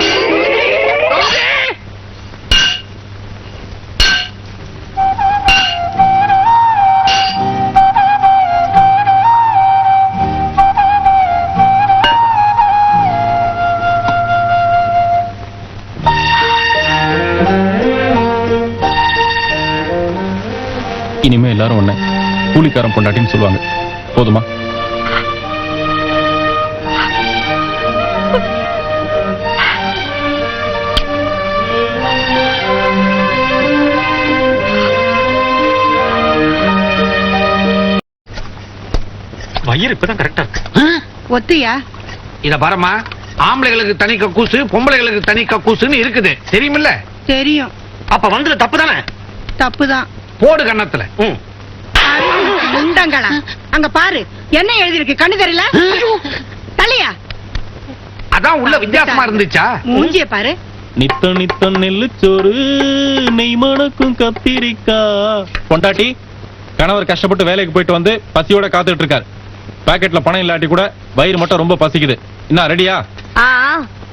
Speaker 1: இனிமே எல்லாரும் ஒண்ணு கூலிக்காரன் பொண்டாட்டின்னு சொல்லுவாங்க. போதுமா?
Speaker 13: வயிறு இப்பதான் கரெக்டா இருக்கு.
Speaker 9: ஒத்தியா?
Speaker 13: இத பாருமா, ஆம்பளைகளுக்கு தனி கக்கூசு, பொம்பளைகளுக்கு தனி கக்கூசுன்னு இருக்குது, தெரியுமில்ல?
Speaker 9: தெரியும்.
Speaker 13: அப்ப வந்தது தப்பு தானே?
Speaker 9: தப்புதான்.
Speaker 13: போடு கண்ணத்துல.
Speaker 9: முண்டங்களா, அங்க பாரு என்ன எழுதிருக்கு, கண்ணு தெரியல? தலையா?
Speaker 13: அதான் உள்ள வித்தியாசமா இருந்துச்சா?
Speaker 9: மூஞ்சிய பாரு.
Speaker 1: நித்த நித்த நெல்லுச்சோறு நெய் மணக்கும் கத்திரிக்கா. பொண்டாட்டி, கணவர் கஷ்டப்பட்டு வேலைக்கு போயிட்டு வந்து பசியோட காத்துட்டு இருக்காரு. பாக்கெட்ல பணம் இல்லாட்டி கூட வயிறு மட்டும் ரொம்ப பசிக்குது. என்ன ரெடியா?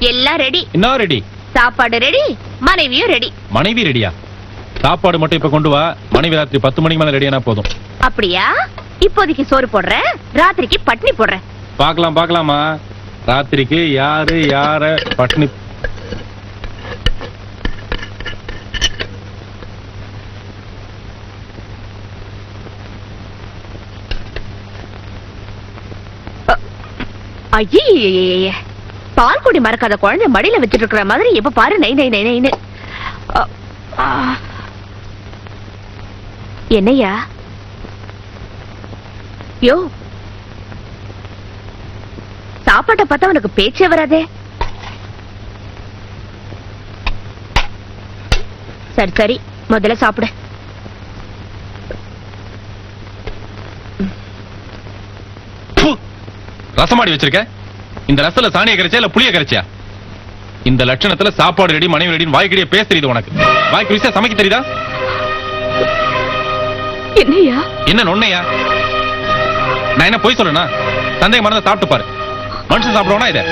Speaker 3: எல்லாம் ரெடி.
Speaker 1: என்ன ரெடி?
Speaker 3: சாப்பாடு ரெடி, மனைவியும் ரெடி.
Speaker 1: மனைவி ரெடியா? சாப்பாடு மட்டும் இப்ப கொண்டு வா. மனைவி ராத்திரி 10 மணிக்கு மேல ரெடியானா போதும்.
Speaker 3: அப்படியா? இப்போதைக்கு சோறு போடுறேன், ராத்திரிக்கு பட்னி போடுறேன்.
Speaker 1: பாக்கலாம் பாக்கலாமா? ராத்திரிக்கு யார பட்னி?
Speaker 3: ஐயே, பால் குடி மறக்காத குழந்தை மடியில வச்சிட்டு இருக்கிற மாதிரி எப்ப பாரு நை நை நை நைன்னு. என்னையா? யோ, சாப்பாட்டை பார்த்தா உனக்கு பேச்சே வராதே. சரி சரி, முதல்ல சாப்பிடு.
Speaker 1: ரசமாடி வச்சிருக்க. இந்த ரசத்துல சாணியை கரைச்சியா இல்ல புளிய கரைச்சியா? இந்த லட்சணத்துல சாப்பாடு ரெடி, மனைவி ரெடின்னு வாய்க்கடியே பேசுறது உனக்கு. வாய்க்கு ருசியா சமைக்க தெரியுதா?
Speaker 3: என்னையா?
Speaker 1: என்ன நொண்ணையா? நான் என்ன போய் சொல்லனா? சந்தேகம் மறந்து சாப்பிட்டு பாரு. மனுஷன் சாப்பிடுவானா இதை?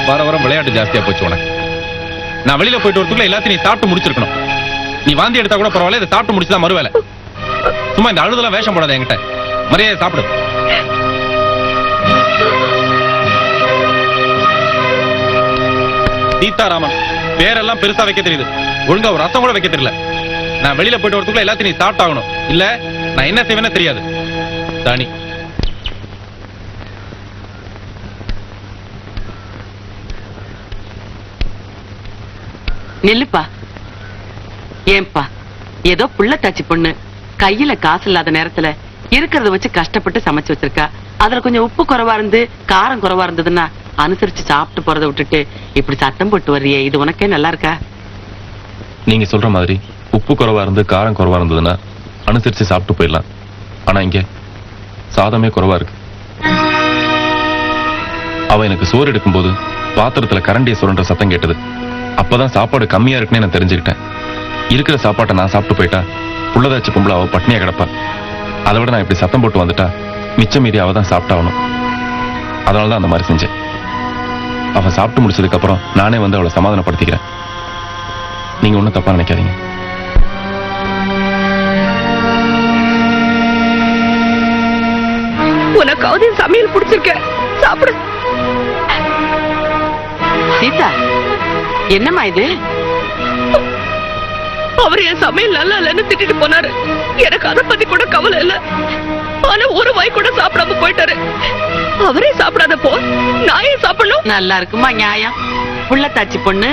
Speaker 1: வர வர விளையாட்டு ஜாஸ்தியா போச்சு உனக்கு. நான் வெளியில போயிட்டு வரதுக்குள்ள எல்லாத்தையும் நீ சாப்பிட்டு முடிச்சிருக்கணும். நீ வாந்தி எடுத்தா கூட பரவாயில்ல, இதை சாப்பிட்டு முடிச்சுதான் மறுவேலை. சும்மா இந்த அழுதெல்லாம் வேஷம் போடாத என்கிட்ட. மரியாதை சாப்பிடு. சீதாராமன் பேரெல்லாம் பெருசா வைக்க தெரியுது, ஒழுங்கா ஒரு ரசம் கூட வைக்க தெரியல. நான் வெளியில போயிட்டு வரதுக்குள்ள எல்லாத்தையும் நீ சாப்பிட்டாகணும், இல்ல நான் என்ன செய்வேன்னு தெரியாது. தானி
Speaker 9: நில்லுப்பா. ஏன்பா, ஏதோ புள்ளத்தாச்சி பொண்ணு கையில காசு இல்லாத நேரத்துல இருக்கிறத வச்சு கஷ்டப்பட்டு சமைச்சு வச்சிருக்கா. அதுல கொஞ்சம் உப்பு குறைவா இருந்து காரம் குறைவா இருந்ததுன்னா அனுசரிச்சு சாப்பிட்டு போறதை விட்டுட்டு இப்படி சத்தம் போட்டு வர்றியே, இது உனக்கே நல்லா இருக்கா?
Speaker 1: நீங்க சொல்ற மாதிரி உப்பு குறைவா இருந்து காரம் குறைவா இருந்ததுன்னா அனுசரிச்சு சாப்பிட்டு போயிடலாம். ஆனா இங்க சாதமே குறைவா இருக்கு. அவ எனக்கு சோறு எடுக்கும் போது பாத்திரத்துல கரண்டியை சுரண்ட சத்தம் கேட்டது. அப்பதான் சாப்பாடு கம்மியா இருக்குன்னு நான் தெரிஞ்சுக்கிட்டேன். இருக்கிற சாப்பாட்டை நான் சாப்பிட்டு போயிட்டா புள்ளதாச்சு பொம்பளை அவ பட்னியா கிடப்பா. அதை விட நான் இப்படி சத்தம் போட்டு வந்துட்டா மிச்சம் மீதி அவ தான் சாப்பிட்டாகணும். அதனாலதான் அந்த மாதிரி செஞ்சேன். அவ சாப்பிட்டு முடிச்சதுக்கு அப்புறம் நானே வந்து அவளை சமாதானப்படுத்திக்கிறேன். நீங்க ஒண்ணும் தப்பா நினைக்காதீங்க.
Speaker 3: உனக்காவது சமையல் பிடிச்சிருக்க, சாப்பிடு.
Speaker 9: சீதா, என்னம்மா இது?
Speaker 3: அவர் என் சமையல் நல்லா இல்லைன்னு திட்டிட்டு போனாரு. எனக்கு அதை பத்தி கூட கவலை இல்ல. ஆனா ஒரு வாய் கூட சாப்பிடாம போயிட்டாரு. அவரே சாப்பிடாதப்போ நான் ஏன் சாப்பிடணும்?
Speaker 9: நல்லா இருக்குமா நியாயம்? புள்ளத்தாச்சி பொண்ணு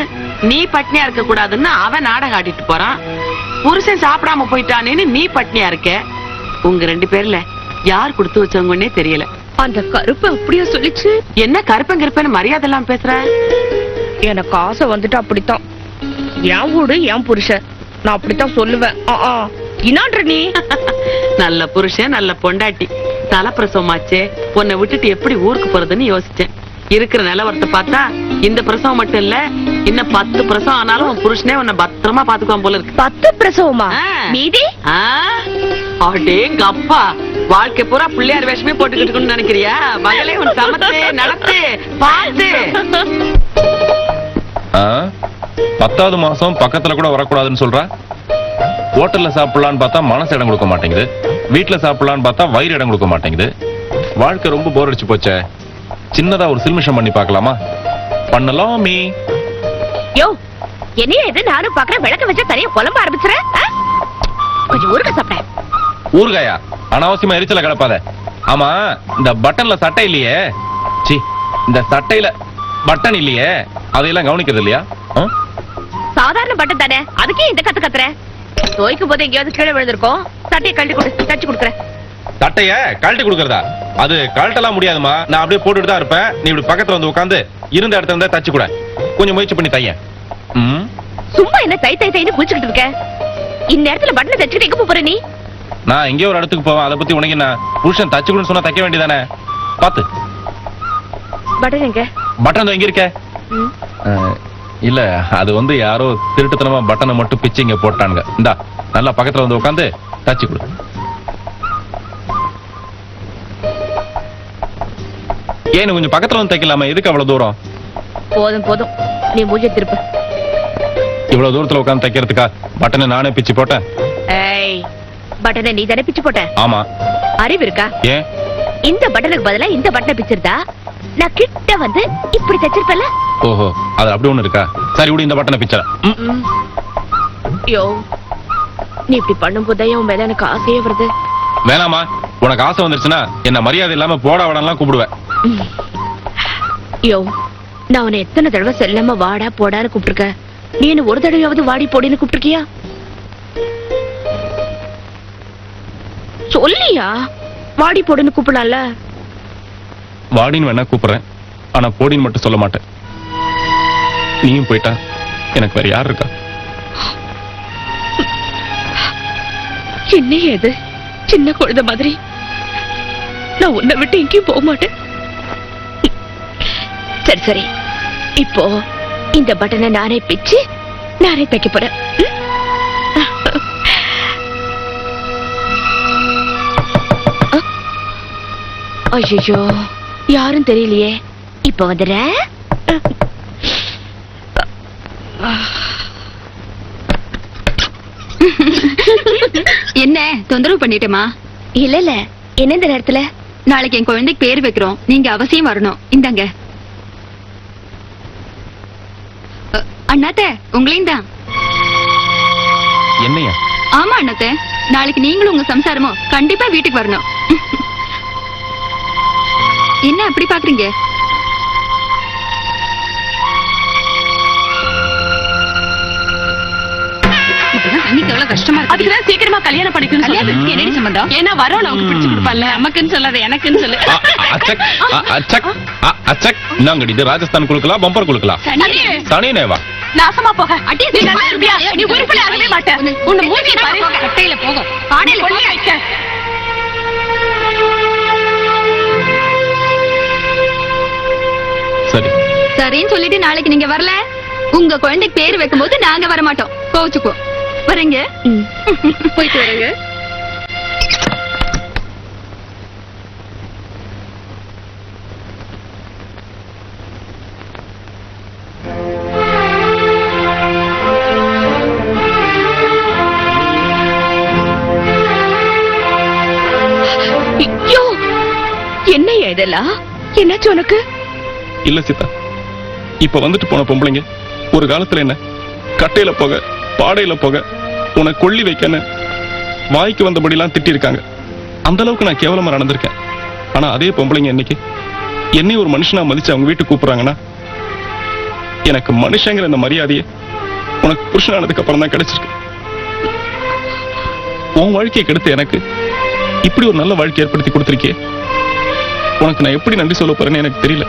Speaker 9: நீ பட்னியா இருக்க கூடாதுன்னு அவன் நாடகம் ஆடிட்டு போறான். புருஷன் சாப்பிடாம போயிட்டானேன்னு நீ பட்னியா இருக்க. உங்க 2 பேர்ல யார் கொடுத்து வச்சவங்கன்னே தெரியல.
Speaker 3: அந்த கருப்பு அப்படியே சொல்லிச்சு.
Speaker 9: என்ன கருப்பங்கிருப்பேன்னு மரியாதை எல்லாம் பேசுற?
Speaker 3: எனக்கு ஆசை வந்துட்டு அப்படித்தான். என் வீடு என் புருஷன், நான் அப்படித்தான் சொல்லுவேன். இன்னான்ற நீ
Speaker 9: நல்ல புருஷன் நல்ல பொண்டாட்டி, தலைப்பிரசவமாச்சே, உன்னை விட்டுட்டு எப்படி ஊருக்கு போறதுன்னு யோசிச்சேன். இருக்கிற நிலவரத்தை பார்த்தா இந்த பிரசவம் மட்டும் இல்ல, இன்னும் 10 பிரசவம் ஆனாலும் உன் புருஷனே உன்னை பத்திரமா பாத்துக்குவான் போல இருக்கு.
Speaker 3: 10 பிரசவமா? மீதி
Speaker 9: அடேங்க அப்பா, வாழ்க்கை பூரா பிள்ளையார் வேஷமே போட்டுக்கிட்டு நினைக்கிறியா? மகளே உன் சமத்து நடத்து பார்த்து.
Speaker 1: 10வது மாசம் பக்கத்துல கூட வரக்கூடாதுன்னு சொல்றா. ஹோட்டல்ல சாப்பிடலான்னு பார்த்தா மனசு இடம் கொடுக்க மாட்டேங்குது, வீட்டுல சாப்பிடலான்னு பார்த்தா வயிறு இடம் கொடுக்க மாட்டேங்குது. வாழ்க்கை ரொம்ப போர் அடிச்சு போச்சே. சின்னதா ஒரு சில்மிஷம் பண்ணி பார்க்கலாமா? பண்ணலாமே.
Speaker 3: யோ, என்னைய இது நானும் பாக்குறேன். விளக்க வச்சா தனியா குழம்ப ஆரம்பிச்சுறேன். கொஞ்சம் ஊறுகாய் சாப்பிட.
Speaker 1: ஊறுகாயா? அனாவசியமா எரிச்சல கிடப்பாத. ஆமா, இந்த பட்டன்ல சட்டை இல்லையே, சி இந்த சட்டையில பட்டன் இல்லையே, அதையெல்லாம் கவனிக்கிறது இல்லையா?
Speaker 3: சாதாரண பட்டன் தானே, அதுக்கே இந்த கத்து கத்துற? தோய்க்கும் போது எங்கேயாவது கீழே விழுந்திருக்கோம். சட்டையை கழட்டி கொடு, தச்சு கொடுக்குறேன்.
Speaker 1: சட்டைய கழட்டி கொடுக்கறதா? அது கழட்டலாம் முடியாதுமா, நான் அப்படியே போட்டுட்டு தான் இருப்பேன். நீ இப்படி பக்கத்துல வந்து உட்காந்து இருந்த இடத்துல இருந்தா தச்சு கூட. கொஞ்சம் முயற்சி பண்ணி தையன்.
Speaker 3: சும்மா என்ன தை தை தைன்னு குளிச்சுக்கிட்டு இருக்க? இந்த இடத்துல பட்டனை தச்சுக்கிட்டு எங்க போற நீ?
Speaker 1: நான் எங்கேயோ ஒரு இடத்துக்கு போவேன், அதை பத்தி உனக்கு என்ன? புருஷன் தச்சு கொடுன்னு சொன்னா தைக்க வேண்டியதானே? பாத்து.
Speaker 3: பட்டன் எங்க?
Speaker 1: பட்டன் எங்க இருக்க? இல்ல, அது வந்து யாரோ திருட்டுத்தனமா பட்டனை மட்டும் பிச்சு இங்க போட்டானுங்க. இந்தா நல்லா பக்கத்துல வந்து உட்காந்து தச்சு கொடு. ஏன்னு கொஞ்சம் பக்கத்துல வந்து தைக்கலாமா? எதுக்கு அவ்வளவு தூரம்?
Speaker 3: போதும் போதும், நீ மூஞ்சி திருப்பு.
Speaker 1: இவ்வளவு தூரத்துல உட்காந்து தைக்கிறதுக்கா பட்டனை நானே பிச்சு போட்டேன்?
Speaker 3: ஏய், பட்டனை நீ தானே பிச்சு போட்ட?
Speaker 1: ஆமா.
Speaker 3: அறிவு இருக்கா?
Speaker 1: ஏன்
Speaker 3: இந்த பட்டனுக்கு பதிலா இந்த பட்டனை பிச்சிருந்தா நான் கிட்ட வந்து இப்படி தச்சிருப்பேன்ல?
Speaker 1: ஓஹோ, அது அப்படி ஒண்ணு இருக்கா? சரி விடு, இந்த பட்டனை பிச்சற.
Speaker 3: யோ, நீ இப்படி பண்ணும்போதே உன் மேல எனக்கு ஆசையே வருது.
Speaker 1: வேணாமா? உனக்கு ஆசை வந்துருச்சுன்னா என்ன மரியாதை இல்லாம போடா வாடான்லாம் கூப்பிடுவேன்.
Speaker 3: யோ, நான் உன்னை எத்தனை தடவை செல்லாம வாடா போடான்னு கூப்பிட்டுருக்க. நீ என்ன ஒரு தடவையாவது வாடி போடின்னு கூப்பிட்டுருக்கியா? சொல்லியா? வாடி போடுன்னு கூப்பிடலாம்ல.
Speaker 1: வாடின்னு வேணா கூப்பிடுறேன், ஆனா போடின்னு மட்டும் சொல்ல மாட்டேன். நீயும் போயிட்டா எனக்கு வேற யார் இருக்கா?
Speaker 3: என்ன ஏது சின்ன குழந்தை மாதிரி? நான் உன்னை விட்டு எங்கேயும் போக மாட்டேன். சரி சரி, இப்போ இந்த பட்டனை நானே பிச்சு நானே தைக்க போறேன். ஐயோ, யாரும் தெரியலையே. இப்ப வந்துற. என்ன தொந்தரவு பண்ணிட்டேமா? இல்ல இல்ல. என்ன இந்த நேரத்துல? நாளைக்கு என் குழந்தைக்கு பேர் வைக்கிறோம், நீங்க அவசியம் வரணும். இந்தாங்க. அண்ணாத்த, உங்களையும் தான்.
Speaker 1: என்னையா?
Speaker 3: ஆமா அண்ணாத்த, நாளைக்கு நீங்களும் உங்க சம்சாரமும் கண்டிப்பா வீட்டுக்கு வரணும். என்ன அப்படி பாக்குறீங்க? தண்ணிக்கு எவ்வளவு கஷ்டமா இருக்கு.
Speaker 9: அதுக்குதான் சீக்கிரமா கல்யாணம் பண்ணிக்கணும்.
Speaker 3: கல்யாணத்துக்கு என்னடி சம்பந்தம்?
Speaker 9: ஏன்னா வரவன் அவங்க பிடிச்சு கொடுப்பான்ல.
Speaker 3: நமக்குன்னு சொல்லாத, எனக்குன்னு சொல்லு.
Speaker 1: இன்னாங்கடி, இது ராஜஸ்தான் குழுக்கலாம், பம்பர் குழுக்கலாம். சனினேவா
Speaker 9: நாசமா போக. நீ நல்லா இருப்பியா? நீ உருப்படி ஆகவே மாட்ட. உன்னை மூஞ்சி பாரு.
Speaker 3: கட்டையில போகும். ஆடையில
Speaker 9: கொல்லி வைக்க.
Speaker 1: சரி.
Speaker 3: சரின்னு சொல்லிட்டு நாளைக்கு நீங்க வரல, உங்க குழந்தைக்கு பேர் வைக்கும் போது நாங்க வர மாட்டோம். கோச்சுக்கோ. வரேங்க. போயிட்டு வரேங்க. ஐயோ, என்னையா இதெல்லாம்? என்னாச்சு உனக்கு?
Speaker 6: இல்ல சீதா, இப்ப வந்துட்டு போன பொம்பளைங்க ஒரு காலத்துல என்ன கட்டையில போக, பாடையில போக, உன்னை கொள்ளி வைக்கன்னு வாய்க்கு வந்தபடிலாம் திட்டி இருக்காங்க. அந்த அளவுக்கு நான் கேவலமா நடந்திருக்கேன். ஆனா அதே பொம்பளைங்க இன்னைக்கு என்னை ஒரு மனுஷனா மதிச்சு அவங்க வீட்டுக்கு கூப்பிடுறாங்கன்னா, எனக்கு மனுஷங்கிற இந்த மரியாதையே உனக்கு புருஷனானதுக்கு அப்புறம் தான் கிடைச்சிருக்கு. உன் வாழ்க்கையை கெடுத்து எனக்கு இப்படி ஒரு நல்ல வாழ்க்கை ஏற்படுத்தி கொடுத்திருக்கே, உனக்கு நான் எப்படி நன்றி சொல்ல போறேன்னு எனக்கு தெரியல.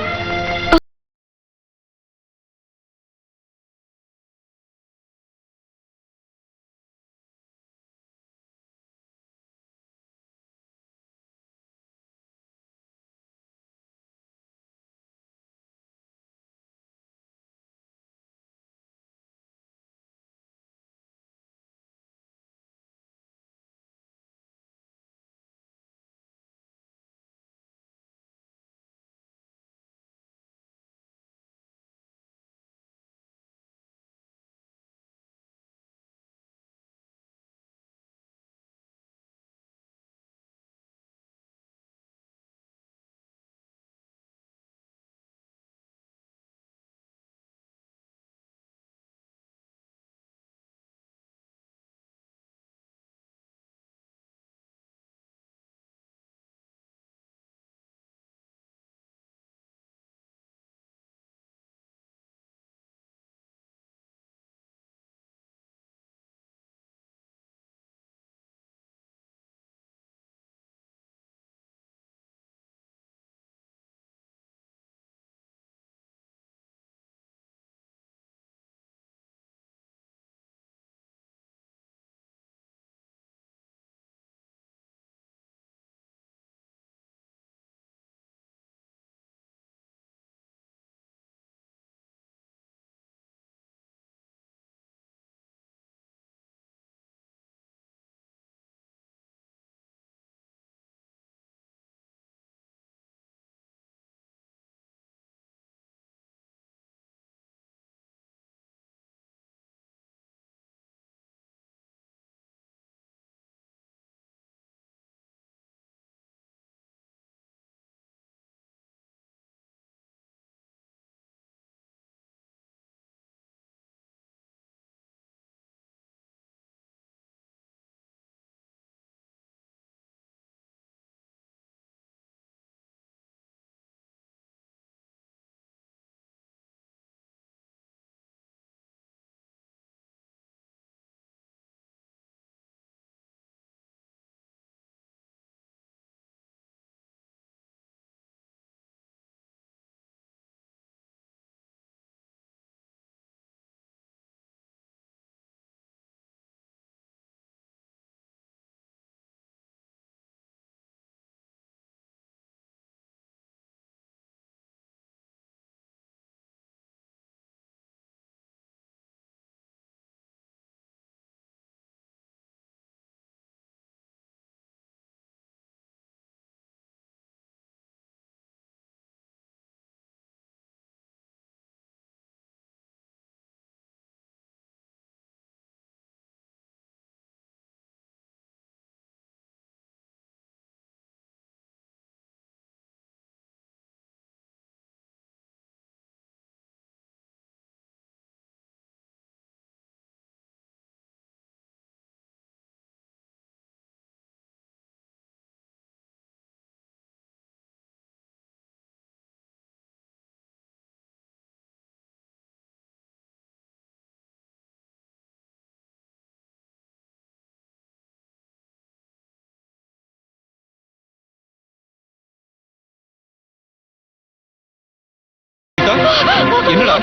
Speaker 6: என்னடா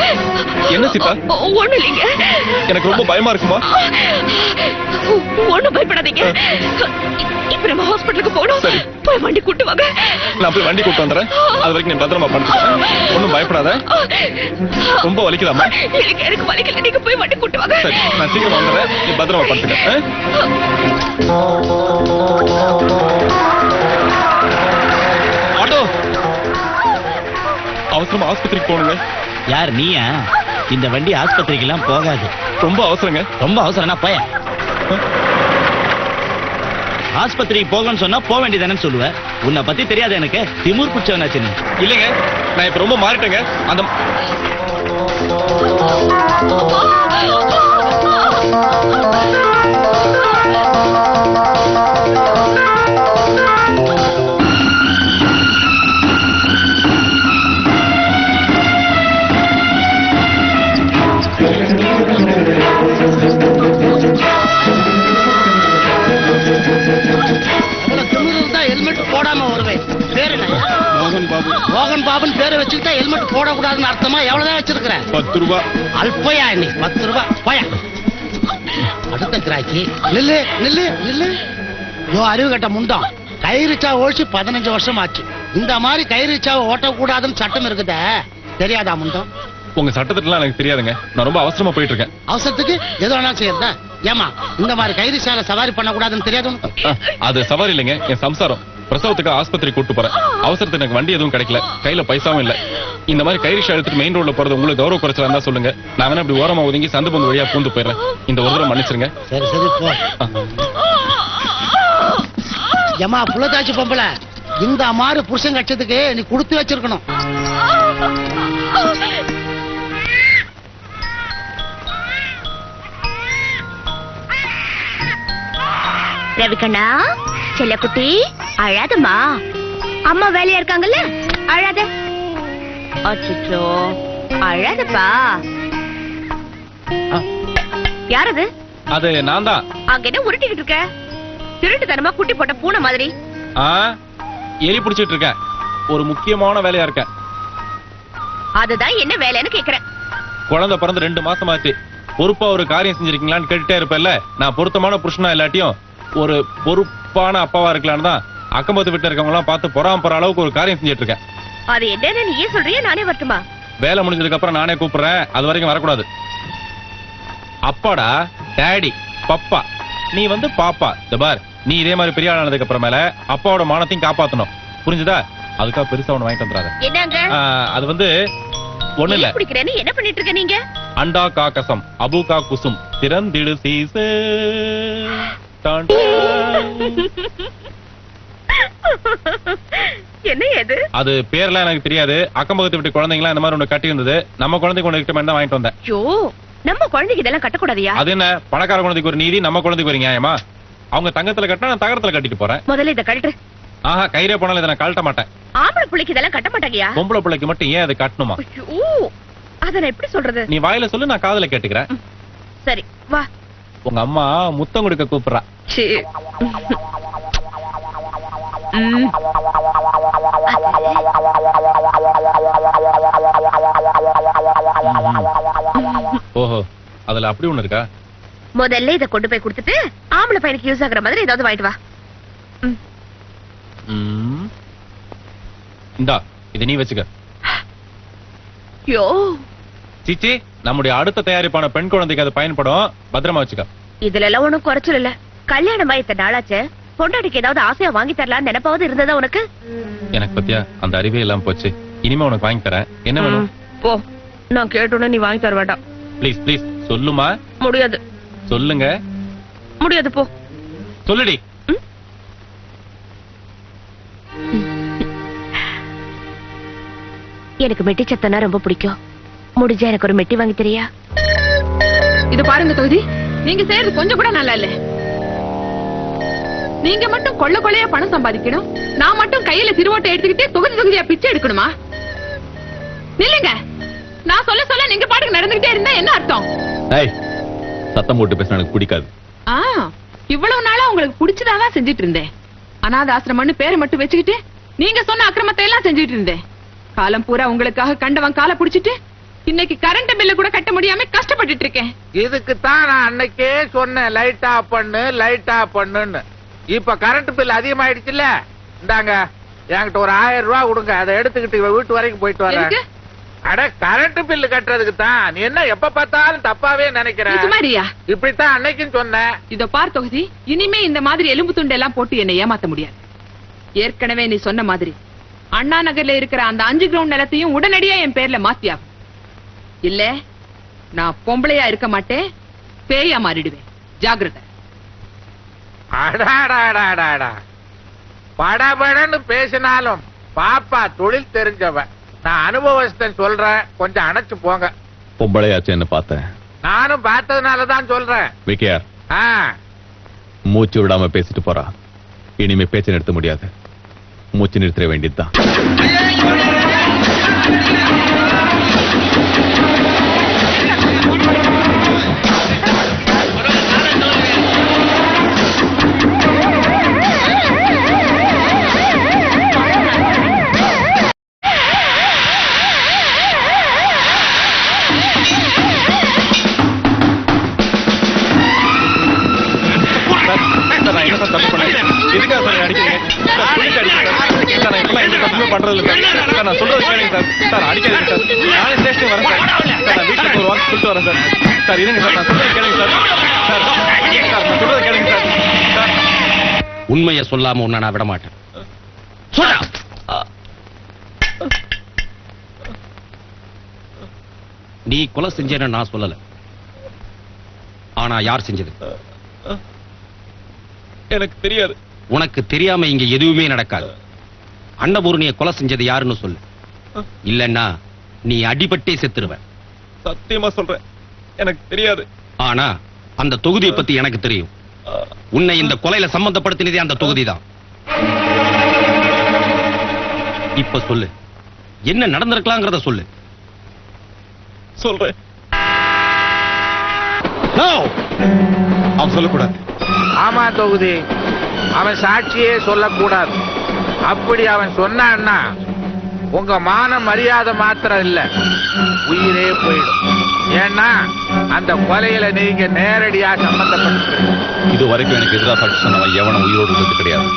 Speaker 6: என்ன சீதா
Speaker 3: ஒண்ணு இல்லைங்க.
Speaker 6: எனக்கு ரொம்ப பயமா இருக்குமா?
Speaker 3: ஒண்ணும் பயப்படாதீங்க. இப்ப நம்ம ஹாஸ்பிட்டலுக்கு போகணும்.
Speaker 6: சரி.
Speaker 3: போய் வண்டி கூட்டு வாங்க.
Speaker 6: நான் போய் வண்டி கூட்டு வந்துடுறேன். அது வரைக்கும் நீ பத்திரமா படுத்துக்க. ஒண்ணும் பயப்படாத. ரொம்ப வலிக்குதாமா?
Speaker 3: எனக்கு வலிக்கல, நீங்க போய் வண்டி கூட்டு வாங்க.
Speaker 6: சரி, நான் சீக்கிரம் வந்துடுறேன். நீ பத்திரமா படுத்துக்க. ஆட்டோ, அவசரமா ஆஸ்பத்திரிக்கு போகணுங்க.
Speaker 8: யார் நீயா? இந்த வண்டி ஆஸ்பத்திரிக்கு எல்லாம் போகாது.
Speaker 6: ரொம்ப அவசரங்க.
Speaker 8: ரொம்ப அவசரம்னா போய. ஆஸ்பத்திரிக்கு போகணும்னு சொன்னா போக வேண்டியதானே சொல்லுவ. உன்னை பத்தி தெரியாது எனக்கு. திமுர் பிடிச்சவனாச்சு நீ.
Speaker 6: இல்லைங்க, நான் இப்ப ரொம்ப மாறிட்டேங்க. அந்த
Speaker 13: ஹெல்மெட் போடாம வருவேன். பேரு என்ன?
Speaker 6: மோகன் பாபு.
Speaker 13: மோகன் பாபுன்னு பேரை வச்சுக்கிட்டா ஹெல்மெட் போடக்கூடாதுன்னு அர்த்தமா? எவ்வளவுதான் வச்சிருக்கிறேன்?
Speaker 6: 10 ரூபாய்.
Speaker 13: அல்பையா நீ? 10 ரூபாய் போயா. அடுத்த கிராக்கி. நில்லு நில்லு நில்லு. யோ அறிவு கட்ட முண்டம். கைரிச்சா ஓடிச்சு 15 வருஷம் ஆச்சு. இந்த மாதிரி கைரிச்சாவை ஓட்டக்கூடாதுன்னு சட்டம் இருக்குதே, தெரியாதா முண்டம்?
Speaker 6: உங்க சட்டத்திட்டலாம் எனக்கு தெரியாதுங்க. நான் ரொம்ப அவசரமா போயிட்டு இருக்கேன்.
Speaker 13: அவசரத்துக்கு எது வேணாலும் செய்யறதா? ஏமா இந்த மாதிரி கைரிச்சால சவாரி பண்ணக்கூடாதுன்னு தெரியாது உனக்கு?
Speaker 6: அது சவாரி இல்லைங்க, என் சம்சாரம். பிரசவத்துக்கு ஆஸ்பத்திரி கூட்டு போறேன். அவசரத்துக்கு எனக்கு வண்டி எதுவும் கிடைக்கல, கையில பைசாவும் இல்ல. இந்த மாதிரி கைரிஷா எடுத்துட்டு மெயின் ரோட்ல போறது உங்களுக்கு கௌரவ குறைச்சலா இருந்தா சொல்லுங்க. நான் வேணா இப்படி ஓரமா ஒதுங்கி சந்து பந்து வழியா பூந்து போயிடுறேன். இந்த ஒரு தடவை மன்னிச்சிருங்க.
Speaker 13: சரி சரி போ. ஏமா புள்ளதாச்சி பொம்பள, இந்த மாதிரி புருஷன் கட்சத்துக்கு நீ கொடுத்து வச்சிருக்கணும்.
Speaker 3: ரவிகண்ணா, செல்லக்குட்டி, அழாதம்மா. அம்மா வேலையா இருக்காங்கல்ல, அழாத. அச்சோ, அழாதப்பா. யார் அது?
Speaker 6: அது நான் தான்.
Speaker 3: அங்க என்ன உருட்டிக்கிட்டு இருக்க? திருட்டுத்தனமா குட்டி போட்ட பூனை மாதிரி.
Speaker 6: எலி பிடிச்சிட்டு இருக்கேன். ஒரு முக்கியமான வேலையா இருக்கேன்.
Speaker 3: அதுதான் என்ன வேலைன்னு கேக்குறேன்.
Speaker 6: குழந்தை பிறந்து 2 மாசம் ஆச்சு. பொறுப்பா ஒரு காரியம் செஞ்சிருக்கீங்களான்னு கேட்டுட்டே இருப்பேன்ல. நான் பொருத்தமான புருஷனா இல்லாட்டியும் ஒரு பொறுப்பான அப்பாவா இருக்கலான்னு தான் அக்கம்பத்து வீட்டுல இருக்கவங்க எல்லாம் பார்த்து பொறாம அளவுக்கு ஒரு காரியம் செஞ்சிட்டு இருக்கேன்.
Speaker 3: அது என்னன்னு நீயே சொல்றியா, நானே வரட்டுமா?
Speaker 6: வேலை முடிஞ்சதுக்கு அப்புறம் நானே கூப்பிடுறேன். அது வரைக்கும் வரக்கூடாது. அப்பாடா, டாடி, பப்பா. நீ வந்து பாப்பா. இந்த பார், நீ இதே மாதிரி பெரிய ஆளானதுக்கு அப்புறமேல அப்பாவோட மானத்தையும் காப்பாத்தணும். புரிஞ்சுதா? அதுக்காக பெருசா ஒண்ணு வாங்கிட்டு வந்துடாத.
Speaker 3: என்னங்க?
Speaker 6: அது வந்து ஒண்ணு இல்ல.
Speaker 3: பிடிக்கிறேன்னு என்ன பண்ணிட்டு இருக்க நீங்க?
Speaker 6: அண்டா காக்கசம் அபுகா குசும் திறந்திடு சீசு.
Speaker 3: என்ன இது?
Speaker 6: அது பேர்லாம் எனக்கு தெரியாது. அக்கம் பக்கத்து வீட்டு குழந்தைங்களா இந்த மாதிரி ஒண்ணு கட்டி இருந்தது. நம்ம குழந்தைக்கு ஒண்ணு கிட்ட தான் வாங்கிட்டு வந்தேன்.
Speaker 3: ஐயோ, நம்ம குழந்தைக்கு இதெல்லாம் கட்டக்கூடாதியா?
Speaker 6: அது என்ன, பணக்கார குழந்தைக்கு ஒரு நீதி, நம்ம குழந்தைக்கு ஒரு நியாயமா? அவங்க தங்கத்துல கட்டினா நான் தகரத்துல கட்டிட்டு போறேன்.
Speaker 3: முதல்ல இத கழட்டு.
Speaker 6: ஆஹா, கயிறே போனாலும் இதை நான் கழட்ட மாட்டேன்.
Speaker 3: ஆம்பளை பிள்ளைக்கு இதெல்லாம் கட்ட மாட்டாங்கயா?
Speaker 6: பொம்பளை பிள்ளைக்கு மட்டும் ஏன் அதை கட்டணுமா?
Speaker 3: ஐயோ, அத நான் எப்படி சொல்றது?
Speaker 6: நீ வாயில சொல்லு, நான் காதுல கேட்டுக்கிறேன்.
Speaker 3: சரி வா.
Speaker 6: உங்க அம்மா முத்தம் கொடுக்க கூப்பிடுறா. ஓஹோ, அதுல அப்படி ஒண்ணு இருக்கா?
Speaker 3: முதல்ல இத கொண்டு போய் கொடுத்துட்டு ஆம்பளை பையனுக்கு யூஸ் ஆகுற மாதிரி ஏதாவது வாங்கிட்டு வா.
Speaker 6: இந்தா, இது நீ வச்சுக்க.
Speaker 3: யோ,
Speaker 6: சிச்சி, நம்முடைய அடுத்த தயாரிப்பான பெண் குழந்தைக்கு அது பயன்படும். பத்திரமா வச்சுக்க.
Speaker 3: இதுல எல்லாம் ஒண்ணும் குறைச்சல் இல்ல. கல்யாணமா இத்தனை நாளாச்சு, பொண்டாட்டிக்கு ஏதாவது ஆசையா வாங்கி தரலாம்னு நினைப்பாவது இருந்ததா உனக்கு?
Speaker 6: எனக்கு பத்தியா அந்த அறிவே எல்லாம் போச்சு. இனிமே உனக்கு வாங்கி தரேன். என்ன வேணும்?
Speaker 3: போ, நான் கேட்டோன்னு நீ வாங்கி தர வேண்டாம்.
Speaker 6: ப்ளீஸ் ப்ளீஸ் சொல்லுமா.
Speaker 3: முடியாது.
Speaker 6: சொல்லுங்க.
Speaker 3: முடியாது, போ.
Speaker 6: சொல்லுடி.
Speaker 3: எனக்கு மெட்டி சத்தனா ரொம்ப பிடிக்கும். முடிஞ்சா எனக்கு ஒரு மெட்டி வாங்கி தரியா?
Speaker 12: இது பாருங்க தொகுதி, நீங்க செய்யறது கொஞ்சம் கூட நல்லா இல்ல. நீங்க மட்டும் கொள்ள கொள்ளையா பணம் சம்பாதிக்கணும், நான் மட்டும் கையில திருவோட்டை எடுத்துக்கிட்டே தொகுதி தொகுதியா பிச்சை எடுக்கணுமா? நில்லுங்க. நான் சொல்ல சொல்ல நீங்க பாட்டுக்கு நடந்துகிட்டே இருந்தா என்ன அர்த்தம்?
Speaker 15: சத்தம் போட்டு பேச எனக்கு பிடிக்காது.
Speaker 12: இவ்வளவு நாளா உங்களுக்கு பிடிச்சதான் செஞ்சிட்டு இருந்தேன். அனாத ஆசிரமம்னு பேரை மட்டும் வச்சுக்கிட்டு நீங்க சொன்ன அக்கிரமத்தை எல்லாம் செஞ்சிட்டு இருந்தேன். காலம் பூரா உங்களுக்காக கண்டவன் காலை புடிச்சிட்டு இன்னைக்கு கரண்ட் பில்ல கூட கட்ட முடியாம கஷ்டப்பட்டுட்டு இருக்கேன்.
Speaker 10: இதுக்கு தான் நான் அன்னைக்கே சொன்னேன் லைட் ஆஃப் பண்ணுன்னு. இப்ப கரண்ட் பில் அதிகமாயிடுச்சுல்ல, இந்தாங்க என்கிட்ட ஒரு 1000 ரூபாய் கொடுங்க, அதை எடுத்துக்கிட்டு வீட்டு வரைக்கும் போயிட்டு வரேன். அட கரண்ட் பில் கட்டுறதுக்கு தான். நீ என்ன எப்ப பார்த்தாலும் தப்பாவே நினைக்கிறேன். இப்படித்தான் அன்னைக்கும் சொன்னேன்.
Speaker 12: இதோ பார் தொகுதி, இனிமே இந்த மாதிரி எலும்பு துண்டு எல்லாம் போட்டு என்னை ஏமாத்த முடியாது. ஏற்கனவே நீ சொன்ன மாதிரி அண்ணா நகர்ல இருக்கிற அந்த 5 கிரவுண்ட் நிலத்தையும் உடனடியா என் பேர்ல மாத்தியாகும். இல்ல நான் பொம்பளையா இருக்க மாட்டேன், பேயா மாறிடுவேன். ஜாக்கிரதை.
Speaker 10: அடாடாடாடாடா, படபடன்னு பேசினாலும் பாப்பா தொழில் தெரிஞ்சவன். நான் அனுபவஸ்தன் சொல்றேன், கொஞ்சம் அணைச்சு போங்க.
Speaker 15: பொம்பளையாச்சேன்னு பார்த்தேன்.
Speaker 10: நானும் பார்த்ததுனாலதான் சொல்றேன்.
Speaker 15: விக்கியார், மூச்சு விடாம பேசிட்டு போறா. இனிமே பேச்சை நிறுத்த முடியாது. மூச்சு நிறுத்த வேண்டியதுதான்.
Speaker 11: உண்மையை சொல்லாம உன்னை நான் விட மாட்டேன். நீ கொலை செஞ்சேன்னு நான் சொல்லல, ஆனா யார் செஞ்சது
Speaker 6: எனக்கு தெரியாது.
Speaker 11: உனக்கு தெரியாம இங்க எதுவுமே நடக்காது. அன்னபூர்ணியை கொலை செஞ்சது யாருன்னு சொல்லு, இல்லன்னா நீ அடிபட்டே செத்துருவ.
Speaker 6: சத்தியமா சொல்றேன், எனக்கு தெரியாது.
Speaker 11: ஆனா அந்த தொகுதியை பத்தி எனக்கு தெரியும். உன்னை இந்த கொலையில சம்பந்தப்படுத்தினதே அந்த தொகுதி தான். இப்ப சொல்லு, என்ன நடந்திருக்கலாங்கிறத சொல்லு.
Speaker 6: சொல்றேன்.
Speaker 15: அவன் சொல்லக்கூடாது.
Speaker 10: ஆமா தொகுதி, அவன் சாட்சியே சொல்லக்கூடாது. அப்படி அவன் சொன்னான்னா உங்க மான மரியாதை மாத்திரம் இல்ல, உயிரே போயிடும். ஏன்னா அந்த கொலையில நீங்க நேரடியா சம்பந்தப்பட்டு.
Speaker 15: இது வரைக்கும் எனக்கு எதிராக சாட்சி சொன்னவன் எவனும் உயிரோடு இருந்தது கிடையாது.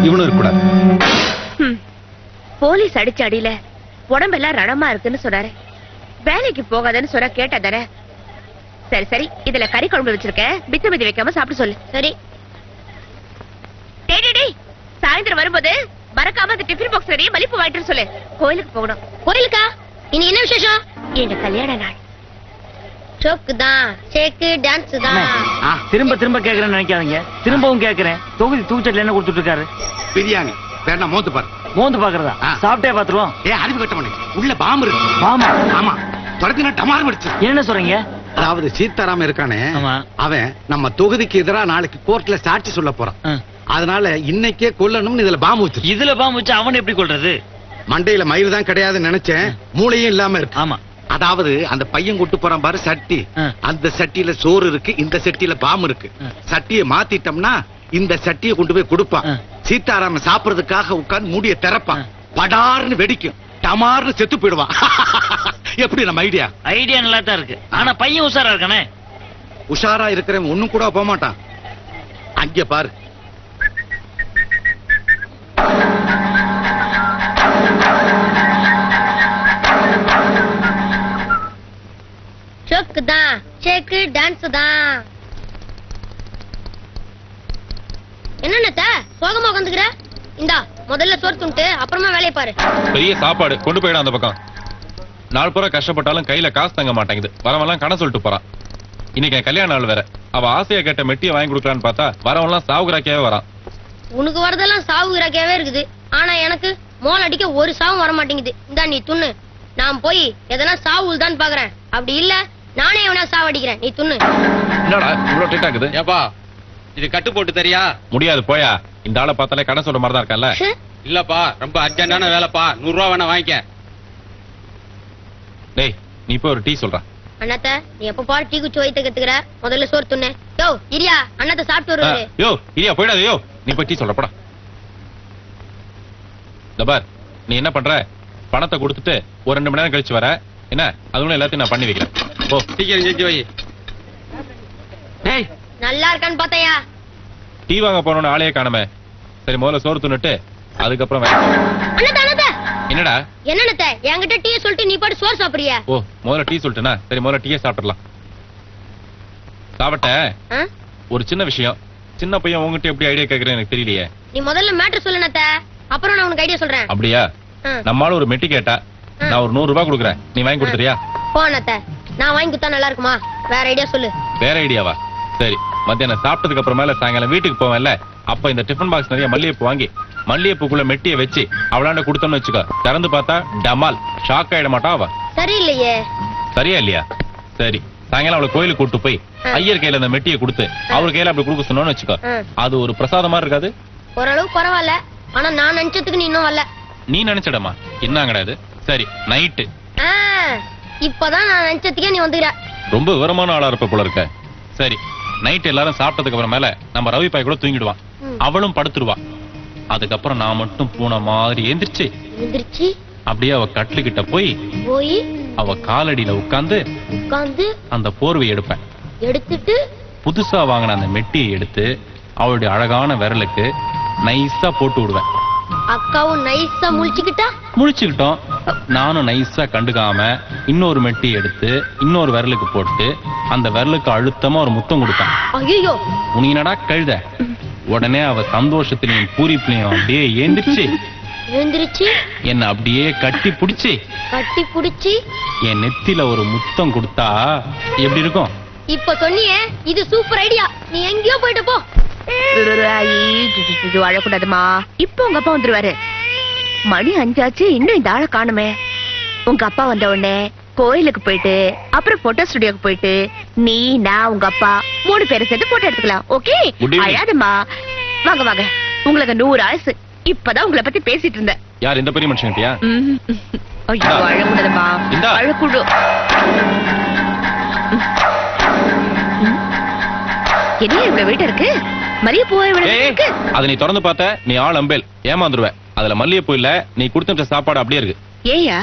Speaker 15: இவனும் இருக்கக்கூடாது.
Speaker 3: போலீஸ் அடிச்ச அடியில உடம்பெல்லாம் ரணமா இருக்குன்னு சொன்னாரு. வேலைக்கு போகாதன்னு சொன்னா கேட்டதானே. சரி சரி, இதுல கறி குழம்பு வச்சிருக்கேன், பித்த மிதி வைக்காம சாப்பிட்டு சொல்லு. சரி. சாயந்தரம் வரும்போது மறக்காம அந்த டிஃபன் பாக்ஸ் நிறைய மலிப்பு வாங்கிட்டு சொல்லு. கோயிலுக்கு போகணும்.
Speaker 5: கோயிலுக்கா? இன்னைக்கு என்ன விசேஷம்?
Speaker 3: எங்க கல்யாண நாள்.
Speaker 5: சோக்கு தான், ஷேக்கு, டான்ஸ் தான்.
Speaker 8: திரும்ப திரும்ப கேக்குறேன்னு நினைக்காதீங்க. திரும்பவும் கேக்குறேன். தொகுதி தூச்சட்ல என்ன கொடுத்துட்டு இருக்காரு?
Speaker 13: பிரியாணி. வேணா மோந்து பாரு.
Speaker 8: மோந்து பாக்குறதா? சாப்பிட்டே பாத்துருவோம்.
Speaker 13: அறிவு கட்டவனே, உள்ள பாம்பு இருக்கு.
Speaker 8: பாம்பா?
Speaker 13: ஆமா, தொடர்ந்து டமார் முடிச்சு.
Speaker 8: என்ன சொல்றீங்க?
Speaker 13: அதாவது சீதாராம இருக்கானே, அவன் நம்ம தொகுதிக்கு எதிராக நாளைக்கு கோர்ட்ல சாட்சி சொல்ல போறான். அதனால இன்னைக்கே கொல்லணும்னு இதுல பாம்பு வச்சு.
Speaker 8: இதுல பாம்பு வச்சு அவன் எப்படி கொல்றது?
Speaker 13: மண்டையில மயில் தான் கிடையாதுன்னு நினைச்சேன், மூளையும் இல்லாம இருக்கு.
Speaker 8: ஆமா,
Speaker 13: அதாவது அந்த பையன் கூட்டு போறான் பாரு சட்டி, அந்த சட்டியில சோறு இருக்கு, இந்த சட்டியில பாம்பு இருக்கு. சட்டியை மாத்திட்டோம்னா இந்த சட்டியை கொண்டு போய் கொடுப்பான். சீதாராம சாப்பிடுறதுக்காக உட்கார்ந்து மூடிய திறப்பான். படார்னு வெடிக்கும், டமார்னு செத்து போயிடுவான். எப்படி நம்ம ஐடியா?
Speaker 8: ஐடியா நல்லா தான் இருக்கு. ஆனா பையன் உஷாரா இருக்கானே.
Speaker 13: உஷாரா இருக்கிறவன் ஒண்ணும் கூட போக மாட்டான். அங்க பாரு.
Speaker 5: சோக்கு தான், ஷேக்கு, டான்ஸ் தான். என்னென்ன சோகமா உட்காந்துக்கிற? இந்தா முதல்ல சோறு துண்டு, அப்புறமா வேலையை பாரு.
Speaker 1: பெரிய சாப்பாடு கொண்டு போயிடும் அந்த பக்கம். நாள் பூரா கஷ்டப்பட்டாலும் கையில காசு தங்க மாட்டேங்குது. வரவெல்லாம் கடன் சொல்லிட்டு போறான். இன்னைக்கு என் கல்யாண நாள் வேற. அவ ஆசையா கேட்ட மெட்டியை வாங்கி கொடுக்கலான்னு பார்த்தா வரவெல்லாம் சாவுகிறாக்கியாவே வரான்.
Speaker 5: உனக்கு வரதெல்லாம் சாவுகிறாக்கியாவே இருக்குது. ஆனா எனக்கு மோல் அடிக்க ஒரு சாவும் வர மாட்டேங்குது. இந்தா நீ துண்ணு, நான் போய் எதனா சாவு தான் பாக்குறேன். அப்படி இல்ல நானே எவனா சாவு அடிக்கிறேன், நீ துண்ணு.
Speaker 1: என்னடா இவ்வளவு டேட் ஆகுது?
Speaker 11: ஏப்பா இது கட்டு போட்டு தெரியா?
Speaker 1: முடியாது போயா. இந்த ஆளை பார்த்தாலே கடன் சொல்ற மாதிரி தான் இருக்கல.
Speaker 11: இல்லப்பா, ரொம்ப அர்ஜென்டான வேலைப்பா, 100 ரூபா வேணா வாங்கிக்க.
Speaker 1: டேய் நீ போய் ஒரு டீ சொல்ற.
Speaker 5: அண்ணாத்த நீ எப்ப பாரு டீ குச்சி வைத்து கத்துக்கிற, முதல்ல சோறு துண்ணு. யோ இரியா, அண்ணாத்த சாப்பிட்டு வருவாரு.
Speaker 1: யோ இரியா போயிடாத. யோ நீ போய் டீ சொல்ற போடா. பார் நீ என்ன பண்ற, பணத்தை கொடுத்துட்டு ஒரு 2 மணி நேரம் கழிச்சு வர என்ன, அதுவும் எல்லாத்தையும் நான் பண்ணி வைக்கிறேன். ஓ சீக்கிரம் செஞ்சு வை.
Speaker 2: டேய்
Speaker 5: நல்லா இருக்கான்னு பாத்தையா?
Speaker 1: டீ வாங்க போனோன்னு ஆளையே காணமே. சரி முதல்ல சோறு துண்ணுட்டு அதுக்கப்புறம் வேலை. என்னடா
Speaker 5: என்னத்த என்கிட்ட டீ சொல்லிட்டு நீ பாட்டு சோறு சாப்பிடுறியா?
Speaker 1: ஓ முதல்ல டீ சொல்லிட்டேனா, சரி முதல்ல டீயே சாப்பிடலாம். சாப்பிட்ட ஒரு சின்ன விஷயம், சின்ன பையன் உங்ககிட்ட எப்படி ஐடியா கேக்குறேன்னு எனக்கு தெரியலையே.
Speaker 5: நீ முதல்ல மேட்டர் சொல்லுனத்த, அப்புறம் நான் உனக்கு ஐடியா சொல்றேன்.
Speaker 1: அப்படியா? நம்மால ஒரு மெட்டி கேட்டா நான் ஒரு 100 ரூபாய் கொடுக்குறேன், நீ வாங்கி கொடுத்துறியா?
Speaker 5: போனத்த நான் வாங்கி கொடுத்தா நல்லா இருக்குமா? வேற ஐடியா சொல்லு.
Speaker 1: வேற ஐடியாவா? சரி மத்தியானம் சாப்பிட்டதுக்கு அப்புறமேல சாயங்காலம் வீட்டுக்கு போவேன்ல, அப்ப இந்த டிஃபன் பாக்ஸ் நிறைய மல்லிகைப்பூ வாங்கி மல்லிகைப்பூக்குள்ள மெட்டியை வச்சு அவளாண்ட கொடுத்தோம்னு வச்சுக்கோ, திறந்து பார்த்தா டமால், ஷாக் ஆயிட மாட்டா அவ.
Speaker 5: சரியில்லையே.
Speaker 1: சரியா இல்லையா? சரி சாயங்காலம் அவளை கோயிலுக்கு கூட்டு போய் ஐயர் கையில அந்த மெட்டியை கொடுத்து அவர் கையில அப்படி கொடுக்க சொன்னோம்னு வச்சுக்கோ, அது ஒரு பிரசாதமா இருக்காது?
Speaker 5: ஓரளவு பரவாயில்ல, ஆனா நான் நினைச்சதுக்கு நீ இன்னும் வரல.
Speaker 1: நீ நினைச்சடமா என்ன கிடையாது. சரி நைட்டு
Speaker 5: இப்பதான் நான் நினைச்சதுக்கே நீ வந்துக்கிற.
Speaker 1: ரொம்ப விவரமான ஆளா இருப்ப போல இருக்க. சரி நைட் எல்லாரும் சாப்பிட்டதுக்கு அப்புறம் மேல நம்ம ரவி பாய் கூட தூங்கிடுவான், அவளும் படுத்துருவா. அதுக்கப்புறம் நான் மட்டும் பூனை மாதிரி எந்திரிச்சு அப்படியே அவ கட்டிலுக்கிட்ட போய் அவ காலடியில உட்கார்ந்து அந்த போர்வை எடுப்பேன்.
Speaker 5: எடுத்துட்டு
Speaker 1: புதுசா வாங்கின அந்த மெட்டியை எடுத்து அவளுடைய அழகான விரலுக்கு நைஸா போட்டு விடுவேன்.
Speaker 5: அக்காவும் நைஸா
Speaker 1: முழிச்சுக்கிட்டோம். நானும் நைஸா கண்டுக்காம இன்னொரு மெட்டி எடுத்து இன்னொரு விரலுக்கு போட்டு அந்த விரலுக்கு அழுத்தமா ஒரு முத்தம் கொடுப்பேன்.
Speaker 5: ஐயோ
Speaker 1: உனடா கழுத. உடனே அவ சந்தோஷத்திலையும் பூரிப்பிலையும் அப்படியே ஏந்திரிச்சு என்ன அப்படியே கட்டி புடிச்சு என் நெத்தில ஒரு முத்தம் கொடுத்தா எப்படி இருக்கும்?
Speaker 5: இப்ப சொன்னியே இது சூப்பர் ஐடியா, நீ எங்கேயோ போயிட்டு போ.
Speaker 3: அழக்கூடாதுமா, இப்ப உங்க அப்பா வந்துருவாரு. மணி 5 ஆச்சு, இன்னும் இந்த ஆளை காணுமே. உங்க அப்பா வந்த உடனே கோயிலுக்கு போயிட்டு அப்புறம் போட்டோ ஸ்டுடியோக்கு போயிட்டு நீ நான் உங்க அப்பா 3 பேரை சேர்த்து போட்டோ எடுத்துக்கலாம். ஓகே அழாதம்மா, வாங்க வாங்க. உங்களுக்கு 100 ஆயுசு. இப்பதான் உங்களை பத்தி பேசிட்டு இருந்தேன்.
Speaker 1: யார் இந்த பெரிய மனுஷன்ட்டியா?
Speaker 3: ஐயோ அழக்கூடாதுமா, அழக்கூடு. என்ன இவ்வளவு வீட்டு இருக்கு? மல்லிகைப்பூ இருக்கு.
Speaker 1: அதை நீ திறந்து பார்த்த நீ ஆள் அம்பேல் ஏமாந்துருவ. அதுல மல்லிகைப்பூ இல்ல, நீ கொடுத்த சாப்பாடு அப்படியே இருக்கு.
Speaker 3: ஏயா?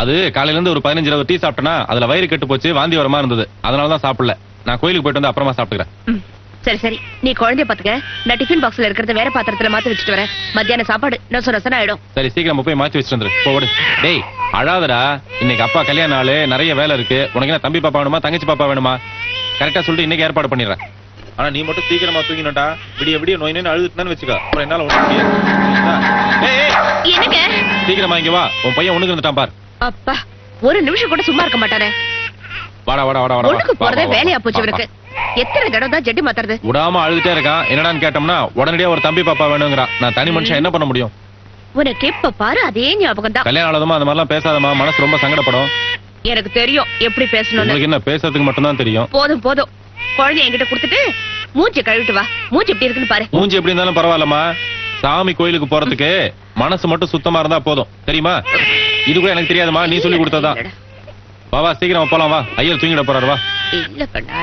Speaker 1: அது காலையில இருந்து ஒரு 15-20 டீ சாப்பிட்டனா அதுல வயிறு கெட்டு போச்சு, வாந்தி வரமா இருந்தது, அதனாலதான் சாப்பிடல. நான் கோயிலுக்கு போயிட்டு வந்து அப்புறமா சாப்பிட்டுக்கிறேன்.
Speaker 3: சரி சரி, நீ குழந்தைய பாத்துக்க. நான் டிஃபன் பாக்ஸ்ல இருக்கிறத வேற பாத்திரத்துல மாத்தி வச்சுட்டு வரேன். மத்தியான சாப்பாடு நொசன ஆயிடும்.
Speaker 1: சரி சீக்கிரம் போய் மாத்தி வச்சுட்டு வந்துரு. போடு. டேய் அழாதடா, இன்னைக்கு அப்பா கல்யாண நாள், நிறைய வேலை இருக்கு. உனக்கு என்ன தம்பி பாப்பா வேணுமா தங்கச்சி பாப்பா வேணுமா? கரெக்டா சொல்லிட்டு இன்னைக்கு ஏற்பாடு பண்ணிடுறேன். ஆனா நீ மட்டும் சீக்கிரமா தூங்கினடா. விடிய நோய் நோய் அழுதுட்டுன்னு வச்சுக்கோ, அப்புறம் என்னால ஒண்ணு முடியாது. சீக்கிரமா இங்க வா, உன் பையன் ஒண்ணுக்கு இருந்துட்டான் பார்.
Speaker 3: அப்பா ஒரு நிமிஷம் கூட சும்மா இருக்க மாட்டானே.
Speaker 1: வாடா வாடா வாடா வாடா.
Speaker 3: ஒண்ணுக்கு போறதே வேலையா போச்சு இவருக்கு. எத்தனை தடவை தான் ஜெட்டி மாத்துறது?
Speaker 1: விடாம அழுதுட்டே இருக்கான். என்னடான்னு கேட்டோம்னா உடனடியா ஒரு தம்பி பாப்பா வேணுங்கிறான். நான் தனி மனுஷன் என்ன பண்ண முடியும்?
Speaker 3: உனக்கு எப்ப பாரு அதே ஞாபகம் தான்.
Speaker 1: கல்யாணம் ஆனதுமா அந்த மாதிரிலாம் பேசாதமா, மனசு ரொம்ப சங்கடப்படும்.
Speaker 3: எனக்கு தெரியும் எப்படி பேசணும்.
Speaker 1: உங்களுக்கு என்ன பேசுறதுக்கு மட்டும் தான் தெரியும்.
Speaker 3: போதும் போதும், குழந்தைய என்கிட்ட கொடுத்துட்டு மூஞ்சி கழுவிட்டு வா. மூஞ்சி எப்படி இருக்குன்னு பாரு.
Speaker 1: மூஞ்சி எப்படி இருந்தாலும் பரவாயில்லம்மா, சாமி கோயிலுக்கு போறதுக்கு மனசு மட்டும் சுத்தமா இருந்தா போதும், தெரியுமா? இது கூட எனக்கு தெரியாதுமா, நீ சொல்லி கொடுத்ததான். வா சீக்கிரம் போலாம் வா, ஐயர் தூங்கிட போறாரு வா.
Speaker 5: இல்ல கண்ணா,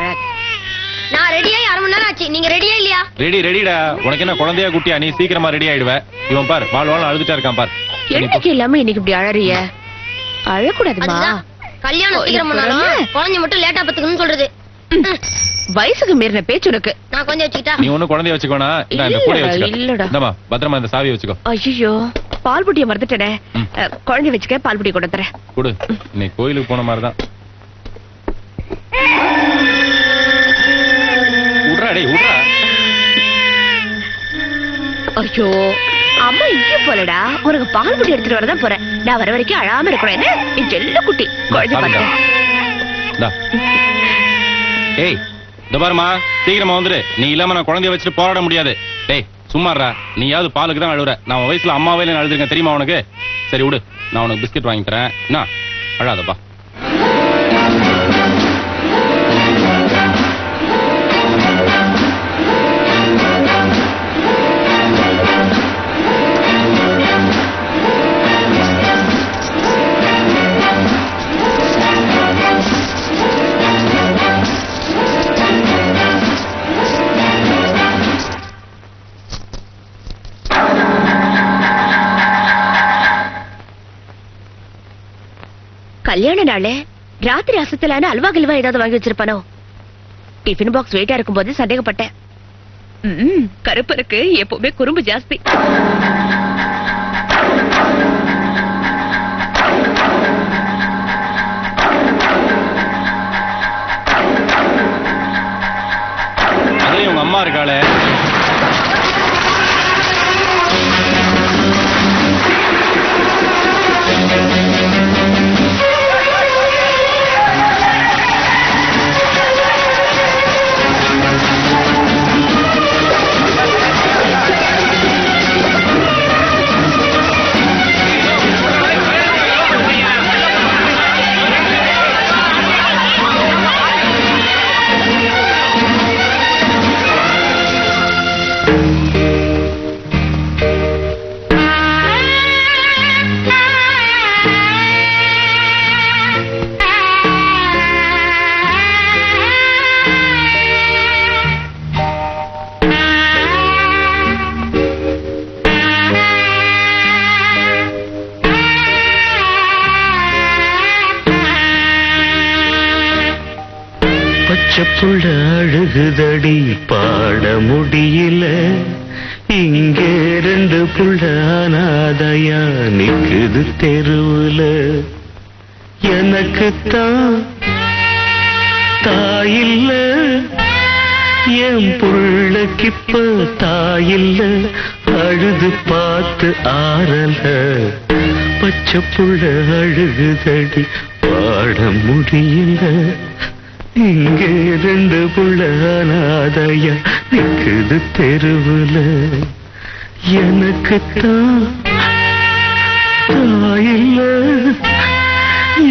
Speaker 5: நான் ரெடியா 1/2 மணி நேரம் ஆச்சு. நீங்க ரெடியா இல்லையா?
Speaker 1: ரெடிடா. உனக்கு என்ன குழந்தையா குட்டியா? நீ சீக்கிரமா ரெடி ஆயிடுவ. இவன் பார் வாழ் அழுதுட்டா இருக்கான் பார்.
Speaker 3: என்னைக்கு இல்லாம இன்னைக்கு இப்படி அழறிய? அழக்கூடாதுமா.
Speaker 5: கல்யாணம் சீக்கிரம் பண்ணாலும் குழந்தை மட்டும் லேட்டா பத்துக்கணும்னு சொல்றது.
Speaker 3: வயசுக்கு மீறின பேச்சு உனக்கு.
Speaker 5: நான் கொஞ்சம் வச்சுக்கிட்டா?
Speaker 1: நீ ஒண்ணு குழந்தைய வச்சுக்கோனா, இந்த கூடைய வச்சுக்கோ.
Speaker 3: இல்லடா.
Speaker 1: இந்தமா பத்திரமா இந்த சாவியை வச்சுக்கோ.
Speaker 3: ஐயோ பால் புட்டியை மறந்துட்டேனே. குழந்தைய வச்சுக்க, பால் புட்டி கொண்டு தரேன்.
Speaker 1: கொடு. இன்னைக்கு கோயிலுக்கு போன மாதிரிதான். விட்றா.
Speaker 3: ஐயோ அம்மா இங்கே போலடா, உனக்கு பால் புட்டி எடுத்துட்டு வரதான் போறேன். நான் வர வரைக்கும் அழாம இருக்கணும். என்ன நீ செல்ல குட்டி குழந்தை பாருங்க.
Speaker 1: ஏய் இந்த பாருமா, சீக்கிரமா வந்துரு. நீ இல்லாம நான் குழந்தைய வச்சுட்டு போராட முடியாது. டேய் சும்மாறா, நீயாவது பாலுக்கு தான் அழுகுற. நான் வயசுல அம்மாவே அழுதுருக்கேன் தெரியுமா உனக்கு? சரி விடு, நான் உனக்கு பிஸ்கட் வாங்கி தரேன். என்ன அழாதப்பா.
Speaker 3: கல்யாண நாள் ராத்திரி அசத்தலான அல்வா கில்வா ஏதாவது வாங்கி வச்சிருப்பானோ? டிஃபன் பாக்ஸ் வெயிட்டா இருக்கும் போது சந்தேகப்பட்டேன். கருப்பருக்கு எப்பவுமே குறும்பு ஜாஸ்தி.
Speaker 1: அதே உங்க அம்மா இருக்காளே,
Speaker 16: பச்சைப்புள்ள அழுகுதடி பாட முடியல, இங்கே 2 புள்ள அனாதையா நிக்குது தெருவுல. எனக்குத்தான் தாயில்ல, என் புள்ளக்கிப்ப தாயில்ல, அழுது பார்த்து ஆறல. பச்சைப்புள்ள அழுகுதடி பாட முடியல, இங்கே 2 புள்ள அனாதையா நிக்குது தெருவுல. எனக்குத்தான் தாயில்ல,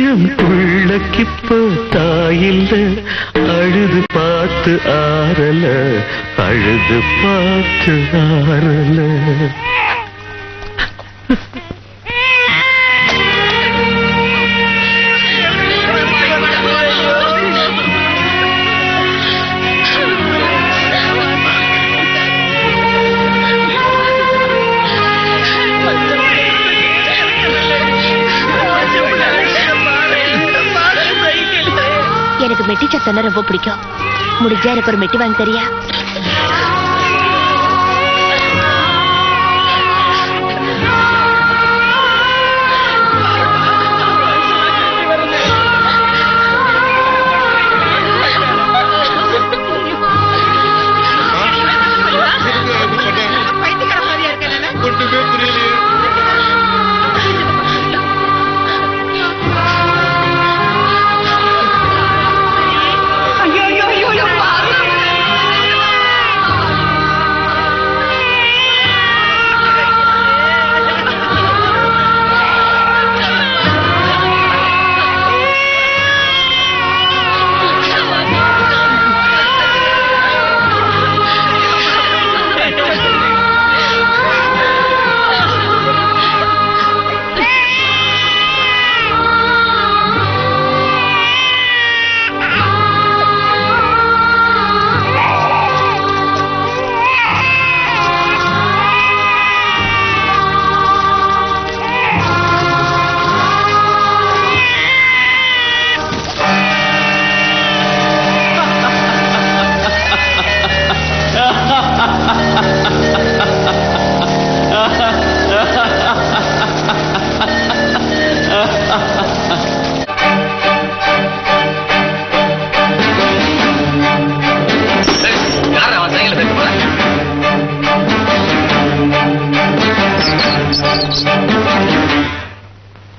Speaker 16: என் புள்ளக்கிப்ப தாயில்ல, அழுது பார்த்து ஆறல, அழுது பார்த்து ஆறல.
Speaker 3: எனக்கு மெட்டி சத்தம்னா ரொம்ப பிடிக்கும். முடிஞ்சா எனக்கு ஒரு மெட்டி வாங்கி தரியா?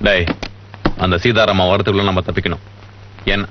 Speaker 15: டேய், அந்த சீதாராமா வரத்துக்குள்ள நம்ம தப்பிக்கணும். என்ன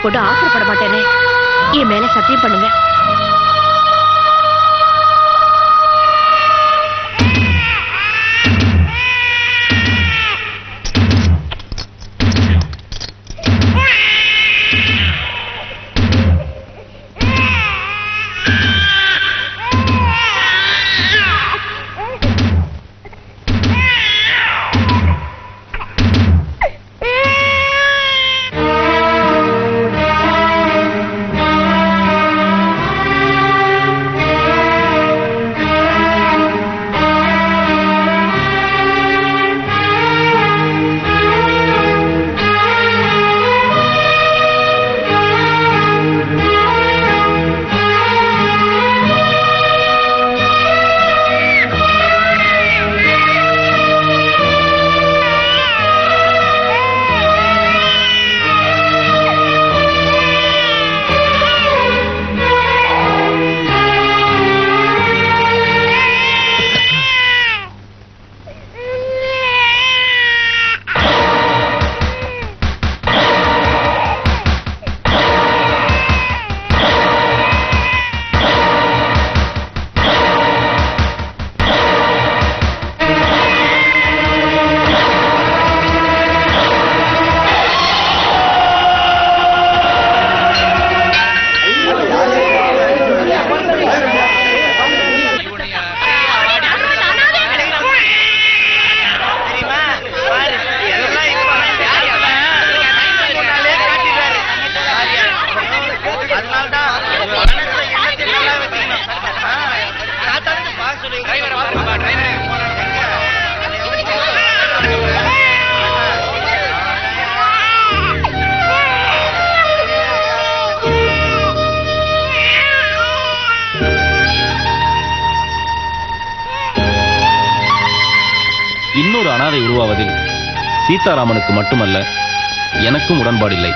Speaker 3: கொண்டு ஆசைப்பட மாட்டேனே. என் மேல சத்தியம் பண்ணுங்க.
Speaker 1: இன்னொரு அனாதை உருவாவதில் சீதாராமனுக்கு மட்டுமல்ல எனக்கும் உடன்பாடில்லை.